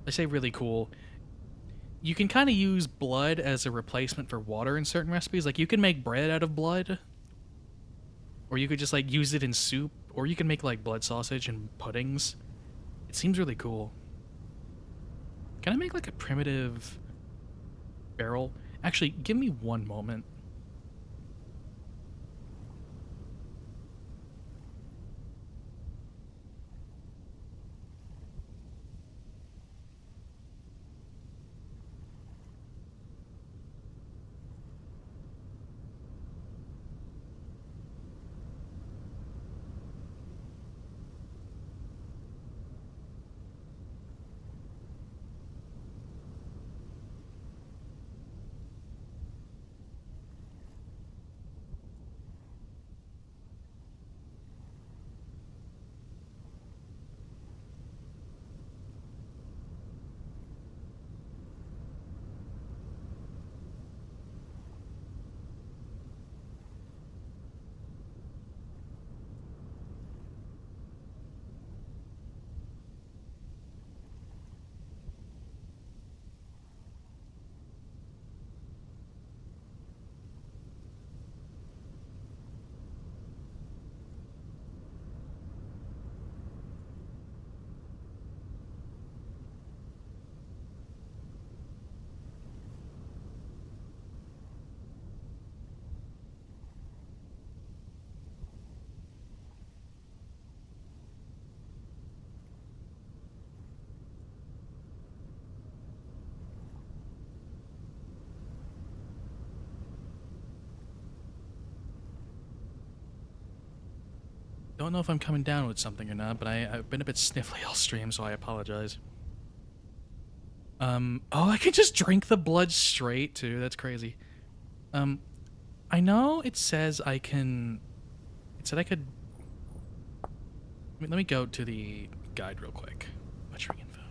I say really cool. You can kind of use blood as a replacement for water in certain recipes. Like, you can make bread out of blood. Or you could just, like, use it in soup. Or you can make, like, blood sausage and puddings. It seems really cool. Can I make, like, a primitive barrel? Actually, give me one moment. Don't know if I'm coming down with something or not, but I've been a bit sniffly all stream, so I apologize. Oh, I can just drink the blood straight, too. That's crazy. I know it says I can... It said I could... let me go to the guide real quick. Butchering info.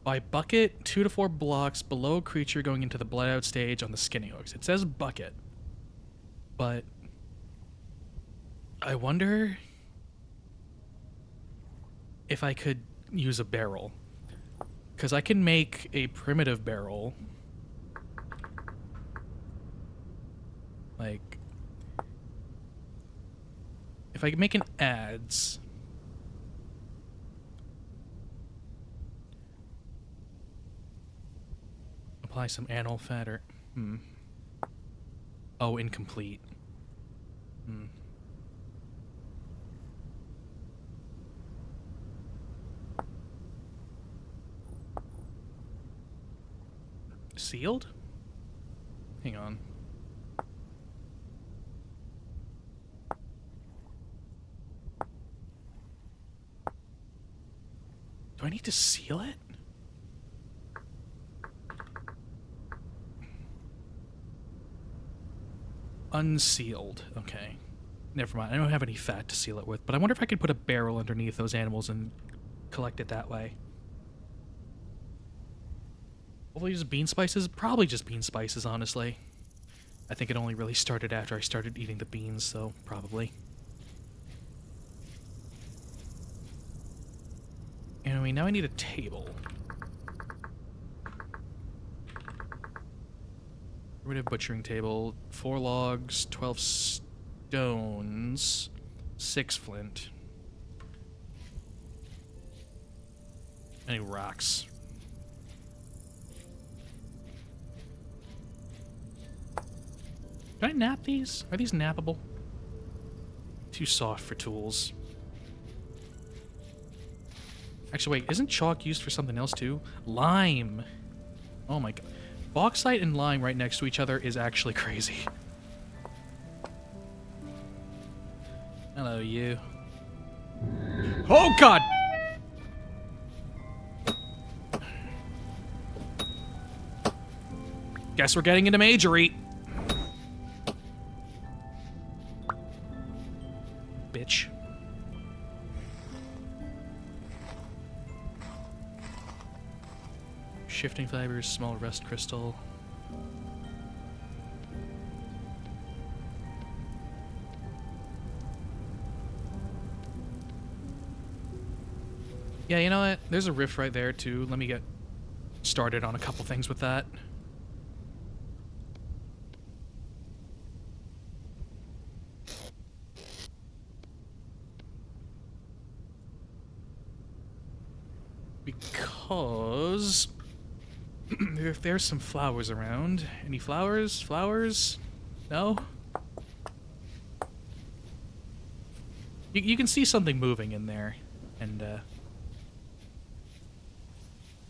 By bucket, 2 to 4 blocks below a creature going into the bled out stage on the skinning hooks. It says bucket. But... I wonder... if I could use a barrel. Because I can make a primitive barrel. Like... if I make an adds... apply some animal fat or... Oh, incomplete. Sealed? Hang on. Do I need to seal it? Unsealed. Okay. Never mind. I don't have any fat to seal it with, but I wonder if I could put a barrel underneath those animals and collect it that way. Hopefully just bean spices? Probably just bean spices, honestly. I think it only really started after I started eating the beans, so probably. Anyway, now I need a table. Rid of butchering table. 4 logs, 12 stones, 6 flint. Any rocks? Can I nap these? Are these nappable? Too soft for tools. Actually, wait, isn't chalk used for something else too? Lime! Oh my god. Bauxite and lime right next to each other is actually crazy. Hello, you. Oh god! Guess we're getting into majory. Bitch. Shifting fibers, small rust crystal. Yeah, you know what? There's a rift right there, too. Let me get started on a couple things with that. Because... if there's some flowers around. Any flowers? Flowers? No? You can see something moving in there. And,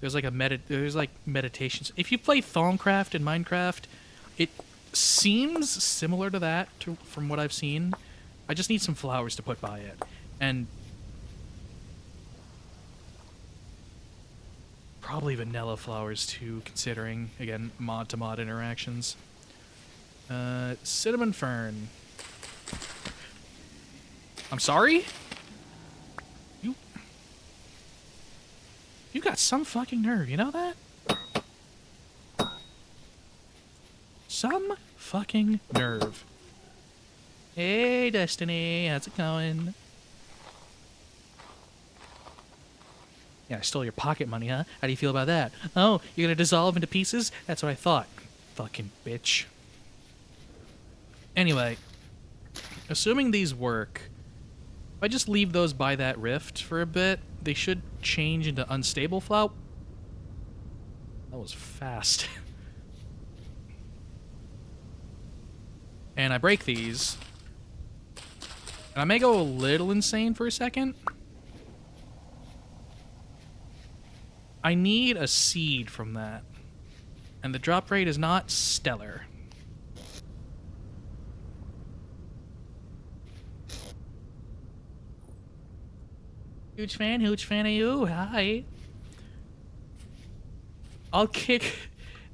there's like meditations. If you play Thaumcraft in Minecraft, it seems similar to that from what I've seen. I just need some flowers to put by it. And probably vanilla flowers too, considering, again, mod-to-mod interactions. Cinnamon fern. I'm sorry? You got some fucking nerve, you know that? Some fucking nerve. Hey, Destiny, how's it going? Yeah, I stole your pocket money, huh? How do you feel about that? Oh, you're gonna dissolve into pieces? That's what I thought. Fucking bitch. Anyway, assuming these work, if I just leave those by that rift for a bit, they should change into unstable flout. That was fast. And I break these. And I may go a little insane for a second. I need a seed from that. And the drop rate is not stellar. Huge fan of you. Hi. I'll kick...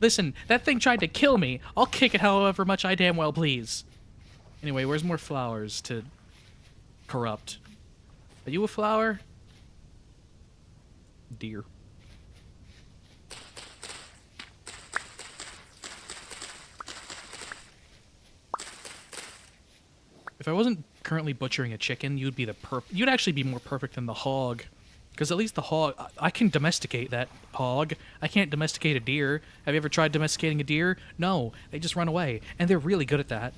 Listen, that thing tried to kill me. I'll kick it however much I damn well please. Anyway, where's more flowers to corrupt? Are you a flower? Deer. If I wasn't currently butchering a chicken, you'd be you'd actually be more perfect than the hog. Because at least the hog, I can domesticate that hog. I can't domesticate a deer. Have you ever tried domesticating a deer? No, they just run away. And they're really good at that.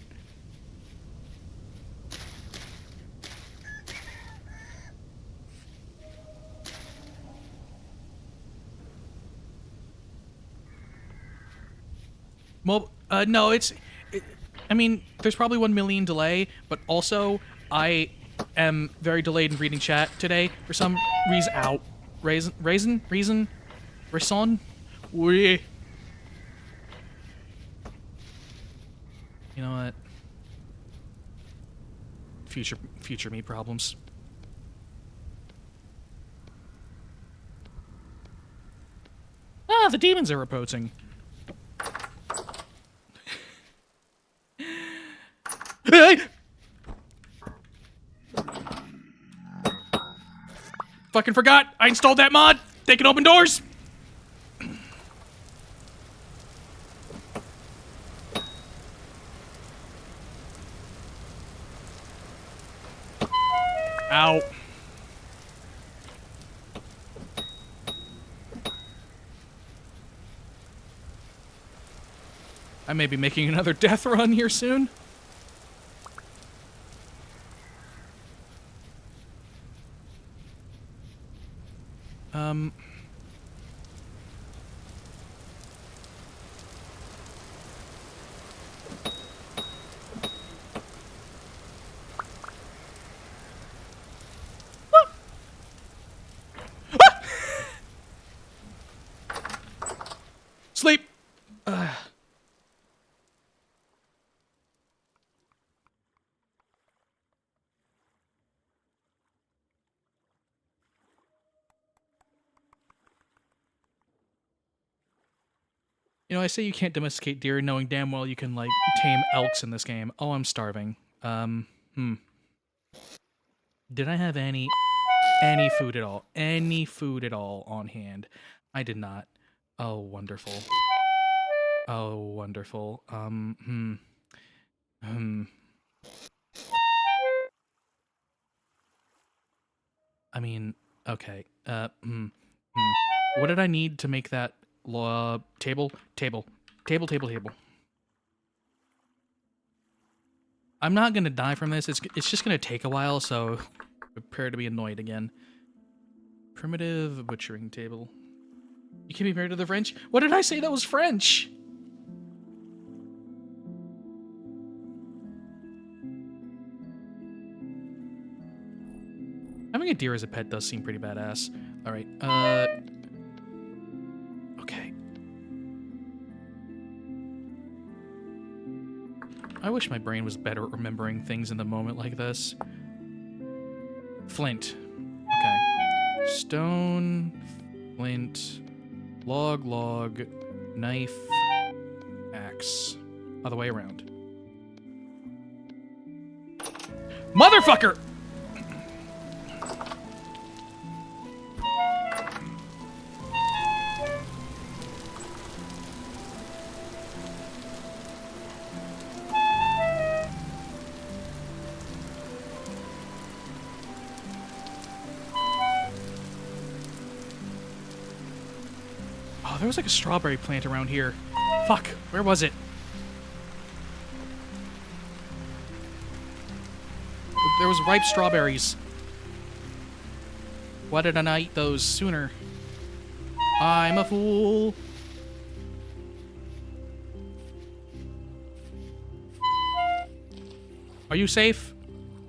Well, no, I mean, there's probably 1 million delay, but also, I am very delayed in reading chat today for some reason. Ow. Reason? Raison? Oui. You know what? Future me problems. Ah, the demons are approaching. Hey! Fucking forgot! I installed that mod! They can open doors! Ow. I may be making another death run here soon. Sleep! You know, I say you can't domesticate deer knowing damn well you can, like, tame elks in this game. Oh, I'm starving. Did I have any food at all? Any food at all on hand? I did not. Oh, wonderful. Oh, wonderful. I mean, okay. What did I need to make that table? Table. I'm not gonna die from this. It's just gonna take a while, so prepare to be annoyed again. Primitive butchering table. You can't be married to the French? What did I say that was French? Having a deer as a pet does seem pretty badass. Alright, okay. I wish my brain was better at remembering things in the moment like this. Flint. Okay. Stone, flint, log, knife, axe. Other way around. Motherfucker! Oh, there was like a strawberry plant around here. Fuck, where was it? There was ripe strawberries. Why didn't I eat those sooner? I'm a fool. Are you safe?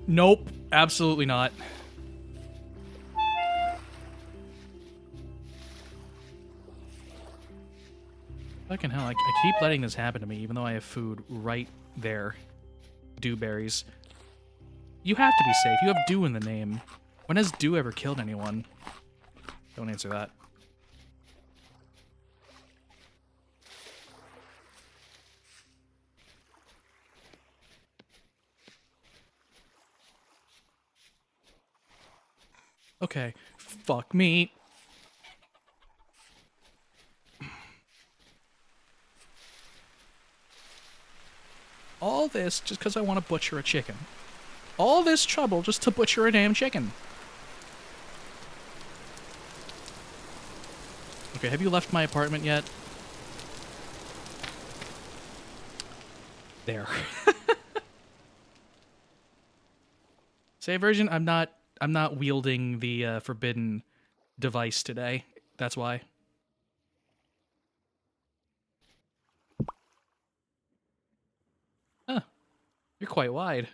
Nope, absolutely not. Fucking hell, I keep letting this happen to me, even though I have food right there. Dewberries. You have to be safe. You have dew in the name. When has Dew ever killed anyone? Don't answer that. Okay. Fuck me. All this just because I want to butcher a chicken. All this trouble just to butcher a damn chicken. Okay, have you left my apartment yet? There. Save version, I'm not wielding the forbidden device today. That's why. Huh. You're quite wide.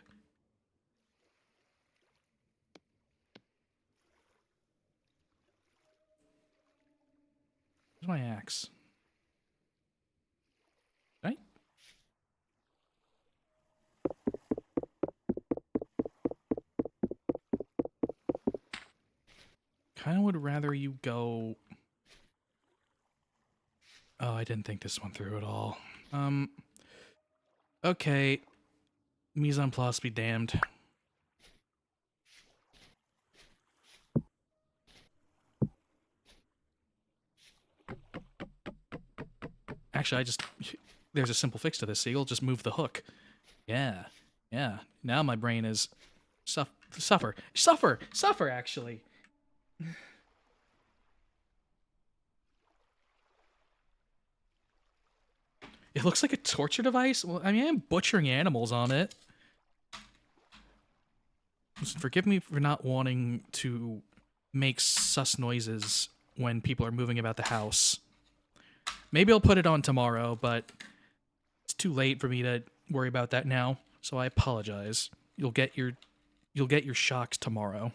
Where's my axe? Right? Kinda would rather you go... Oh, I didn't think this one through at all. Okay. Mise en place be damned. Actually, there's a simple fix to this, Seagull. Just move the hook. Yeah. Yeah. Now my brain is... Suffer, actually. It looks like a torture device? Well, I mean, I'm butchering animals on it. Listen, forgive me for not wanting to make sus noises when people are moving about the house. Maybe I'll put it on tomorrow, but it's too late for me to worry about that now, so I apologize. You'll get your shocks tomorrow.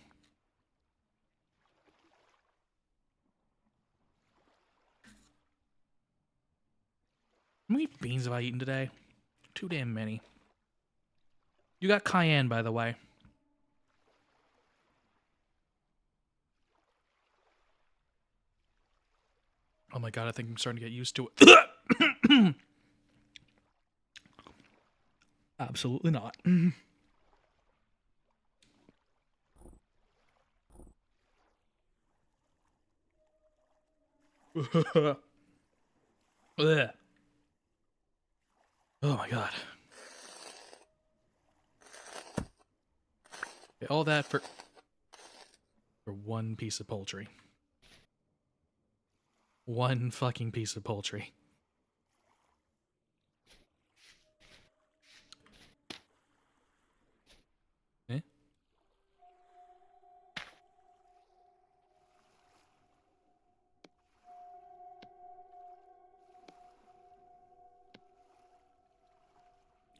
How many beans have I eaten today? Too damn many. You got cayenne, by the way. Oh my god, I think I'm starting to get used to it. Absolutely not. Ugh. Oh my god. Okay, all that for one piece of poultry. One fucking piece of poultry. Eh?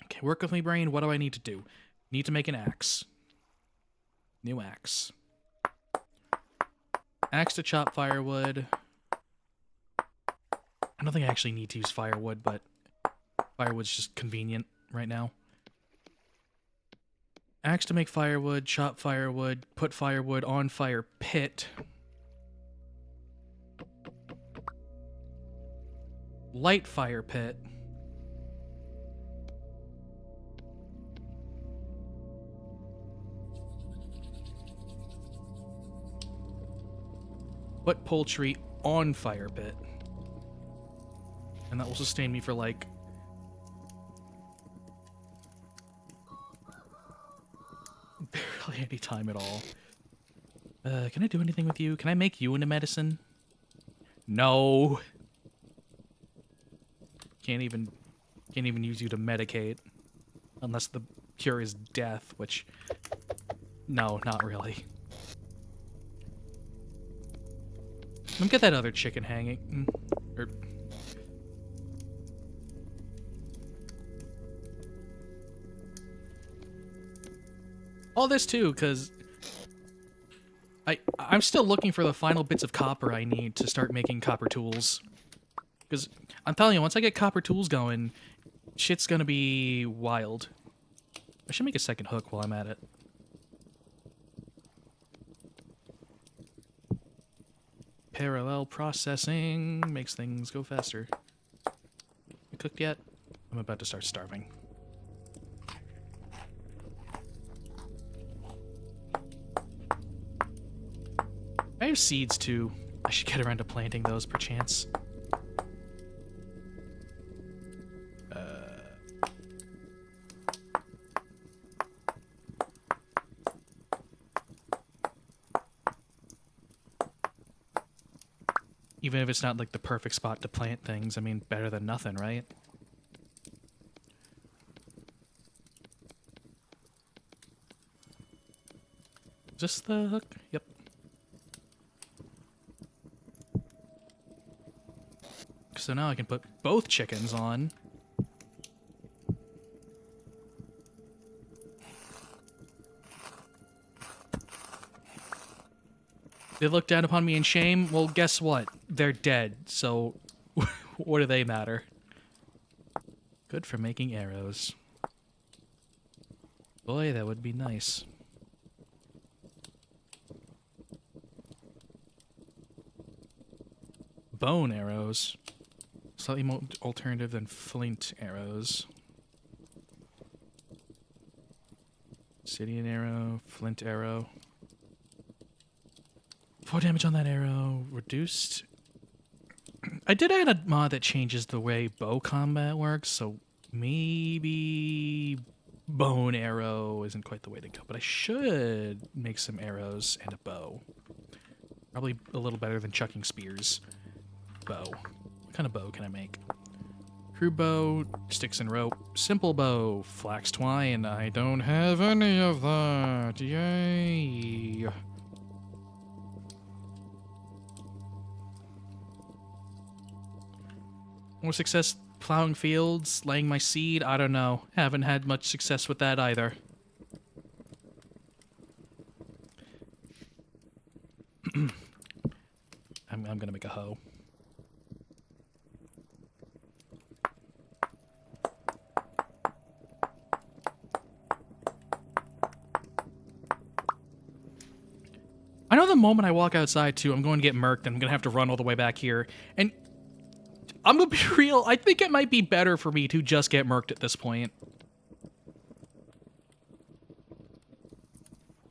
Okay, work with me, brain. What do I need to do? Need to make an axe. New axe. Axe to chop firewood. I don't think I actually need to use firewood, but firewood's just convenient right now. Axe to make firewood, chop firewood, put firewood on fire pit. Light fire pit. Put poultry on fire pit. And that will sustain me for, like... barely any time at all. Can I do anything with you? Can I make you into medicine? No. Can't even use you to medicate. Unless the cure is death, which... no, not really. Let me get that other chicken hanging. Or... all this too, because I'm still looking for the final bits of copper I need to start making copper tools. Because I'm telling you, once I get copper tools going, shit's gonna be wild. I should make a second hook while I'm at it. Parallel processing makes things go faster. You cooked yet? I'm about to start starving. I have seeds too. I should get around to planting those perchance. Even if it's not like the perfect spot to plant things, I mean, better than nothing, right? Is this the hook? Yep. So now I can put both chickens on. They look down upon me in shame. Well, guess what? They're dead, so what do they matter? Good for making arrows. Boy, that would be nice. Bone arrows. Slightly more alternative than flint arrows. Obsidian arrow, flint arrow. 4 damage on that arrow. Reduced. I did add a mod that changes the way bow combat works, so maybe bone arrow isn't quite the way to go. But I should make some arrows and a bow. Probably a little better than chucking spears. Bow. What kind of bow can I make? Crew bow, sticks and rope, simple bow, flax twine. I don't have any of that. Yay. More success plowing fields, laying my seed? I don't know. Haven't had much success with that either. I'm gonna make a hoe. I know the moment I walk outside, too, I'm going to get murked, and I'm going to have to run all the way back here. And I'm going to be real, I think it might be better for me to just get murked at this point.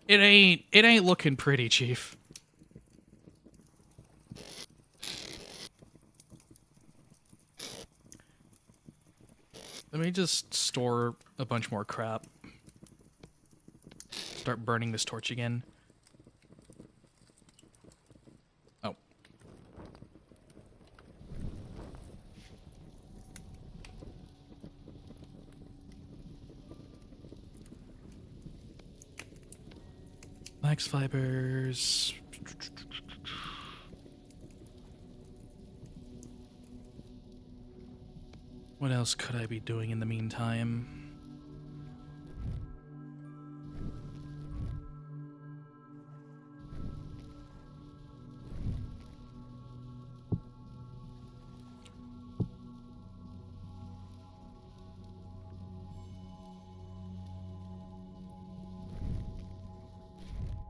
It ain't looking pretty, Chief. Let me just store a bunch more crap. Start burning this torch again. Oh. Flax fibers. What else could I be doing in the meantime?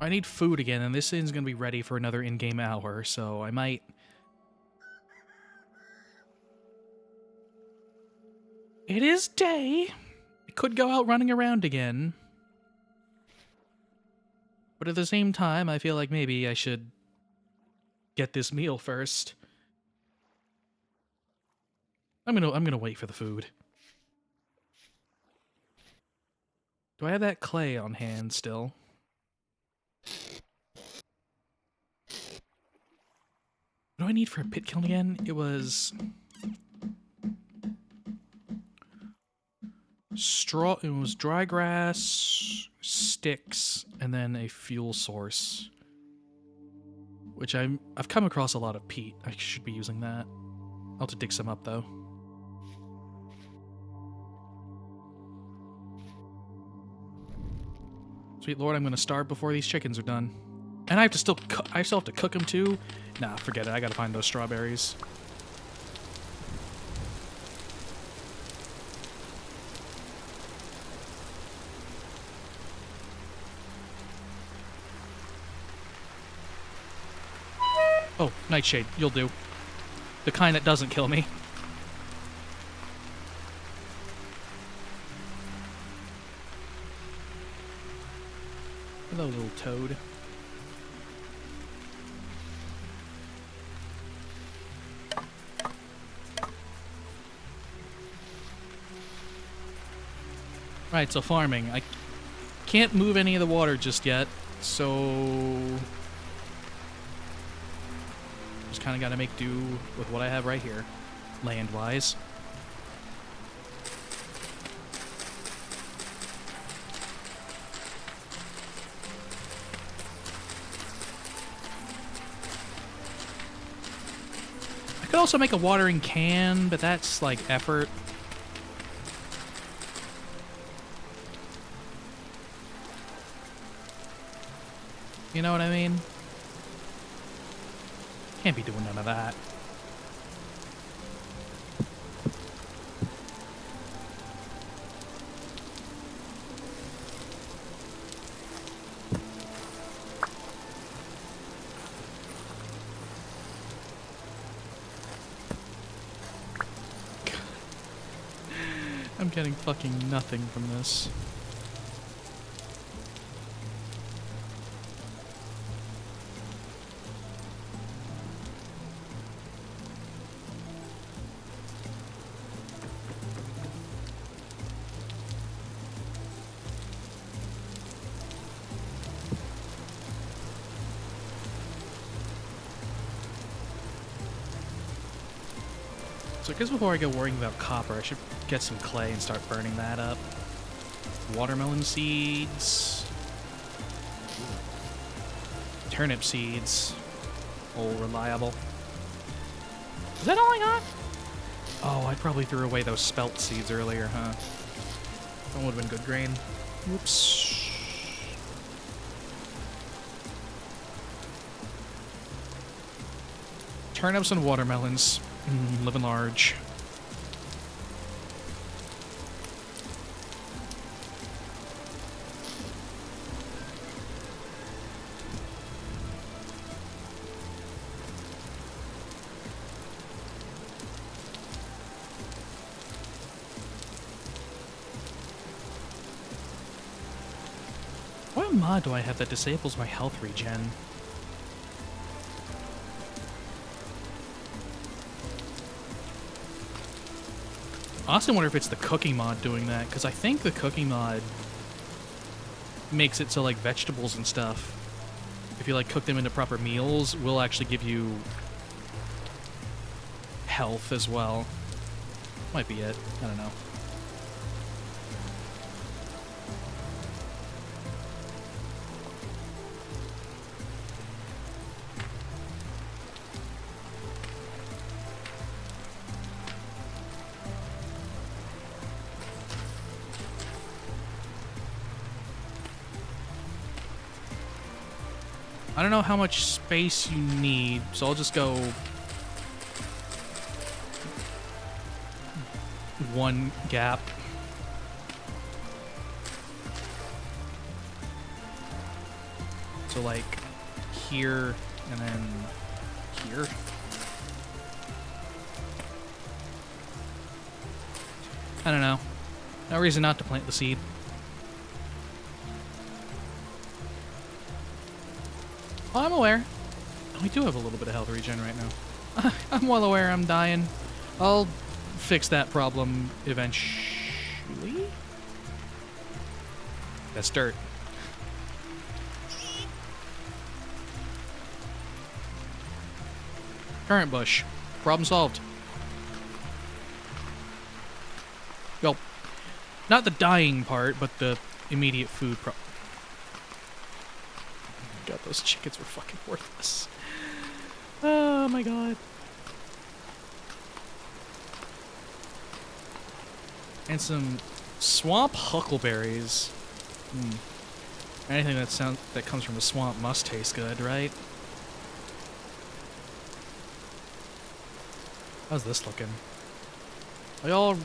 I need food again, and this thing's gonna be ready for another in-game hour, so I might... It is day. I could go out running around again. But at the same time, I feel like maybe I should get this meal first. I'm gonna wait for the food. Do I have that clay on hand still? What do I need for a pit kiln again? It was... straw. It was dry grass, sticks, and then a fuel source. Which I've come across a lot of peat. I should be using that. I'll have to dig some up, though. Sweet Lord, I'm gonna starve before these chickens are done. And I have to still have to cook them too? Nah, forget it. I gotta find those strawberries. Oh, Nightshade, you'll do. The kind that doesn't kill me. Hello, little toad. Right, so farming. I can't move any of the water just yet, so just kind of got to make do with what I have right here, land-wise. I could also make a watering can, but that's like effort. You know what I mean? Can't be doing none of that. I'm getting fucking nothing from this. So I guess before I go worrying about copper, I should get some clay and start burning that up. Watermelon seeds. Turnip seeds. Oh, reliable. Is that all I got? Oh, I probably threw away those spelt seeds earlier, huh? That would have been good grain. Whoops. Turnips and watermelons. Living large. What mod do I have that disables my health regen? I also wonder if it's the cooking mod doing that, because I think the cooking mod makes it so, like, vegetables and stuff, if you, like, cook them into proper meals, will actually give you health as well. Might be it. I don't know. I don't know how much space you need, so I'll just go one gap. So like here and then here. I don't know. No reason not to plant the seed. Oh, I'm aware. We do have a little bit of health regen right now. I'm well aware I'm dying. I'll fix that problem eventually. That's dirt. Current bush. Problem solved. Well, not the dying part, but the immediate food problem. God, those chickens were fucking worthless. Oh my god. And some swamp huckleberries. Anything that comes from a swamp must taste good, right? How's this looking? Y'all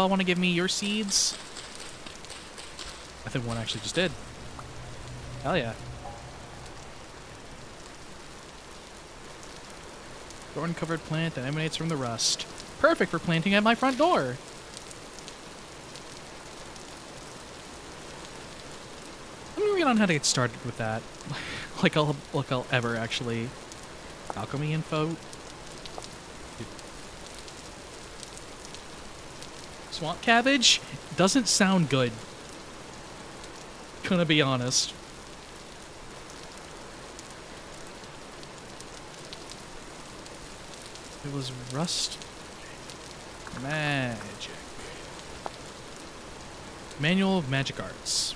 want to give me your seeds? I think one actually just did. Hell yeah. Thorn-covered plant that emanates from the rust. Perfect for planting at my front door. I'm gonna get on how to get started with that. like I'll ever actually alchemy info. Swamp cabbage doesn't sound good. Gonna be honest. It was rust magic. Manual of Magic Arts.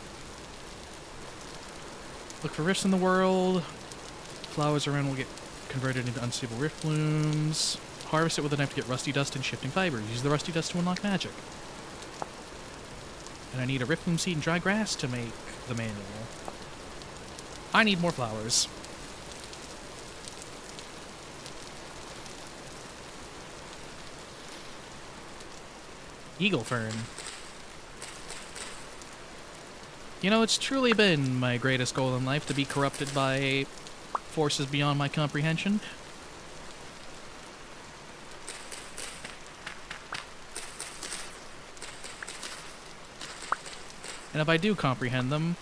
Look for rifts in the world. Flowers around will get converted into unstable rift blooms. Harvest it with a knife to get rusty dust and shifting fibers. Use the rusty dust to unlock magic. And I need a rift bloom seed and dry grass to make the manual. I need more flowers. Eagle fern. You know, it's truly been my greatest goal in life to be corrupted by forces beyond my comprehension. And if I do comprehend them,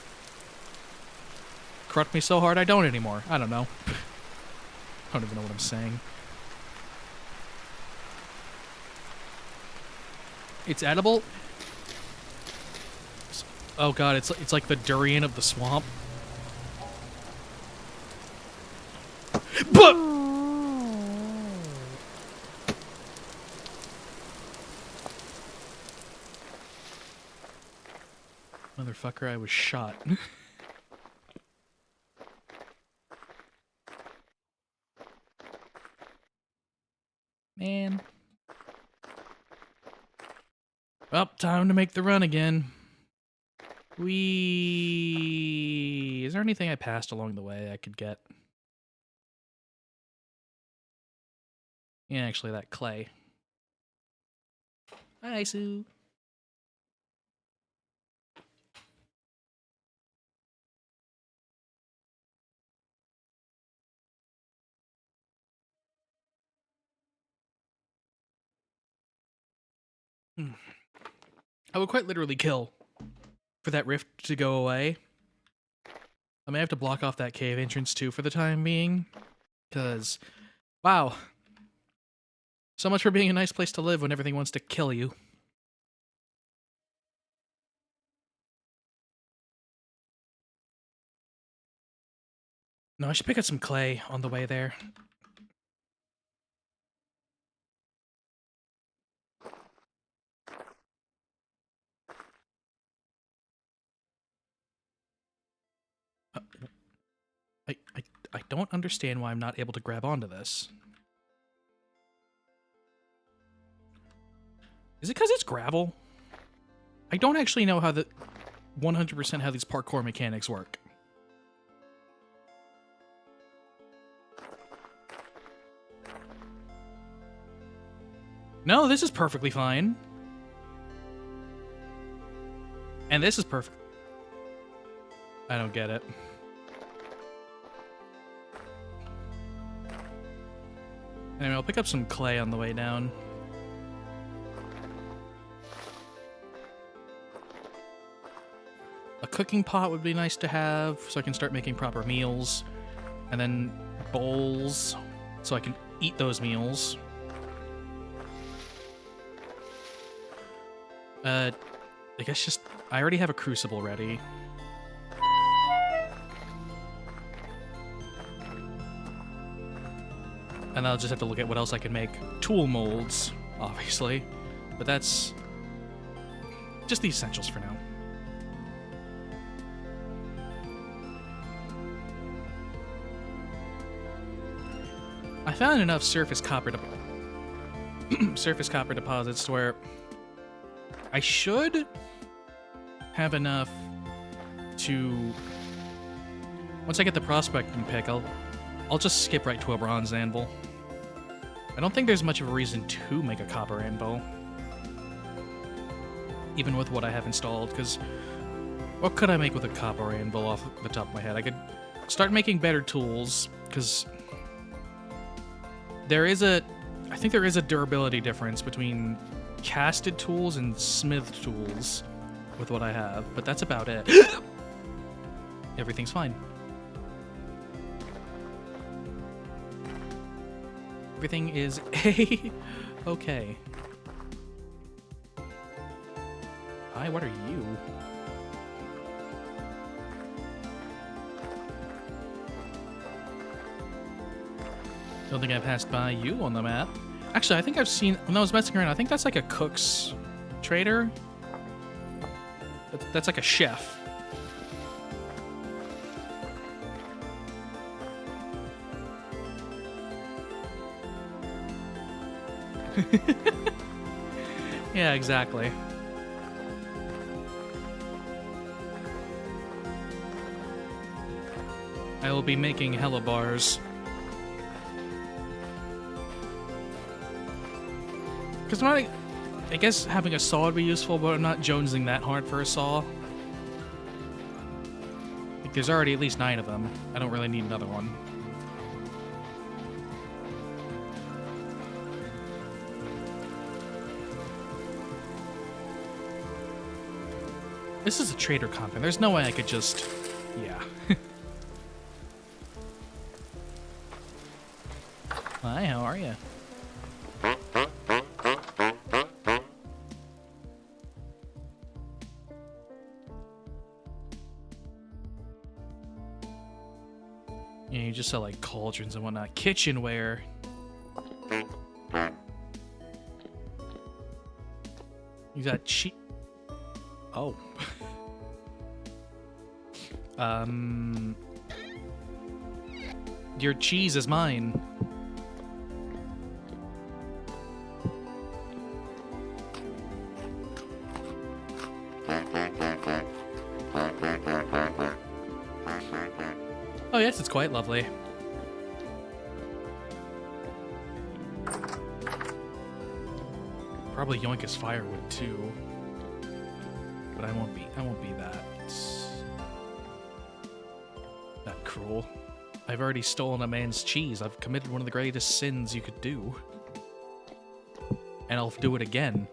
corrupt me so hard I don't anymore. I don't know. I don't even know what I'm saying. It's edible? Oh god, it's like the durian of the swamp. But motherfucker, I was shot. Man. Well, time to make the run again. Is there anything I passed along the way I could get? Yeah, actually, that clay. Hi, Sue. I would quite literally kill for that rift to go away. I may have to block off that cave entrance too for the time being. Because, wow. So much for being a nice place to live when everything wants to kill you. No, I should pick up some clay on the way there. I don't understand why I'm not able to grab onto this. Is it because it's gravel? I don't actually know how 100% how these parkour mechanics work. No, this is perfectly fine. And this is perfect. I don't get it. Anyway, I'll pick up some clay on the way down. A cooking pot would be nice to have, so I can start making proper meals. And then bowls, so I can eat those meals. I guess just... I already have a crucible ready. And I'll just have to look at what else I can make. Tool molds, obviously. But that's... just the essentials for now. I found enough surface copper deposits where I should have enough to... Once I get the prospecting pick, I'll just skip right to a bronze anvil. I don't think there's much of a reason to make a copper anvil, even with what I have installed, because what could I make with a copper anvil off the top of my head? I could start making better tools, because I think there is a durability difference between casted tools and smithed tools with what I have, but that's about it. Everything's fine. Everything is okay. Hi, what are you? Don't think I passed by you on the map. Actually, I think I've seen, when I was messing around, I think that's like a cook's trader. That's like a chef. Yeah, exactly. I will be making hella bars. Because I guess having a saw would be useful, but I'm not jonesing that hard for a saw. Like, there's already at least 9 of them. I don't really need another one. This is a trader content. There's no way I could just... Yeah. Hi, how are you? Yeah, you just sell like cauldrons and whatnot. Kitchenware. You got cheap. Oh. Your cheese is mine. Oh yes, it's quite lovely. Probably yoink his firewood too. But I won't be that cruel. I've already stolen a man's cheese. I've committed one of the greatest sins you could do. And I'll do it again.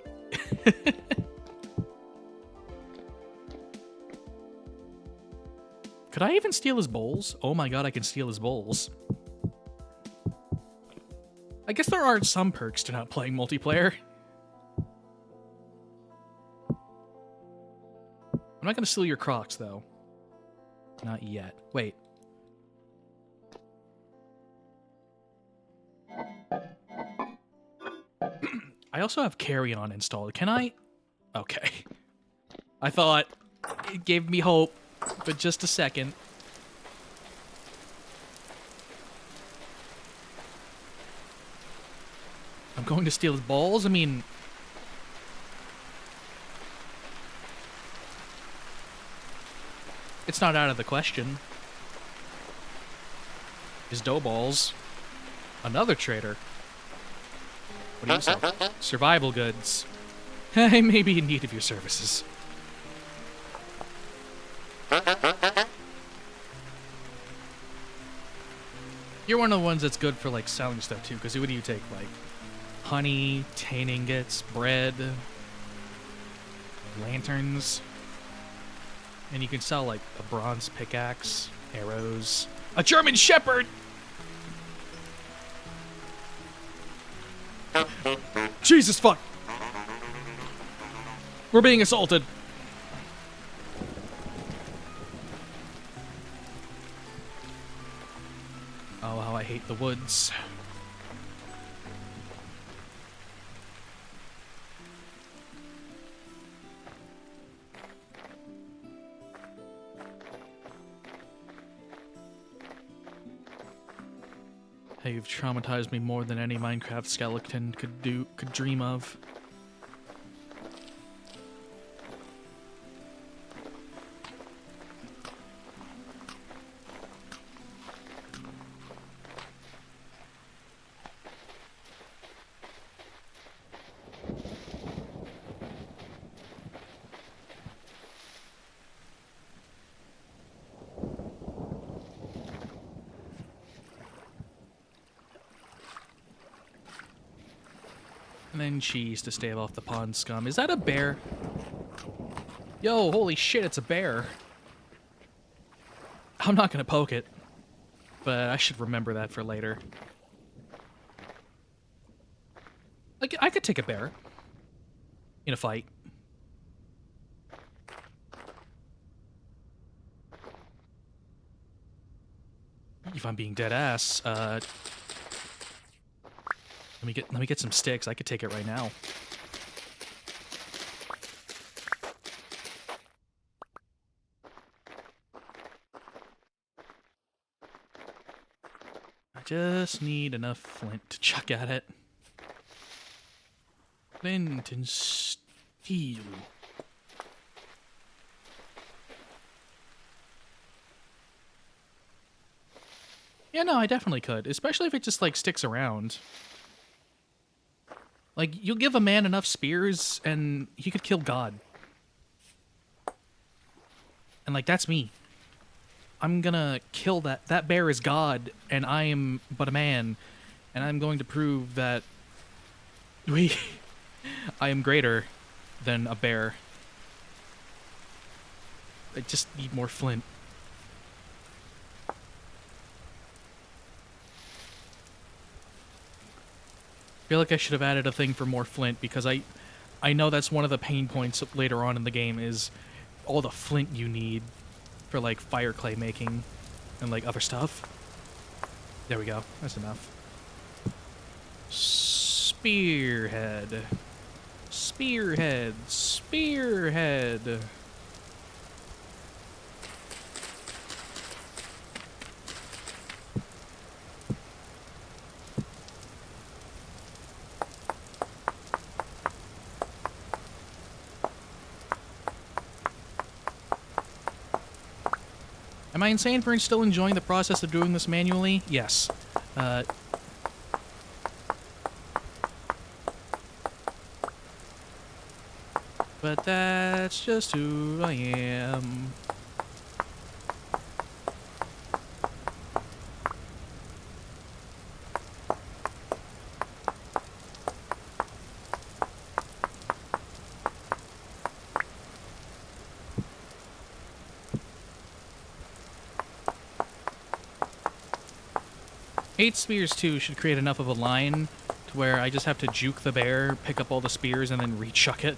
Could I even steal his bowls? Oh my god, I can steal his bowls. I guess there are some perks to not playing multiplayer. I'm not gonna steal your Crocs, though. Not yet. Wait. I also have Carry On installed. Can I? Okay. I thought it gave me hope, but just a second. I'm going to steal his balls? I mean... It's not out of the question. His dough balls. Another trader. What do you sell? Survival goods. I may be in need of your services. You're one of the ones that's good for, like, selling stuff, too, because what do you take? Like, honey, tan ingots, bread, lanterns. And you can sell, like, a bronze pickaxe, arrows, a German Shepherd! Jesus fuck! We're being assaulted! Oh, how I hate the woods. Hey, you've traumatized me more than any Minecraft skeleton could dream of. And then cheese to stave off the pond scum. Is that a bear? Yo, holy shit, it's a bear. I'm not gonna poke it, but I should remember that for later. Like, I could take a bear in a fight. If I'm being dead ass, let me get some sticks. I could take it right now. I just need enough flint to chuck at it. Flint and steel. Yeah, no, I definitely could. Especially if it just, like, sticks around. Like, you'll give a man enough spears, and he could kill God. And, like, that's me. I'm gonna kill that. That bear is God, and I am but a man. And I'm going to prove that I am greater than a bear. I just need more flint. I feel like I should have added a thing for more flint, because I know that's one of the pain points later on in the game is all the flint you need for, like, fire clay making and, like, other stuff. There we go. That's enough. Spearhead. Spearhead. Spearhead. Am I insane for still enjoying the process of doing this manually? Yes. But that's just who I am. Eight spears, too, should create enough of a line to where I just have to juke the bear, pick up all the spears, and then re-chuck it.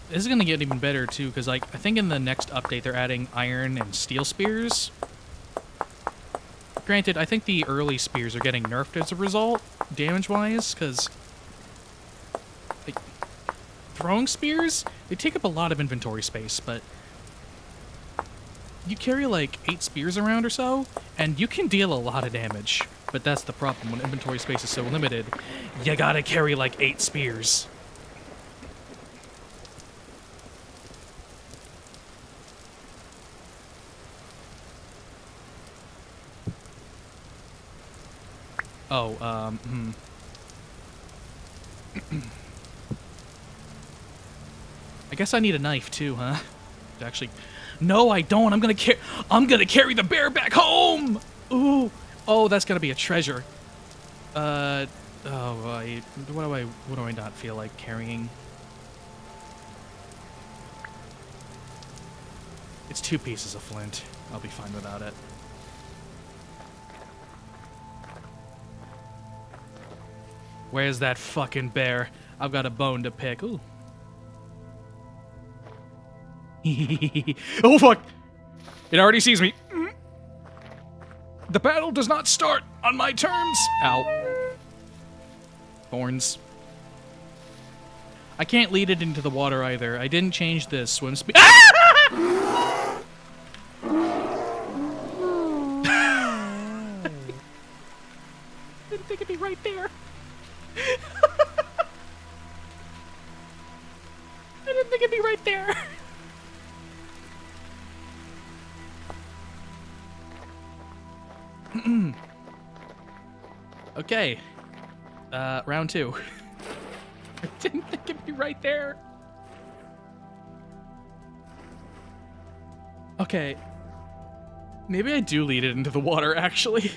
This is going to get even better, too, because, like, I think in the next update they're adding iron and steel spears. Granted, I think the early spears are getting nerfed as a result, damage-wise, because, like, throwing spears, they take up a lot of inventory space, but you carry, like, 8 spears around or so, and you can deal a lot of damage. But that's the problem, when inventory space is so limited, you gotta carry, like, 8 spears. Oh, I guess I need a knife, too, huh? Actually... No, I don't. I'm gonna carry the bear back home. Ooh. Oh, that's gonna be a treasure. What do I not feel like carrying? It's 2 pieces of flint. I'll be fine without it. Where's that fucking bear? I've got a bone to pick. Ooh. Oh fuck! It already sees me. The battle does not start on my terms. Ow. Thorns. I can't lead it into the water either. I didn't change the swim speed. Ah! Didn't think it'd be right there. I didn't think it'd be right there. Okay. Round 2. I didn't think it'd be right there. Okay. Maybe I do lead it into the water, actually.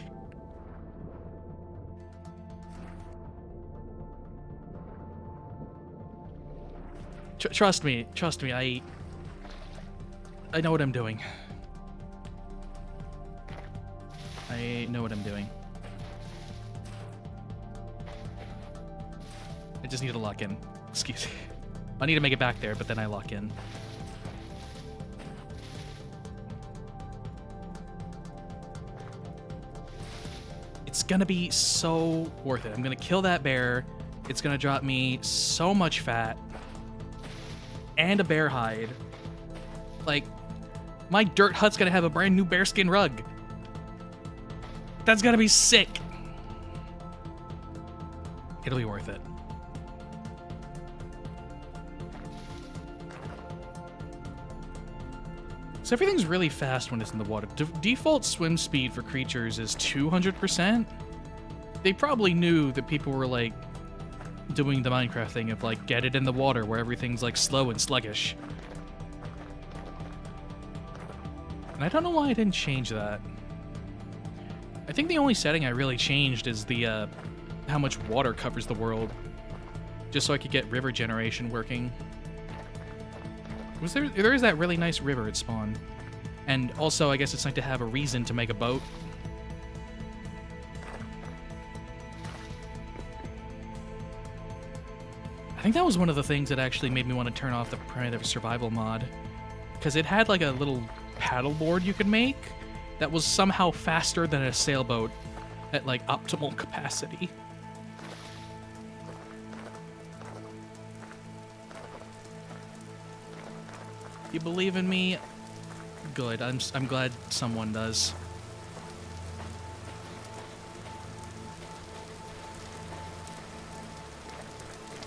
Trust me, I know what I'm doing. I know what I'm doing. I just need to lock in. Excuse me. I need to make it back there, but then I lock in. It's gonna be so worth it. I'm gonna kill that bear. It's gonna drop me so much fat. And a bear hide. Like, my dirt hut's gonna have a brand new bearskin rug. That's gonna be sick. It'll be worth it. So everything's really fast when it's in the water. Default swim speed for creatures is 200%. They probably knew that people were like doing the Minecraft thing of like get it in the water where everything's like slow and sluggish. And I don't know why I didn't change that. I think the only setting I really changed is the how much water covers the world, just so I could get river generation working. There is that really nice river at spawn. And also, I guess it's nice to have a reason to make a boat. I think that was one of the things that actually made me want to turn off the primitive survival mod. Because it had like a little paddleboard you could make that was somehow faster than a sailboat at like optimal capacity. You believe in me? Good. I'm glad someone does.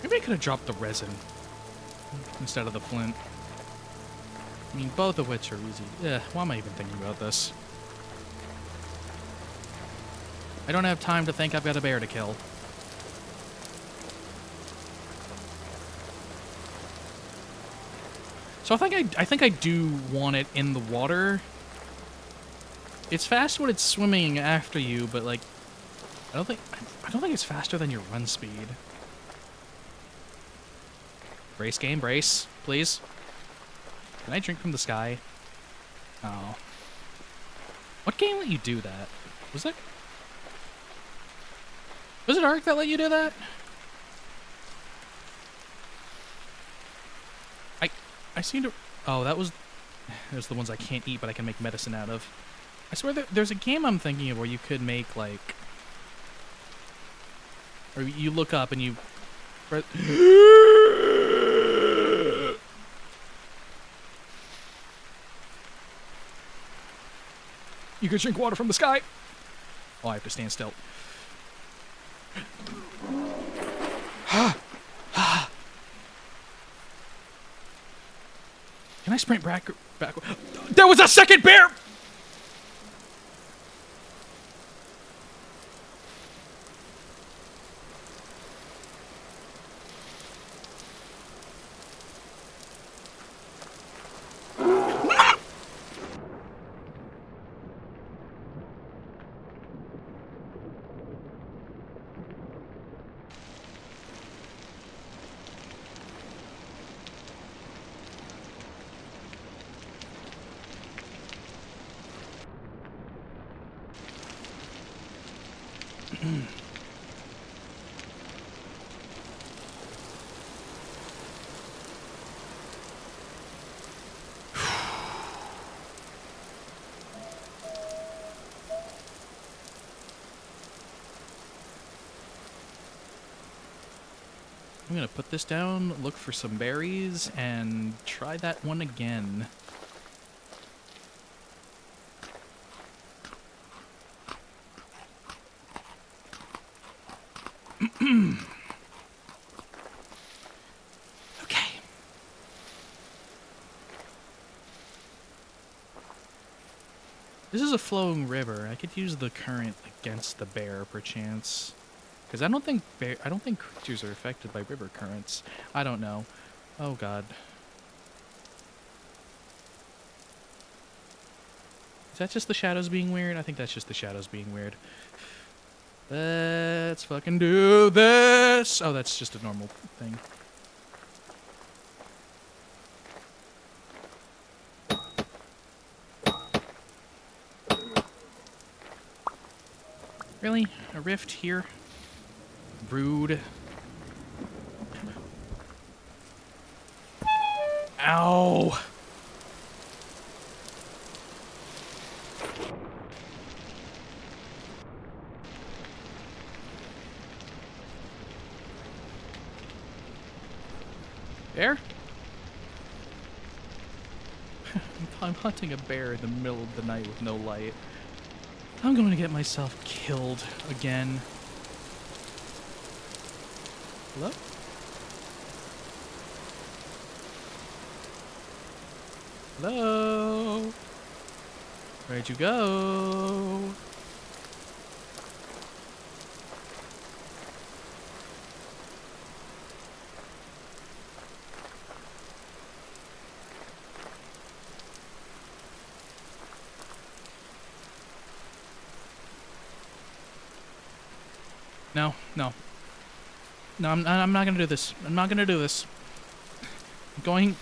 Maybe I could have dropped the resin instead of the flint. I mean, both of which are easy. Yeah, why am I even thinking about this? I don't have time to think I've got a bear to kill. So I think I do want it in the water. It's fast when it's swimming after you, but like I don't think it's faster than your run speed. Brace game, brace, please. Can I drink from the sky? Oh. What game let you do that? Was it Ark that let you do that? I seem to... Oh, those are the ones I can't eat, but I can make medicine out of. I swear there's a game I'm thinking of where you could make, like... Or you look up and you... You could drink water from the sky! Oh, I have to stand still. Can I sprint back? There was a second bear! I'm gonna put this down, look for some berries, and try that one again. Okay. This is a flowing river. I could use the current against the bear, perchance. Because I don't think creatures are affected by river currents. I don't know. Oh god. Is that just the shadows being weird? I think that's just the shadows being weird. Let's fucking do this! Oh, that's just a normal thing. Really? A rift here? Rude. Ow! Bear? I'm hunting a bear in the middle of the night with no light. I'm going to get myself killed again. Hello? Hello? Where'd you go? No, no. No, I'm not gonna do this. I'm not gonna do this. I'm going...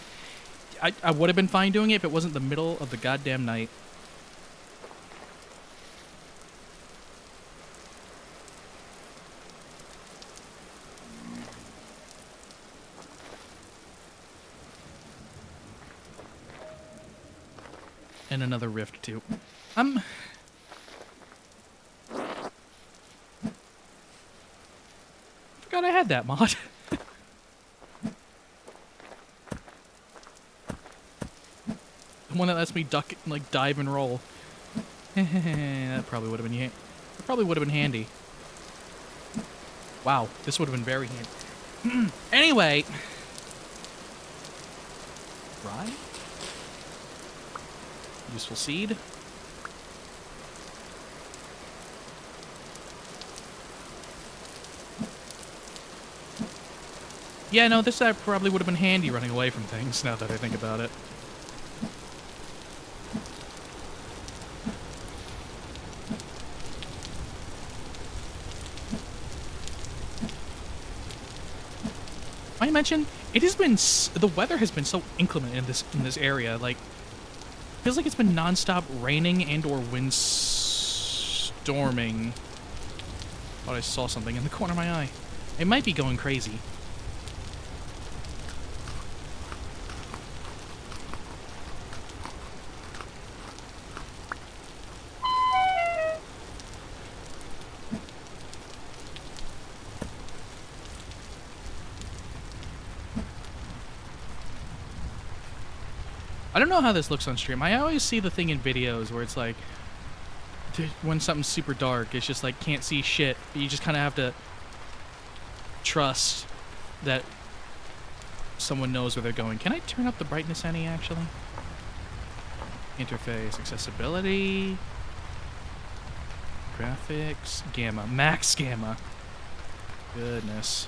I would have been fine doing it if it wasn't the middle of the goddamn night. And another rift, too. Forgot I had that mod. The one that lets me duck, like, dive and roll. That probably would have been that probably would have been handy. Wow, this would have been very handy. Anyway. Rye? Useful seed. Yeah, no, this probably would have been handy running away from things, now that I think about it. I mentioned it has been the weather has been so inclement in this area. Like, feels like it's been nonstop raining and/or windstorming. Thought I saw something in the corner of my eye. It might be going crazy. I don't know how this looks on stream. I always see the thing in videos where it's like, when something's super dark, it's just like, can't see shit. You just kind of have to trust that someone knows where they're going. Can I turn up the brightness any, actually? Interface, accessibility, graphics, gamma, max gamma. Goodness.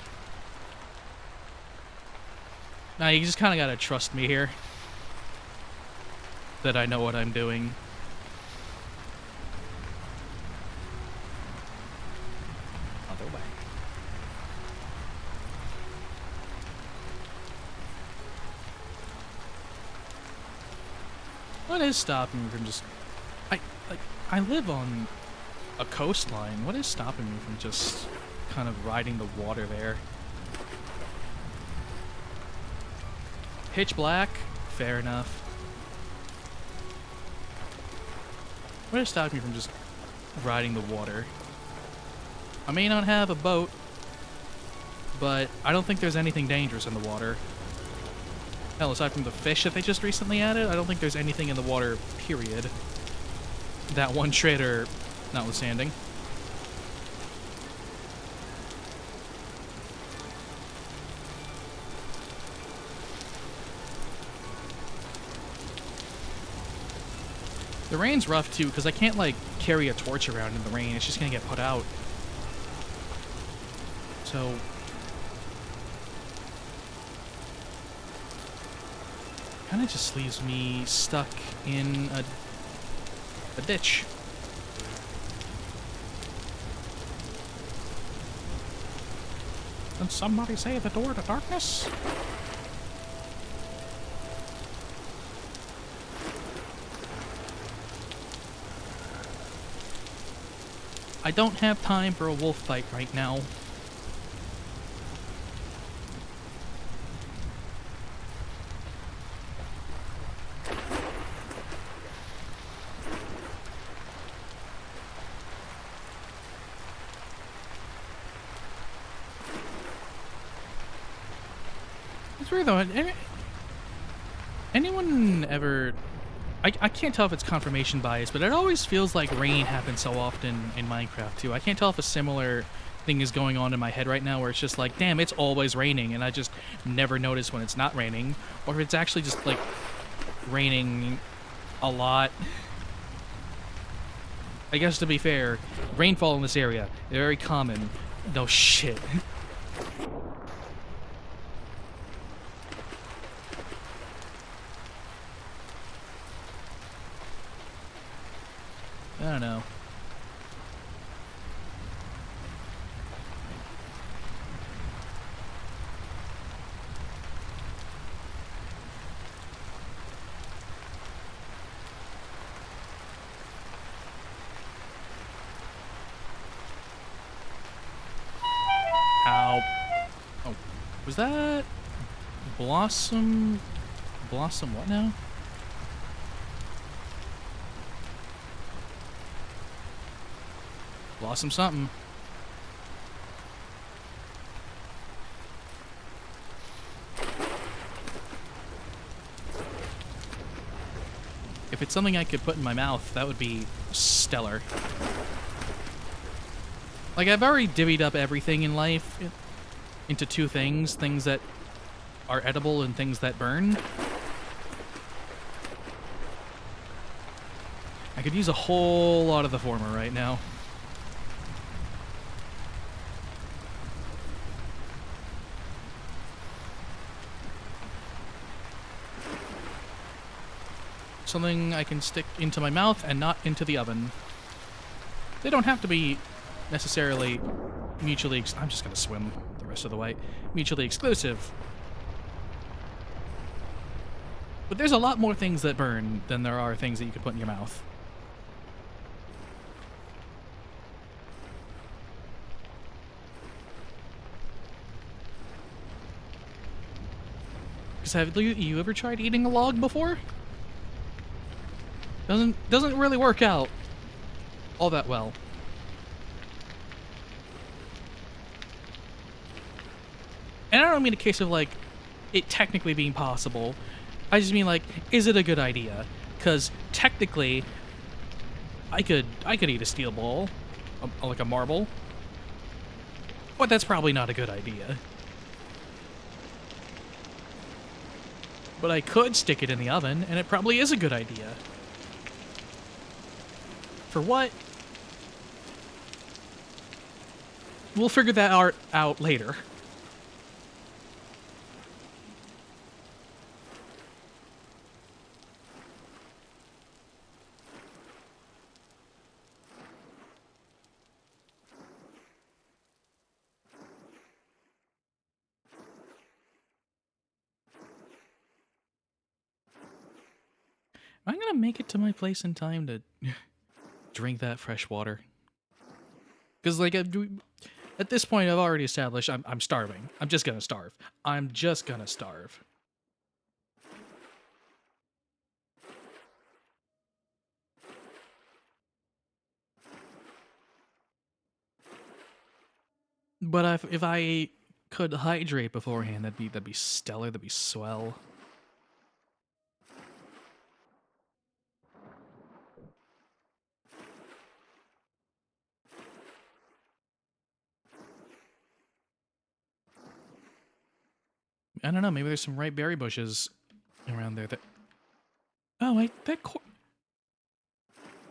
Now, you just kind of gotta trust me here. That I know what I'm doing. Other way. What is stopping me from just... I live on a coastline. What is stopping me from just kind of riding the water there? Pitch black? Fair enough. What is stopping me from just riding the water? I may not have a boat, but I don't think there's anything dangerous in the water. Hell, aside from the fish that they just recently added, I don't think there's anything in the water, period. That one trader notwithstanding. The rain's rough, too, because I can't, like, carry a torch around in the rain. It's just gonna get put out. So... kind of just leaves me stuck in a ditch. Did somebody say the door to darkness? I don't have time for a wolf fight right now. It's weird though. Anyone ever... I can't tell if it's confirmation bias, but it always feels like rain happens so often in Minecraft too. I can't tell if a similar thing is going on in my head right now where it's just like, damn, it's always raining, and I just never notice when it's not raining, or if it's actually just like raining a lot. I guess to be fair, rainfall in this area, very common. No shit. I don't know. Ow. Oh, was that Blossom? Blossom what now? Blossom something. If it's something I could put in my mouth, that would be stellar. Like, I've already divvied up everything in life into two things. Things that are edible and things that burn. I could use a whole lot of the former right now. Something I can stick into my mouth and not into the oven. They don't have to be necessarily mutually... I'm just gonna swim the rest of the way. Mutually exclusive. But there's a lot more things that burn than there are things that you can put in your mouth. Because have you ever tried eating a log before? Doesn't really work out all that well. And I don't mean a case of like it technically being possible. I just mean like, is it a good idea? Because technically, I could eat a steel ball, like a marble, but that's probably not a good idea. But I could stick it in the oven, and it probably is a good idea. For what? We'll figure that out later. Am I gonna make it to my place in time to drink that fresh water? Because, like, at this point, I've already established I'm starving. I'm just gonna starve. I'm just gonna starve. But if I could hydrate beforehand, that'd be stellar. That'd be swell. I don't know. Maybe there's some ripe berry bushes around there that... Oh, wait.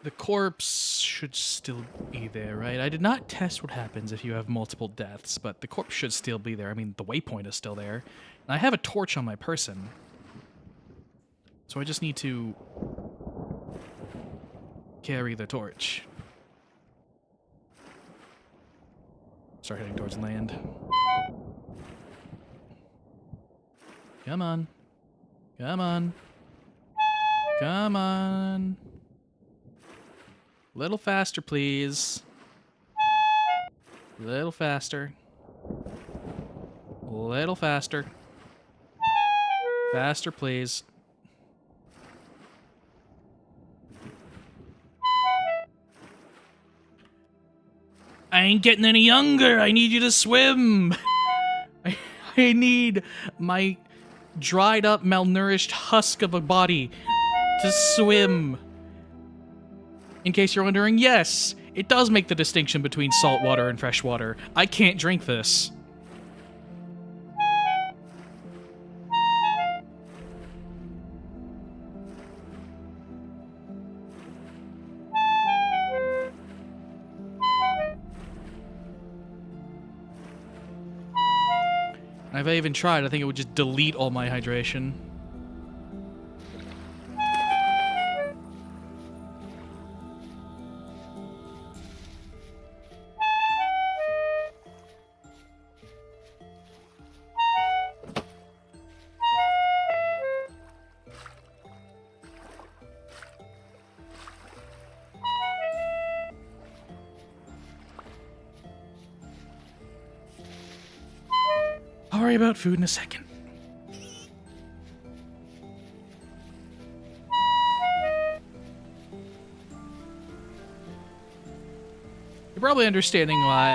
The corpse should still be there, right? I did not test what happens if you have multiple deaths, but the corpse should still be there. I mean, the waypoint is still there. And I have a torch on my person. So I just need to carry the torch. Start heading towards land. Come on. Come on. Come on. Little faster, please. A little faster. A little faster. Faster, please. I ain't getting any younger. I need you to swim. I need my dried up, malnourished husk of a body to swim. In case you're wondering, yes, it does make the distinction between salt water and fresh water. I can't drink this. If I even tried, I think it would just delete all my hydration. I'll worry about food in a second. You're probably understanding why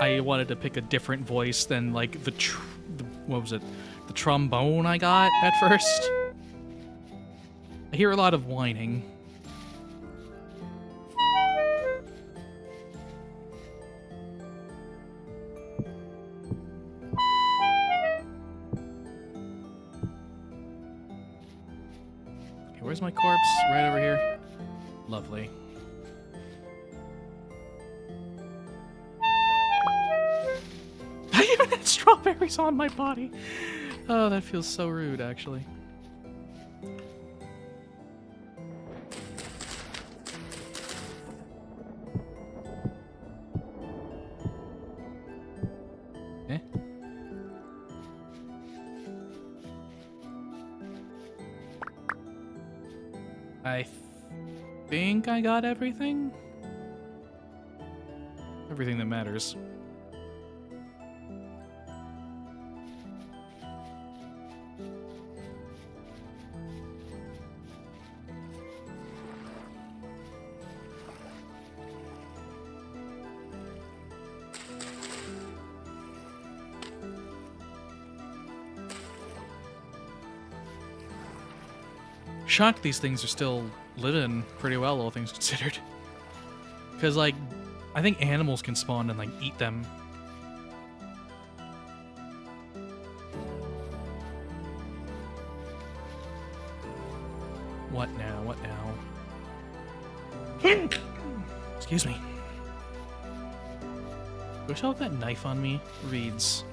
I wanted to pick a different voice than like the what was it? The trombone I got at first. I hear a lot of whining. Where's my corpse? Right over here. Lovely. I even had strawberries on my body. Oh, that feels so rude, actually. Eh? I think I got everything? Everything that matters. Shocked these things are still living pretty well, all things considered. Because, like, I think animals can spawn and, like, eat them. What now? What now? Excuse me. Do I still have that knife on me? Reeds.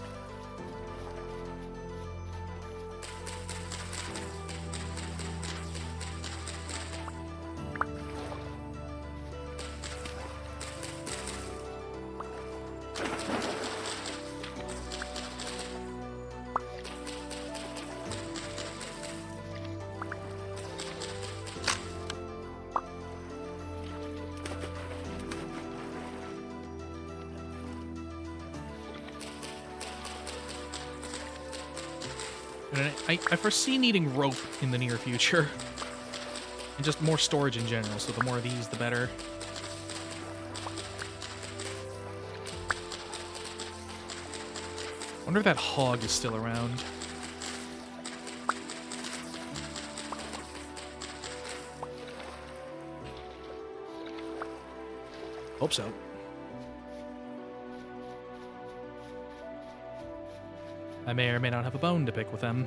I foresee needing rope in the near future. And just more storage in general, so the more of these, the better. Wonder if that hog is still around. Hope so. I may or may not have a bone to pick with them.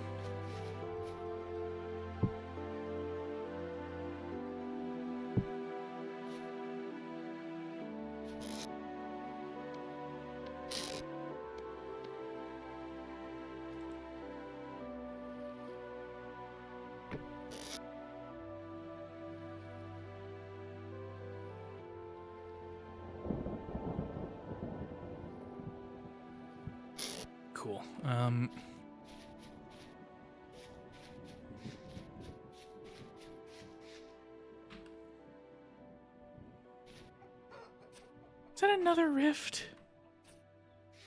Cool. Is that another rift?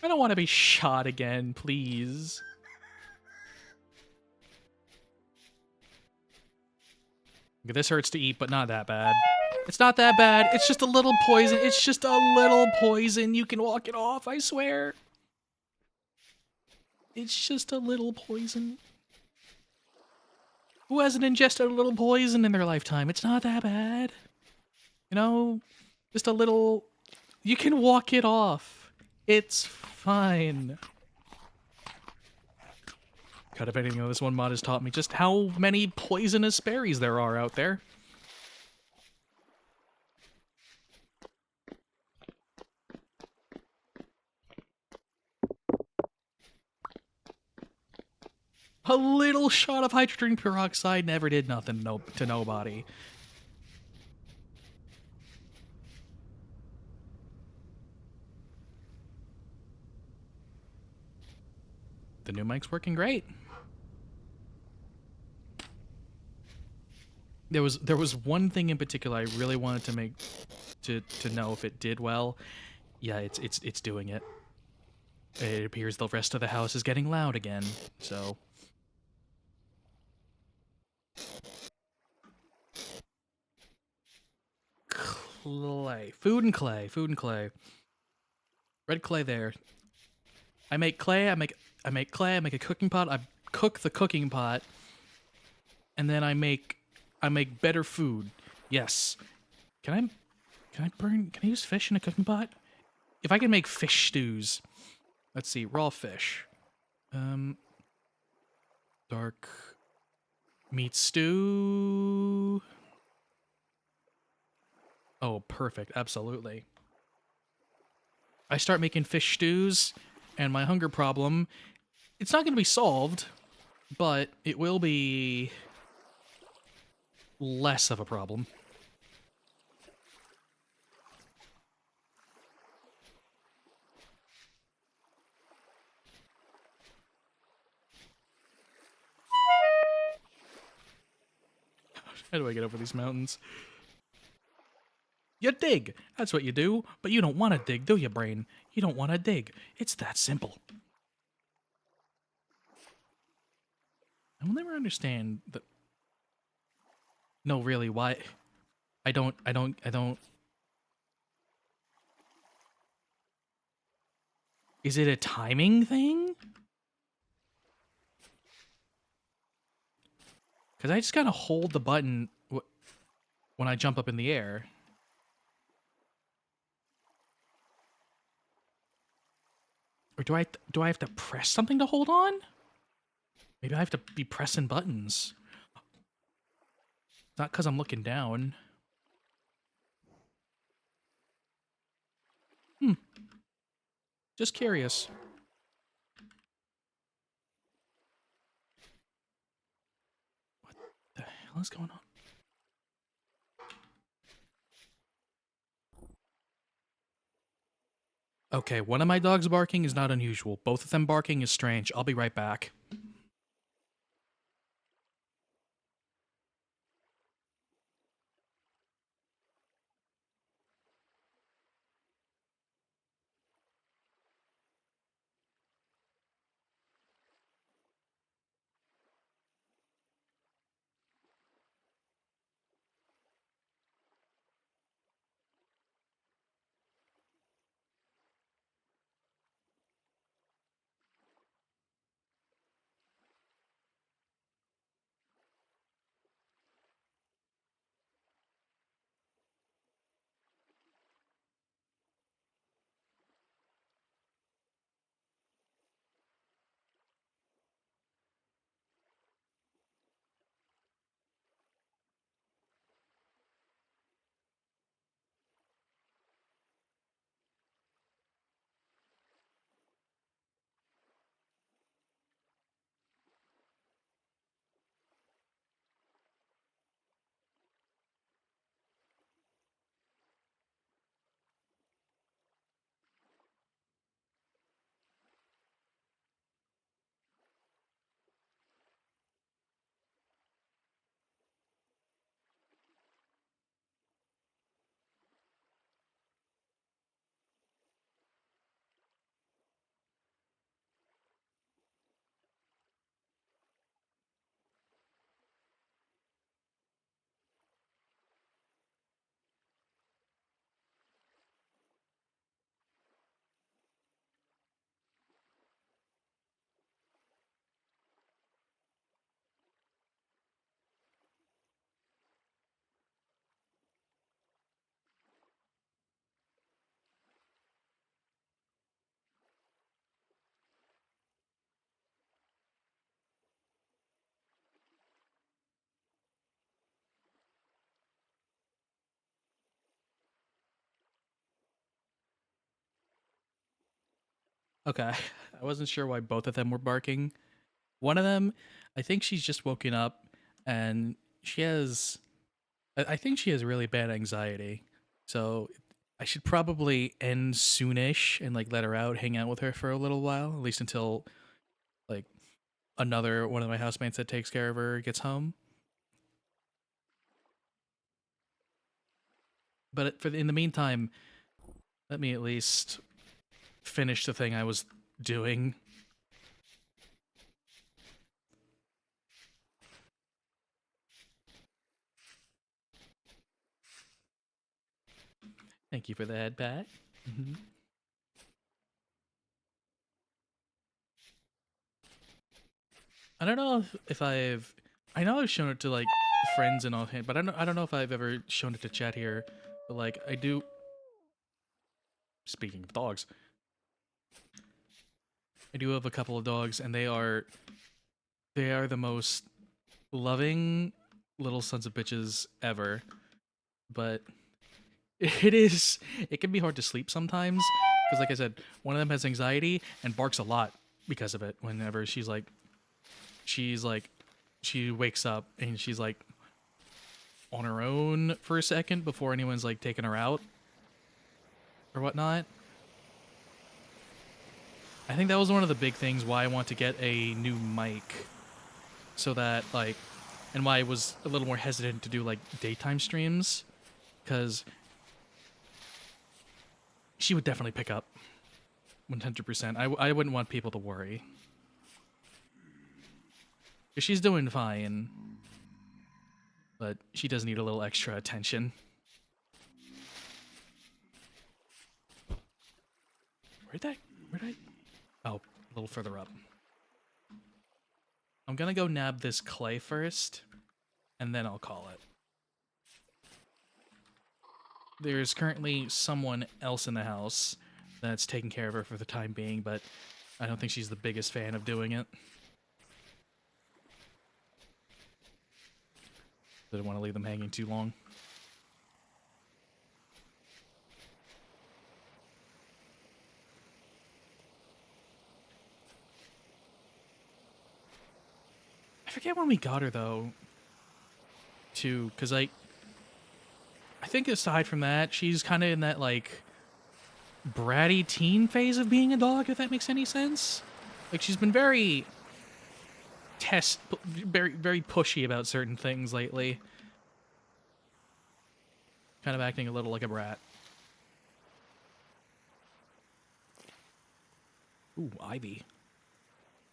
I don't want to be shot again, please. This hurts to eat, but not that bad. It's not that bad. It's just a little poison. It's just a little poison. You can walk it off, I swear. It's just a little poison. Who hasn't ingested a little poison in their lifetime? It's not that bad. You know, just a little... You can walk it off. It's fine. God, if anything, this one mod has taught me just how many poisonous berries there are out there. A little shot of hydrogen peroxide never did nothing to nobody. The new mic's working great. There was one thing in particular I really wanted to make to know if it did well. Yeah, it's doing it. It appears the rest of the house is getting loud again. So clay, food and clay, food and clay. Red clay there. I make clay. I make clay. I make a cooking pot. I cook the cooking pot, and then I make better food. Yes. Can I use fish in a cooking pot? If I can make fish stews. Let's see, raw fish. Dark meat stew. Oh, perfect. Absolutely. I start making fish stews, and my hunger problem, it's not going to be solved, but it will be less of a problem. How do I get over these mountains? You dig. That's what you do. But you don't want to dig, do you, brain? You don't want to dig. It's that simple. I will never understand that. No, really, why? I don't. Is it a timing thing? Because I just gotta hold the button when I jump up in the air. Or do I have to press something to hold on? Maybe I have to be pressing buttons. Not because I'm looking down. Just curious. What the hell is going on? Okay, one of my dogs barking is not unusual. Both of them barking is strange. I'll be right back. Okay. I wasn't sure why both of them were barking. One of them, I think she's just woken up and she has I think she has really bad anxiety. So I should probably end soonish and like let her out, hang out with her for a little while, at least until like another one of my housemates that takes care of her gets home. But in the meantime, let me at least finish the thing I was doing. Thank you for the head pat. Mhm. I don't know if I've. I know I've shown it to like friends and offhand, but I don't know if I've ever shown it to chat here. But like I do. Speaking of dogs, I do have a couple of dogs, and they are the most loving little sons of bitches ever. But it can be hard to sleep sometimes because, like I said, one of them has anxiety and barks a lot because of it. Whenever she's like, she wakes up and she's like on her own for a second before anyone's like taking her out or whatnot. I think that was one of the big things why I want to get a new mic so that like, and why I was a little more hesitant to do like daytime streams because she would definitely pick up 100%. I wouldn't want people to worry. She's doing fine, but she does need a little extra attention. Where'd I? Oh, a little further up. I'm gonna go nab this clay first, and then I'll call it. There's currently someone else in the house that's taking care of her for the time being, but I don't think she's the biggest fan of doing it. Didn't want to leave them hanging too long. I forget when we got her though. Too, because I think aside from that, she's kind of in that like bratty teen phase of being a dog. If that makes any sense. Like she's been very pushy about certain things lately. Kind of acting a little like a brat. Ooh, ivy.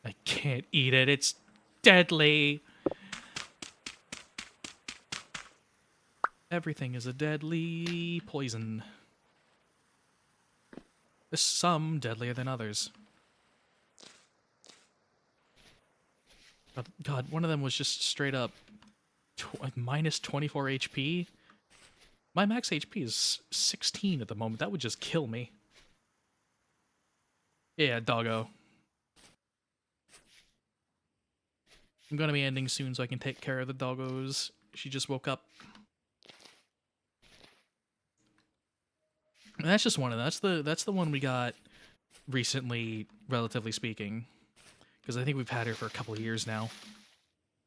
I can't eat it. It's deadly. Everything is a deadly poison. Some deadlier than others. But God, one of them was just straight up minus 24 HP. My max HP is 16 at the moment. That would just kill me. Yeah, doggo. I'm gonna be ending soon so I can take care of the doggos. She just woke up. And that's just one of them. That's the one we got recently, relatively speaking. Because I think we've had her for a couple of years now.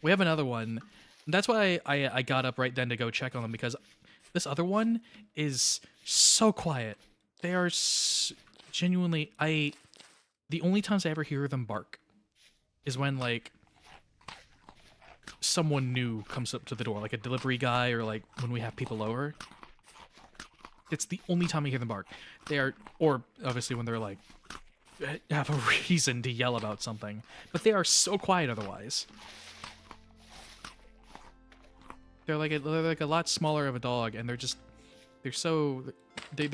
We have another one. That's why I got up right then to go check on them, because this other one is so quiet. They are genuinely... The only times I ever hear them bark is when, like, someone new comes up to the door, like a delivery guy or, like, when we have people over. It's the only time I hear them bark. They are... Or, obviously, when they're, like, have a reason to yell about something. But they are so quiet otherwise. They're like a lot smaller of a dog, and they're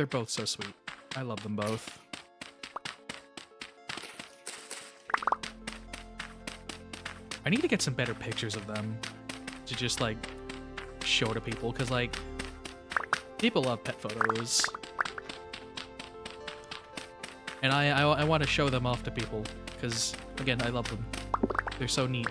both so sweet. I love them both. I need to get some better pictures of them to just like show to people, because like people love pet photos, and I want to show them off to people because again I love them. They're so neat.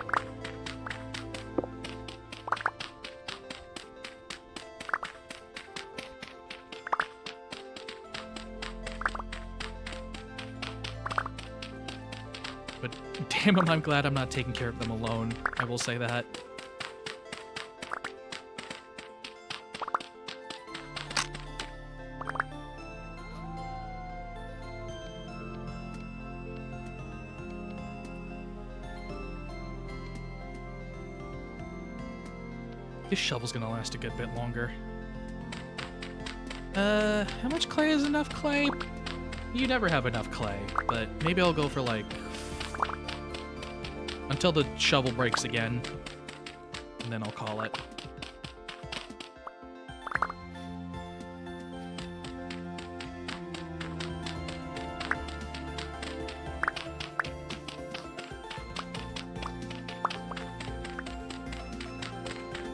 But damn it, I'm glad I'm not taking care of them alone. I will say that. This shovel's gonna last a good bit longer. How much clay is enough clay? You never have enough clay, but maybe I'll go for like... until the shovel breaks again, and then I'll call it.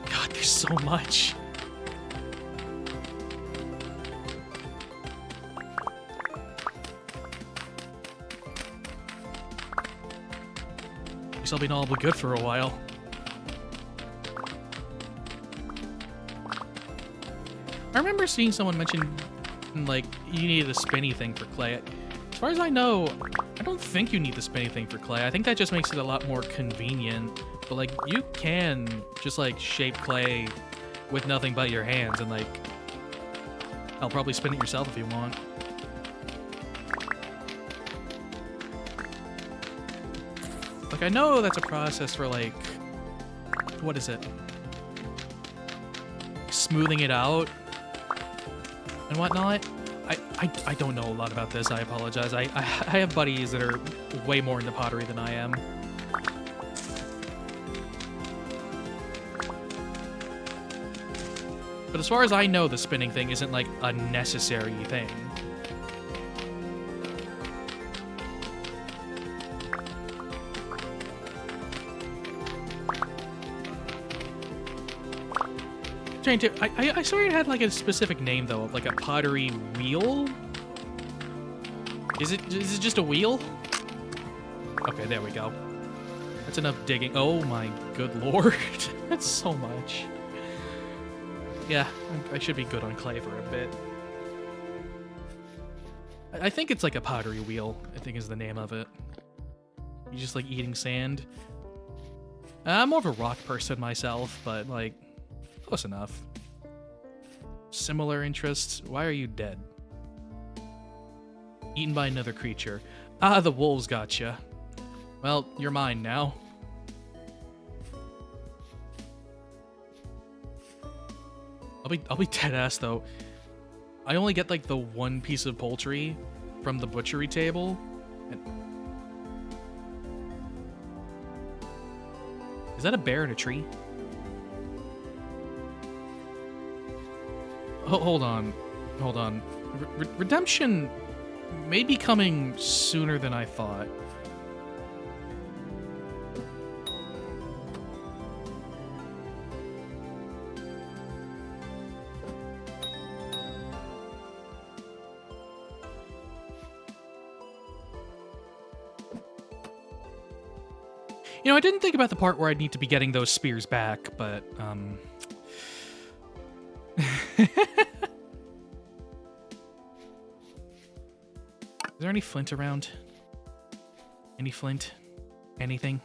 God, there's so much. I'll be all but good for a while. I remember seeing someone mention, like, you needed a spinny thing for clay. As far as I know, I don't think you need the spinny thing for clay. I think that just makes it a lot more convenient. But, like, you can just, like, shape clay with nothing but your hands and, like, I'll probably spin it yourself if you want. Like, I know that's a process for, like, what is it? Smoothing it out and whatnot. I don't know a lot about this, I apologize. I have buddies that are way more into pottery than I am. But as far as I know, the spinning thing isn't, like, a necessary thing. I swear it had like a specific name though, like a pottery wheel. Is it just a wheel? Okay, there we go. That's enough digging. Oh my good lord, that's so much. Yeah, I should be good on clay for a bit. I think it's like a pottery wheel, I think is the name of it. You just like eating sand. I'm more of a rock person myself, but like, close enough. Similar interests. Why are you dead? Eaten by another creature. Ah, the wolves got you. Well, you're mine now. I'll be dead ass though. I only get like the one piece of poultry from the butchery table. And... is that a bear in a tree? Hold on. Redemption may be coming sooner than I thought. You know, I didn't think about the part where I'd need to be getting those spears back, but, is there any flint around? Any flint? Anything?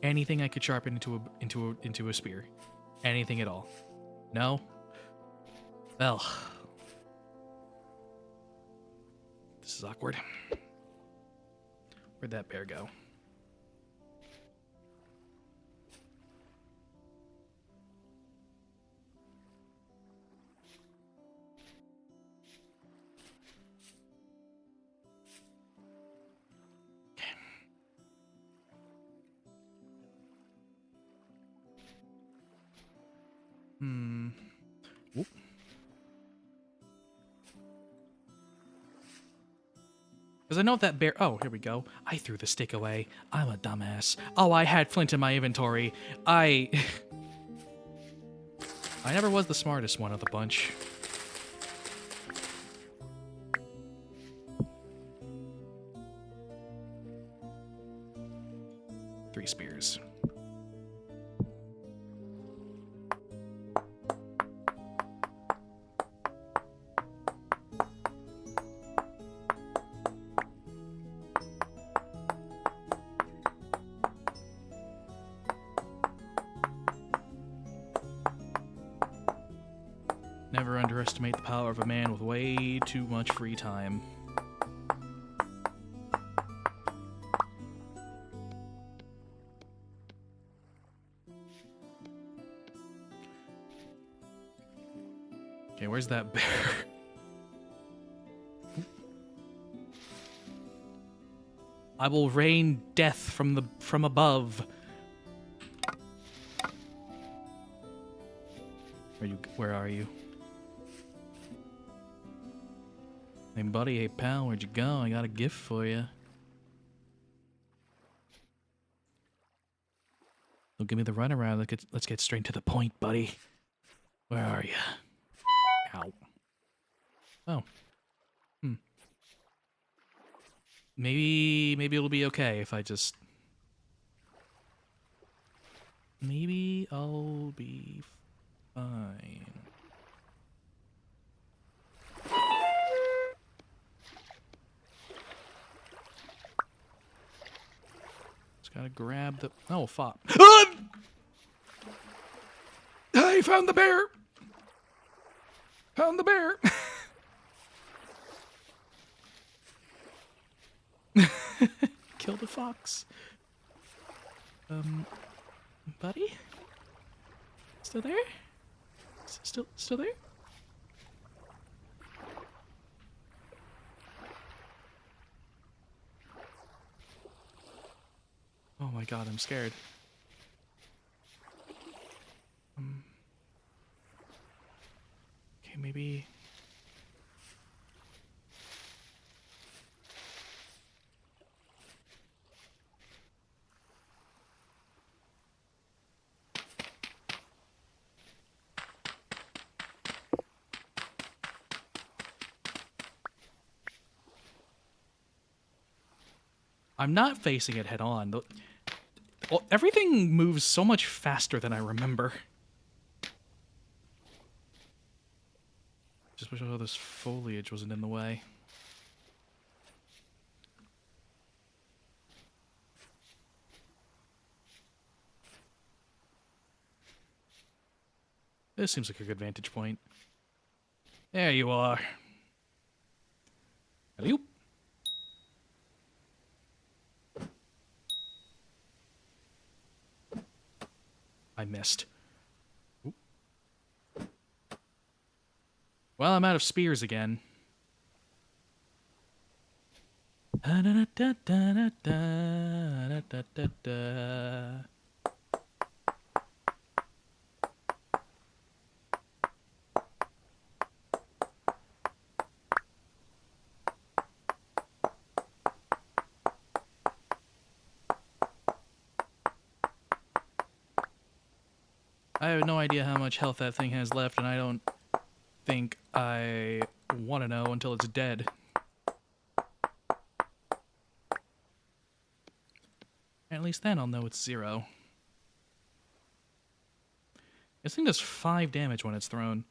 Anything I could sharpen into a spear? Anything at all? No? Well, this is awkward. Where'd that bear go? Oop. Because I know that bear... oh, here we go. I threw the stick away. I'm a dumbass. Oh, I had flint in my inventory. I never was the smartest one of the bunch. Three spears. underestimate the power of a man with way too much free time. Okay, where's that bear? I will rain death from above. Where are you? Hey buddy, hey pal, where'd you go? I got a gift for you. Don't give me the runaround. Let's get straight to the point, buddy. Where are you? Ow. Oh. Maybe it'll be okay if I just... Maybe I'll be fine. Just gotta grab the... Oh, fuck. I found the bear! Found the bear! Kill the fox. Buddy? Still there? Still there? Oh my god, I'm scared. Okay, maybe... I'm not facing it head on. Well, everything moves so much faster than I remember. Just wish all this foliage wasn't in the way. This seems like a good vantage point. There you are. Hello. I missed. Oop. Well, I'm out of spears again. I have no idea how much health that thing has left, and I don't think I want to know until it's dead. At least then I'll know it's 0. This thing does 5 damage when it's thrown.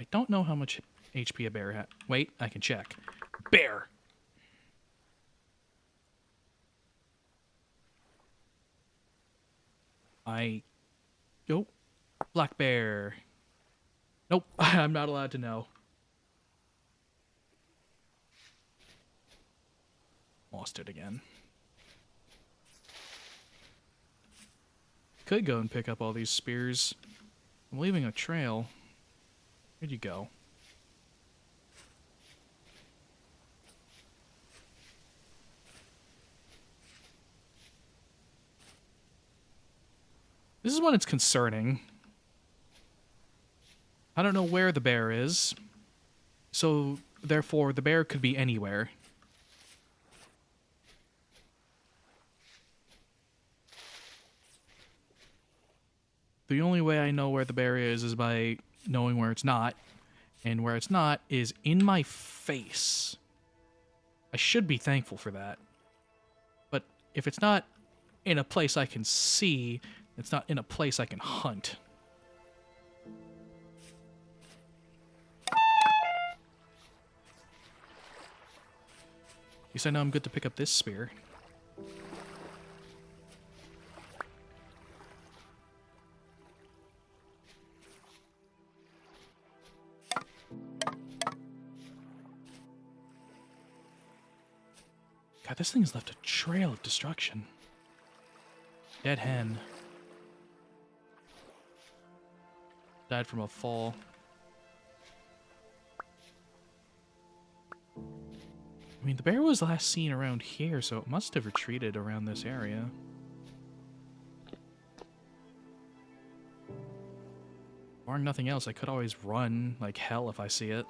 I don't know how much HP a bear has. Wait, I can check. Bear! Oh. Black bear. Nope, I'm not allowed to know. Lost it again. Could go and pick up all these spears. I'm leaving a trail. Where'd you go? This is when it's concerning. I don't know where the bear is, so therefore the bear could be anywhere. The only way I know where the bear is by knowing where it's not, and where it's not is in my face. I should be thankful for that. But if it's not in a place I can see, it's not in a place I can hunt. At least I know I'm good to pick up this spear. God, this thing has left a trail of destruction. Dead hen. Died from a fall. I mean, the bear was last seen around here, so it must have retreated around this area. Barring nothing else, I could always run like hell if I see it.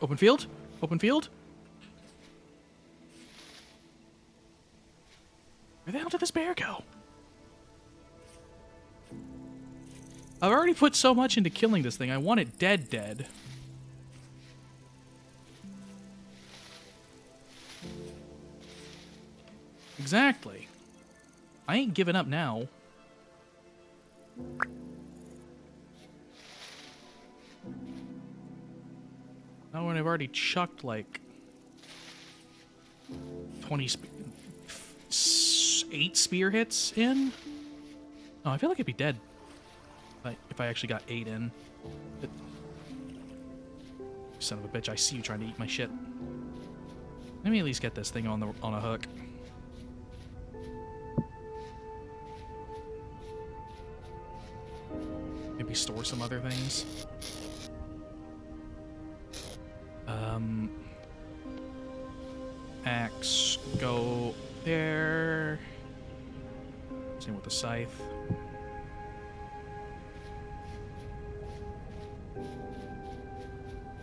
Open field? Open field? Where the hell did this bear go? I've already put so much into killing this thing. I want it dead. Exactly. I ain't giving up now. Not when I've already chucked like 8 spear hits in. Oh, I feel like I'd be dead if I actually got 8 in. But, son of a bitch! I see you trying to eat my shit. Let me at least get this thing on a hook. Maybe store some other things. Axe, go there. Same with the scythe.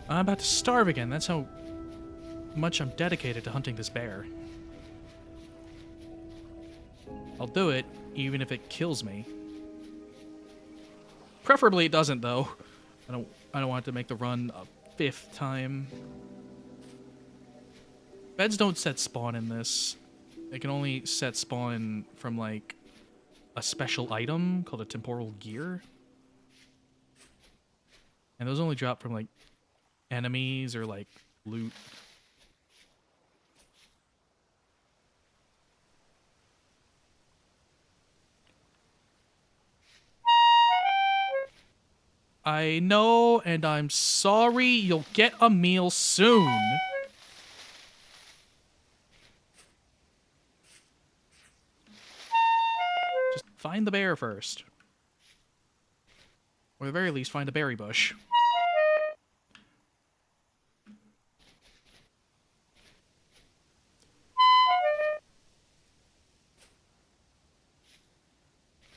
I'm about to starve again. That's how much I'm dedicated to hunting this bear. I'll do it, even if it kills me. Preferably it doesn't, though. I don't want it to make the run a 5th time. Beds don't set spawn in this. They can only set spawn from, like, a special item called a temporal gear. And those only drop from, like, enemies or, like, loot. I know, and I'm sorry. You'll get a meal soon. Just find the bear first. Or at the very least, find a berry bush.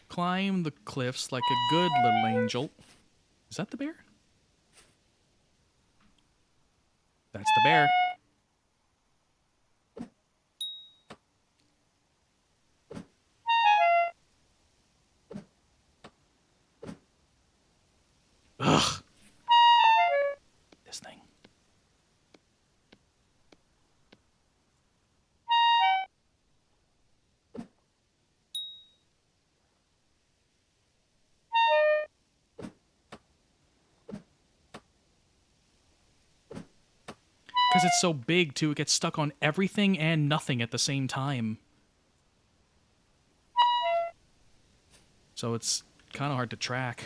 Climb the cliffs like a good little angel. Is that the bear? That's the bear. Ugh. This thing. Because it's so big, too, it gets stuck on everything and nothing at the same time. So it's kind of hard to track.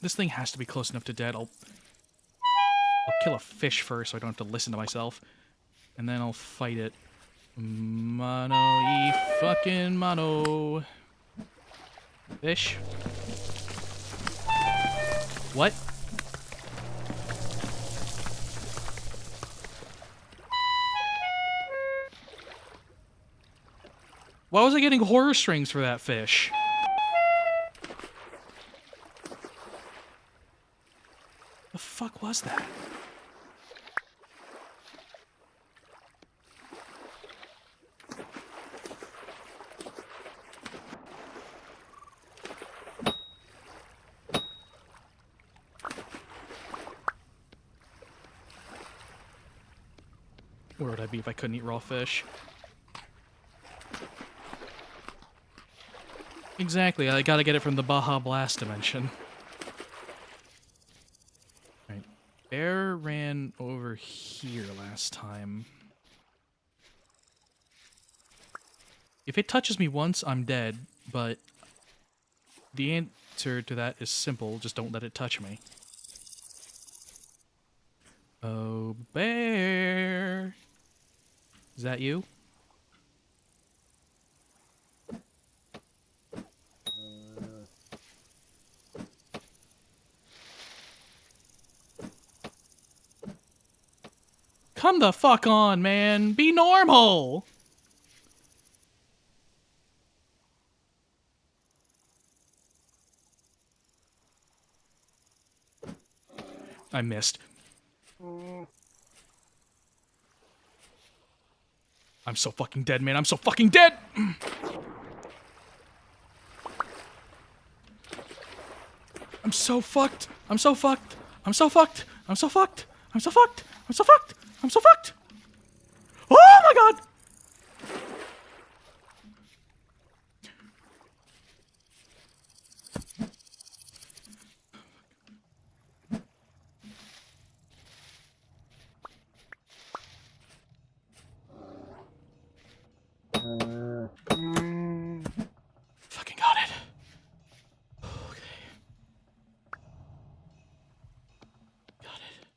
This thing has to be close enough to dead. I'll kill a fish first so I don't have to listen to myself. And then I'll fight it. Mano y fucking mano. Fish. What? Why was I getting horror strings for that fish? The fuck was that? Where would I be if I couldn't eat raw fish? Exactly, I gotta get it from the Baja Blast dimension. Right. Bear ran over here last time. If it touches me once, I'm dead, but the answer to that is simple, just don't let it touch me. Oh, bear! Is that you? Come the fuck on, man! Be normal! I missed. I'm so fucking dead, man. I'm so fucking dead! I'm so fucked. I'm so fucked. I'm so fucked. I'm so fucked. I'm so fucked. I'm so fucked. I'm so fucked. Oh my god! Fucking got it. Okay. Got it.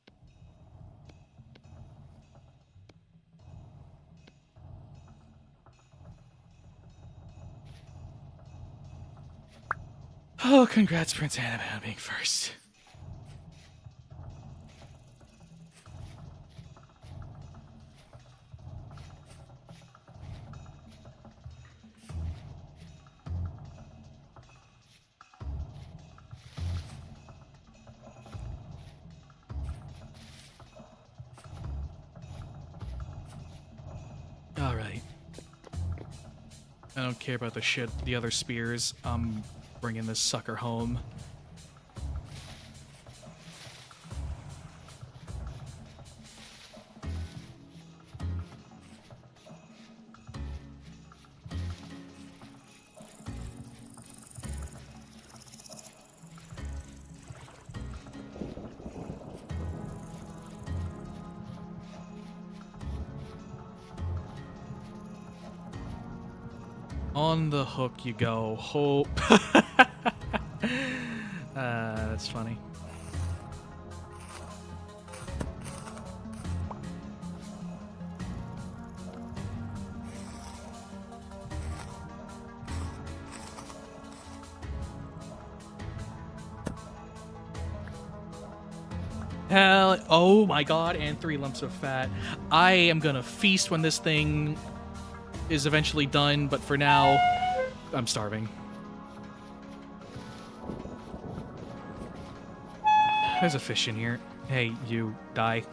Oh, congrats, Prince Anime, on being first. Alright. I don't care about the other spears. I'm bringing this sucker home. On the hook you go. Hope. That's funny. Hell, oh my god, and 3 lumps of fat. I am gonna feast when this thing is eventually done, but for now, I'm starving. There's a fish in here. Hey, you, die.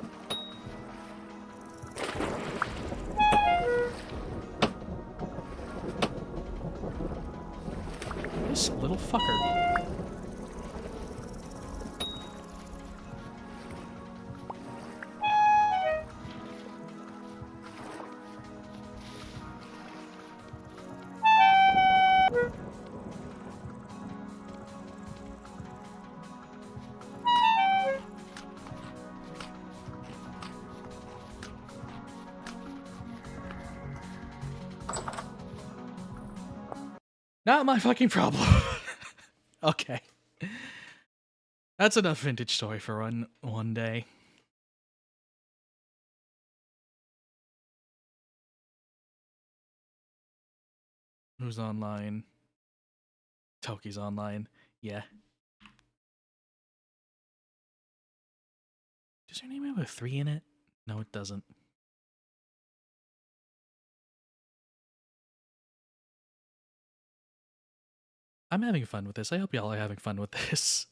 This little fucker. Not my fucking problem. Okay. That's enough vintage toy for one day. Who's online? Toki's online. Yeah. Does her name have a 3 in it? No, it doesn't. I'm having fun with this. I hope y'all are having fun with this.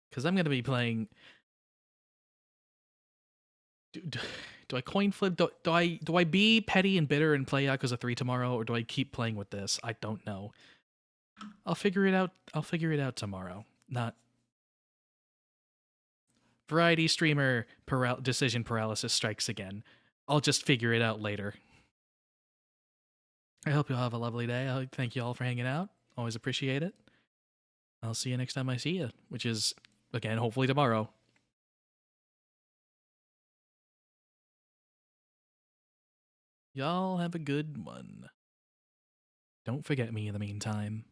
Because I'm going to be playing... Do I coin flip? Do I be petty and bitter and play Yakuza 3 tomorrow, or do I keep playing with this? I don't know. I'll figure it out. I'll figure it out tomorrow. Not Variety streamer decision paralysis strikes again. I'll just figure it out later. I hope you'll have a lovely day. I thank you all for hanging out. Always appreciate it. I'll see you next time I see you, which is, again, hopefully tomorrow. Y'all have a good one. Don't forget me in the meantime.